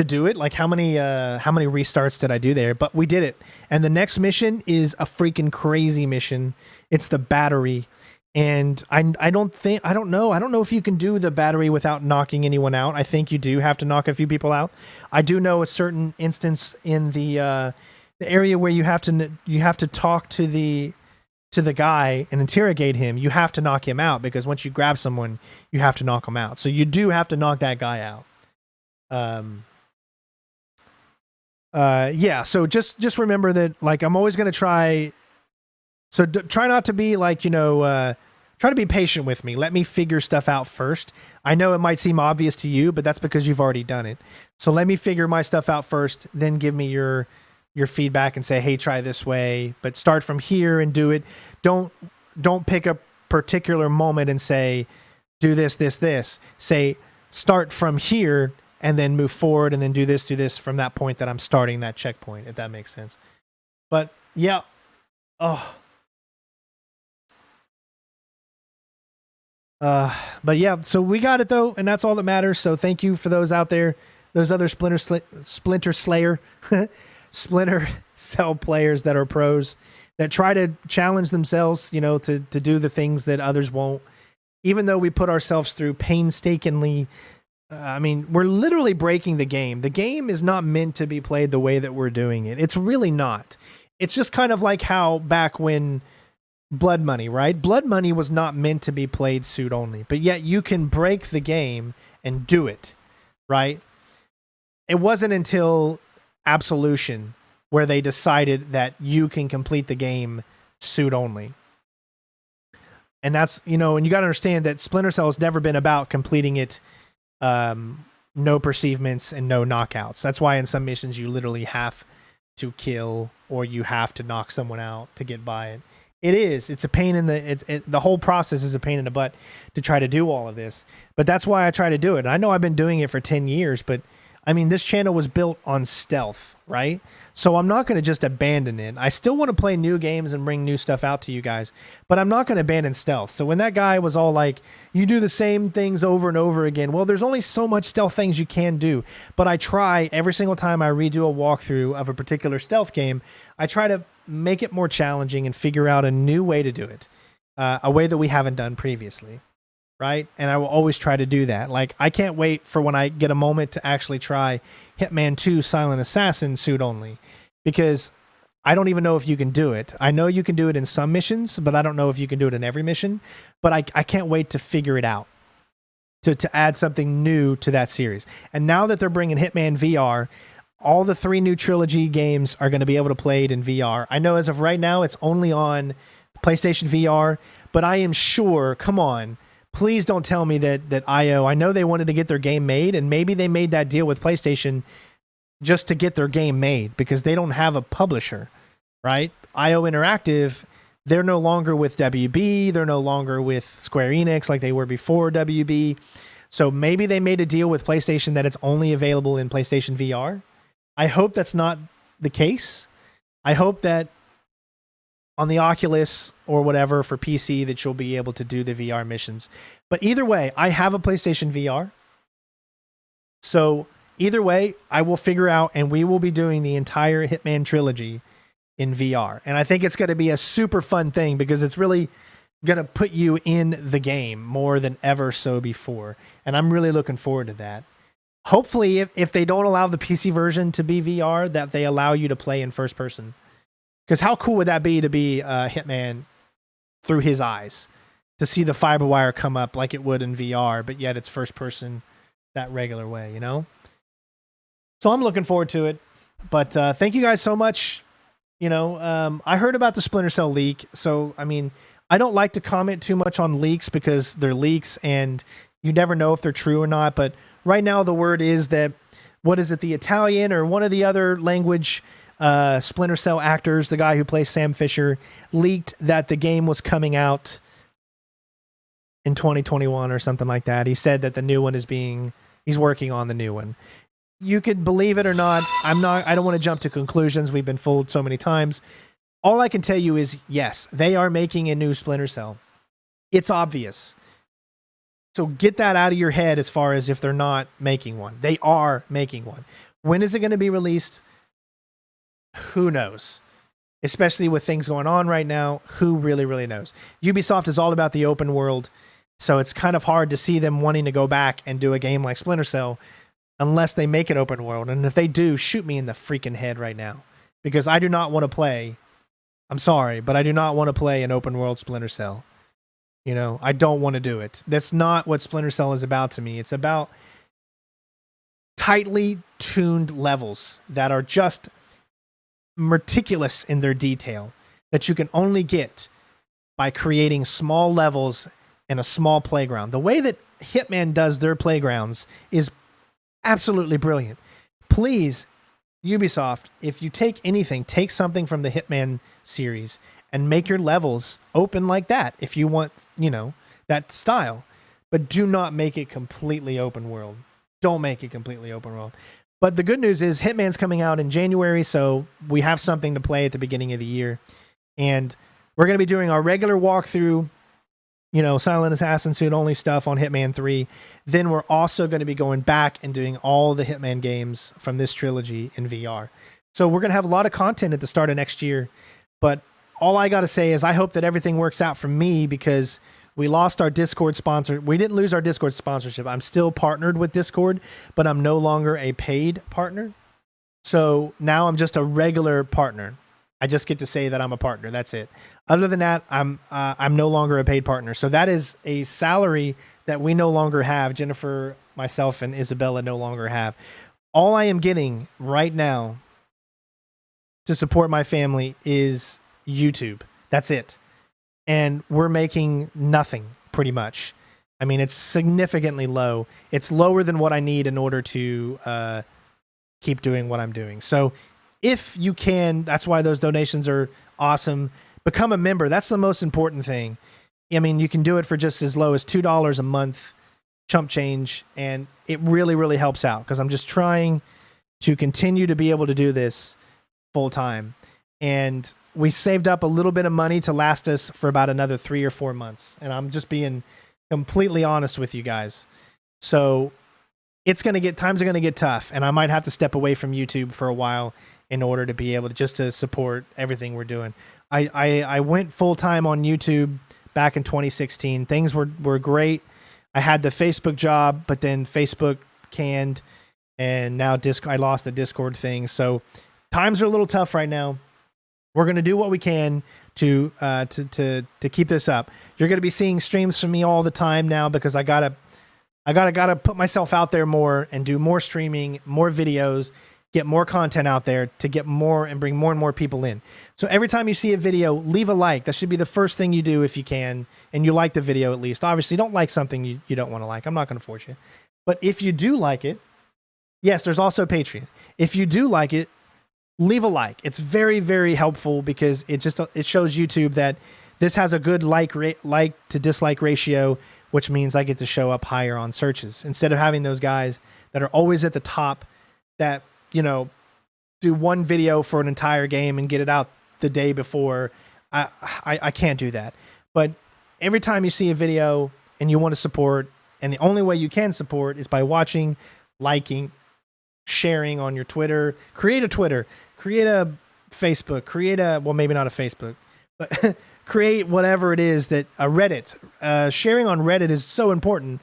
S1: do it. Like how many restarts did I do there? But we did it. And the next mission is a freaking crazy mission. It's the battery. And I don't know if you can do the battery without knocking anyone out. I think you do have to knock a few people out. I do know a certain instance in the area where you have to talk to the guy and interrogate him. You have to knock him out, because once you grab someone, you have to knock him out. So you do have to knock that guy out. Yeah. So just remember that, like, I'm always going to try. So try not to be like, try to be patient with me. Let me figure stuff out first. I know it might seem obvious to you, but that's because you've already done it. So let me figure my stuff out first, then give me your feedback and say, hey, try this way, but start from here and do it. Don't pick a particular moment and say, do this. Say, start from here and then move forward and then do this from that point that I'm starting that checkpoint, if that makes sense. But yeah. But yeah, so we got it though, and that's all that matters. So thank you for those out there, those other Splinter Slayer, Splinter Cell players that are pros, that try to challenge themselves, to do the things that others won't. Even though we put ourselves through painstakingly, we're literally breaking the game. The game is not meant to be played the way that we're doing it. It's really not. It's just kind of like how back when Blood Money, right? Blood Money was not meant to be played suit only, but yet you can break the game and do it, right? It wasn't until Absolution where they decided that you can complete the game suit only. And that's, and you got to understand that Splinter Cell has never been about completing it no perceivements and no knockouts. That's why in some missions you literally have to kill or you have to knock someone out to get by it. It's a pain in the whole process is a pain in the butt to try to do all of this. But that's why I try to do it. I know I've been doing it for 10 years, but this channel was built on stealth, right? So I'm not going to just abandon it. I still want to play new games and bring new stuff out to you guys, but I'm not going to abandon stealth. So when that guy was all like, you do the same things over and over again, well, there's only so much stealth things you can do. But I try every single time I redo a walkthrough of a particular stealth game, I try to make it more challenging and figure out a new way to do it, a way that we haven't done previously. Right? And I will always try to do that. Like, I can't wait for when I get a moment to actually try Hitman 2 Silent Assassin suit only, because I don't even know if you can do it. I know you can do it in some missions, but I don't know if you can do it in every mission. But I can't wait to figure it out, to add something new to that series. And now that they're bringing Hitman VR, all the 3 new trilogy games are going to be able to play it in VR. I know as of right now, it's only on PlayStation VR, but I am sure, come on, please don't tell me that IO, I know they wanted to get their game made, and maybe they made that deal with PlayStation just to get their game made because they don't have a publisher, right? IO Interactive, they're no longer with WB. They're no longer with Square Enix like they were before WB. So maybe they made a deal with PlayStation that it's only available in PlayStation VR. I hope that's not the case. I hope that on the Oculus or whatever for PC that you'll be able to do the VR missions. But either way, I have a PlayStation VR. So either way, I will figure out, and we will be doing the entire Hitman trilogy in VR. And I think it's going to be a super fun thing because it's really going to put you in the game more than ever so before. And I'm really looking forward to that. Hopefully, if they don't allow the PC version to be VR, that they allow you to play in first person. Because how cool would that be to be Hitman through his eyes? To see the fiber wire come up like it would in VR, but yet it's first person that regular way, So I'm looking forward to it. But thank you guys so much. I heard about the Splinter Cell leak. So, I don't like to comment too much on leaks because they're leaks and you never know if they're true or not. But right now the word is that, the Italian or one of the other language Splinter Cell actors, the guy who plays Sam Fisher, leaked that the game was coming out in 2021 or something like that. He said that the new one he's working on the new one. you could believe it or not. I don't want to jump to conclusions. We've been fooled so many times. All I can tell you is, yes, they are making a new Splinter Cell. It's obvious. So get that out of your head as far as if they're not making one. They are making one. When is it going to be released? Who knows? Especially with things going on right now, who really, really knows? Ubisoft is all about the open world, so it's kind of hard to see them wanting to go back and do a game like Splinter Cell unless they make it open world. And if they do, shoot me in the freaking head right now. Because I do not want to play, I'm sorry, but I do not want to play an open world Splinter Cell. You know, I don't want to do it. That's not what Splinter Cell is about to me. It's about tightly tuned levels that are just meticulous in their detail that you can only get by creating small levels in a small playground. The way that Hitman does their playgrounds is absolutely brilliant. Please, Ubisoft, if you take anything, take something from the Hitman series and make your levels open like that if you want, you know, that style. But do not make it completely open world. Don't make it completely open world. But the good news is Hitman's coming out in January, so we have something to play at the beginning of the year. And we're going to be doing our regular walkthrough, you know, Silent Assassin suit only stuff on Hitman 3. Then we're also going to be going back and doing all the Hitman games from this trilogy in VR. So we're going to have a lot of content at the start of next year. But all I got to say is I hope that everything works out for me, because we lost our Discord sponsor. We didn't lose our Discord sponsorship. I'm still partnered with Discord, but I'm no longer a paid partner. So now I'm just a regular partner. I just get to say that I'm a partner. That's it. Other than that, I'm no longer a paid partner. So that is a salary that we no longer have. Jennifer, myself, and Isabella no longer have. All I am getting right now to support my family is YouTube. That's it. And we're making nothing, pretty much. I mean, it's significantly low. It's lower than what I need in order to keep doing what I'm doing. So if you can, that's why those donations are awesome. Become a member. That's the most important thing. I mean, you can do it for just as low as $2 a month, chump change, and it really, really helps out, because I'm just trying to continue to be able to do this full time. And we saved up a little bit of money to last us for about another 3 or 4 months. And I'm just being completely honest with you guys. So times are going to get tough, and I might have to step away from YouTube for a while in order to be able to just to support everything we're doing. I went full time on YouTube back in 2016. Things were great. I had the Facebook job, but then Facebook canned, and now I lost the Discord thing. So times are a little tough right now. We're going to do what we can to keep this up. You're going to be seeing streams from me all the time now, because I gotta put myself out there more and do more streaming, more videos, get more content out there to get more and bring more and more people in. So every time you see a video, leave a like. That should be the first thing you do if you can, and you like the video at least. Obviously, don't like something you don't want to like. I'm not going to force you. But if you do like it, yes, there's also Patreon. If you do like it, leave a like. It's very, very helpful, because it shows YouTube that this has a good like to dislike ratio, which means I get to show up higher on searches instead of having those guys that are always at the top that, you know, do one video for an entire game and get it out the day before. I can't do that. But every time you see a video and you want to support, and the only way you can support is by watching, liking, sharing on your Twitter. Create a Twitter, create a Facebook, well, maybe not a Facebook, but create whatever it is, that a Reddit. Sharing on Reddit is so important,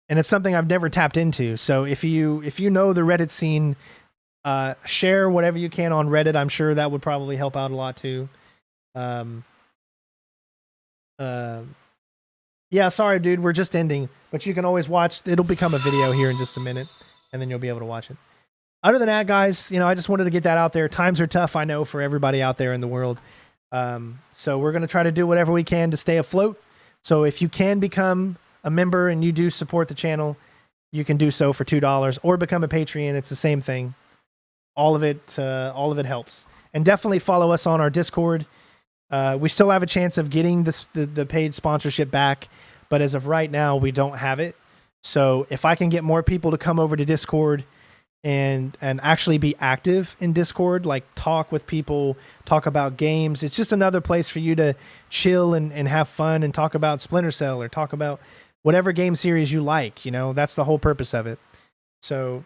S1: and it's something I've never tapped into. So if you know the Reddit scene, share whatever you can on Reddit. I'm sure that would probably help out a lot too. Yeah, sorry, dude, we're just ending, but you can always watch. It'll become a video here in just a minute, and then you'll be able to watch it. Other than that, guys, you know, I just wanted to get that out there. Times are tough, I know, for everybody out there in the world. So we're going to try to do whatever we can to stay afloat. So if you can become a member and you do support the channel, you can do so for $2, or become a Patreon. It's the same thing. All of it helps. And definitely follow us on our Discord. We still have a chance of getting the paid sponsorship back, but as of right now, we don't have it. So if I can get more people to come over to Discord and actually be active in Discord, like talk with people, talk about games. It's just another place for you to chill and have fun and talk about Splinter Cell or talk about whatever game series you like. You know, that's the whole purpose of it. So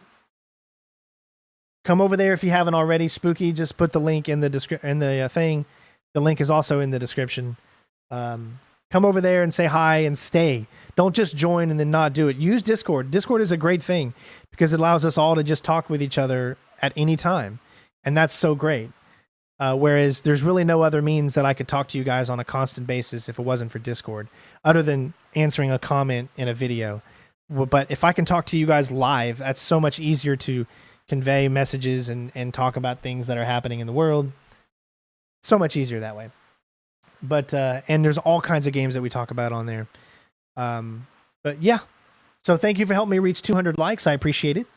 S1: come over there if you haven't already. Spooky, just put the link in the thing. The link is also in the description. Come over there and say hi and stay. Don't just join and then not do it. Use Discord. Discord is a great thing because it allows us all to just talk with each other at any time. And that's so great. Whereas there's really no other means that I could talk to you guys on a constant basis if it wasn't for Discord, other than answering a comment in a video. But if I can talk to you guys live, that's so much easier to convey messages and talk about things that are happening in the world. So much easier that way. But and there's all kinds of games that we talk about on there. But yeah, so thank you for helping me reach 200 likes. I appreciate it.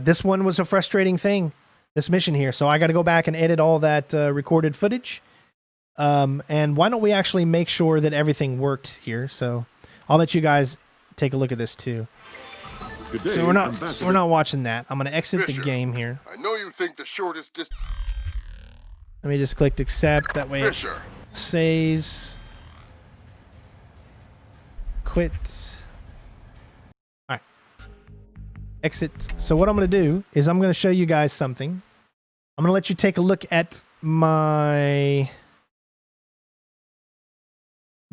S1: This one was a frustrating thing, this mission here. So I got to go back and edit all that recorded footage. And why don't we actually make sure that everything worked here? So I'll let you guys take a look at this too.
S5: Today,
S1: So we're not watching that. I'm going to exit the game here.
S5: I know you think the shortest distance.
S1: Let me just click accept. That way it saves. Quit. All right. Exit. So what I'm going to do is I'm going to show you guys something. I'm going to let you take a look at my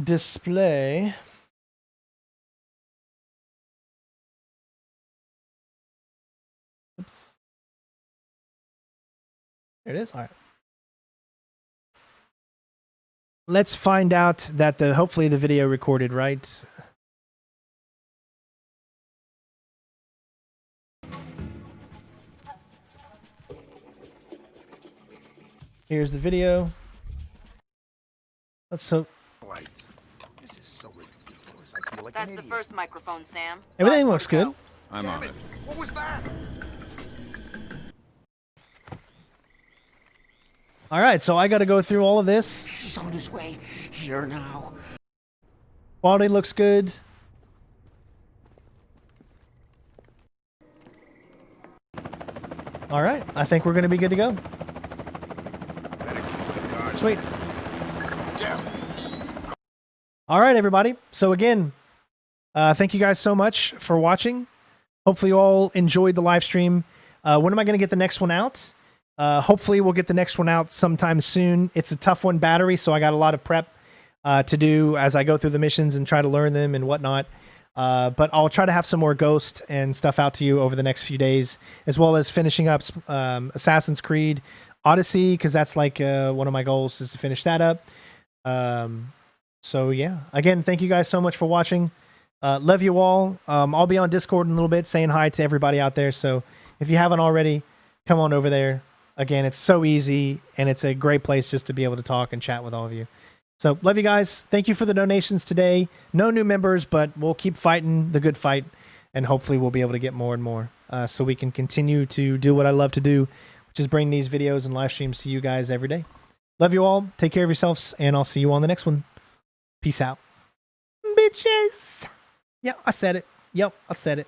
S1: display. Oops. There it is. All right. Let's find out that hopefully the video recorded right. Here's the video. Let's hope.
S11: Lights. This is so ridiculous. I feel like
S9: That's the first microphone, Sam.
S1: Everything looks good.
S8: I'm on it.
S11: What was that?
S1: All right, so I got to go through all of this.
S14: He's on his way here now.
S1: Quality looks good. All right, I think we're going to be good to go. Sweet. All right, everybody. So again, thank you guys so much for watching. Hopefully you all enjoyed the live stream. When am I going to get the next one out? Hopefully we'll get the next one out sometime soon. It's a tough one battery, so I got a lot of prep to do as I go through the missions and try to learn them and whatnot. But I'll try to have some more Ghost and stuff out to you over the next few days, as well as finishing up Assassin's Creed Odyssey, because that's like one of my goals is to finish that up. So yeah, again, thank you guys so much for watching. Love you all. I'll be on Discord in a little bit saying hi to everybody out there. So if you haven't already, come on over there. Again, it's so easy, and it's a great place just to be able to talk and chat with all of you. So love you guys. Thank you for the donations today. No new members, but we'll keep fighting the good fight, and hopefully we'll be able to get more and more so we can continue to do what I love to do, which is bring these videos and live streams to you guys every day. Love you all. Take care of yourselves, and I'll see you on the next one. Peace out. Bitches. Yep, I said it. Yep, I said it.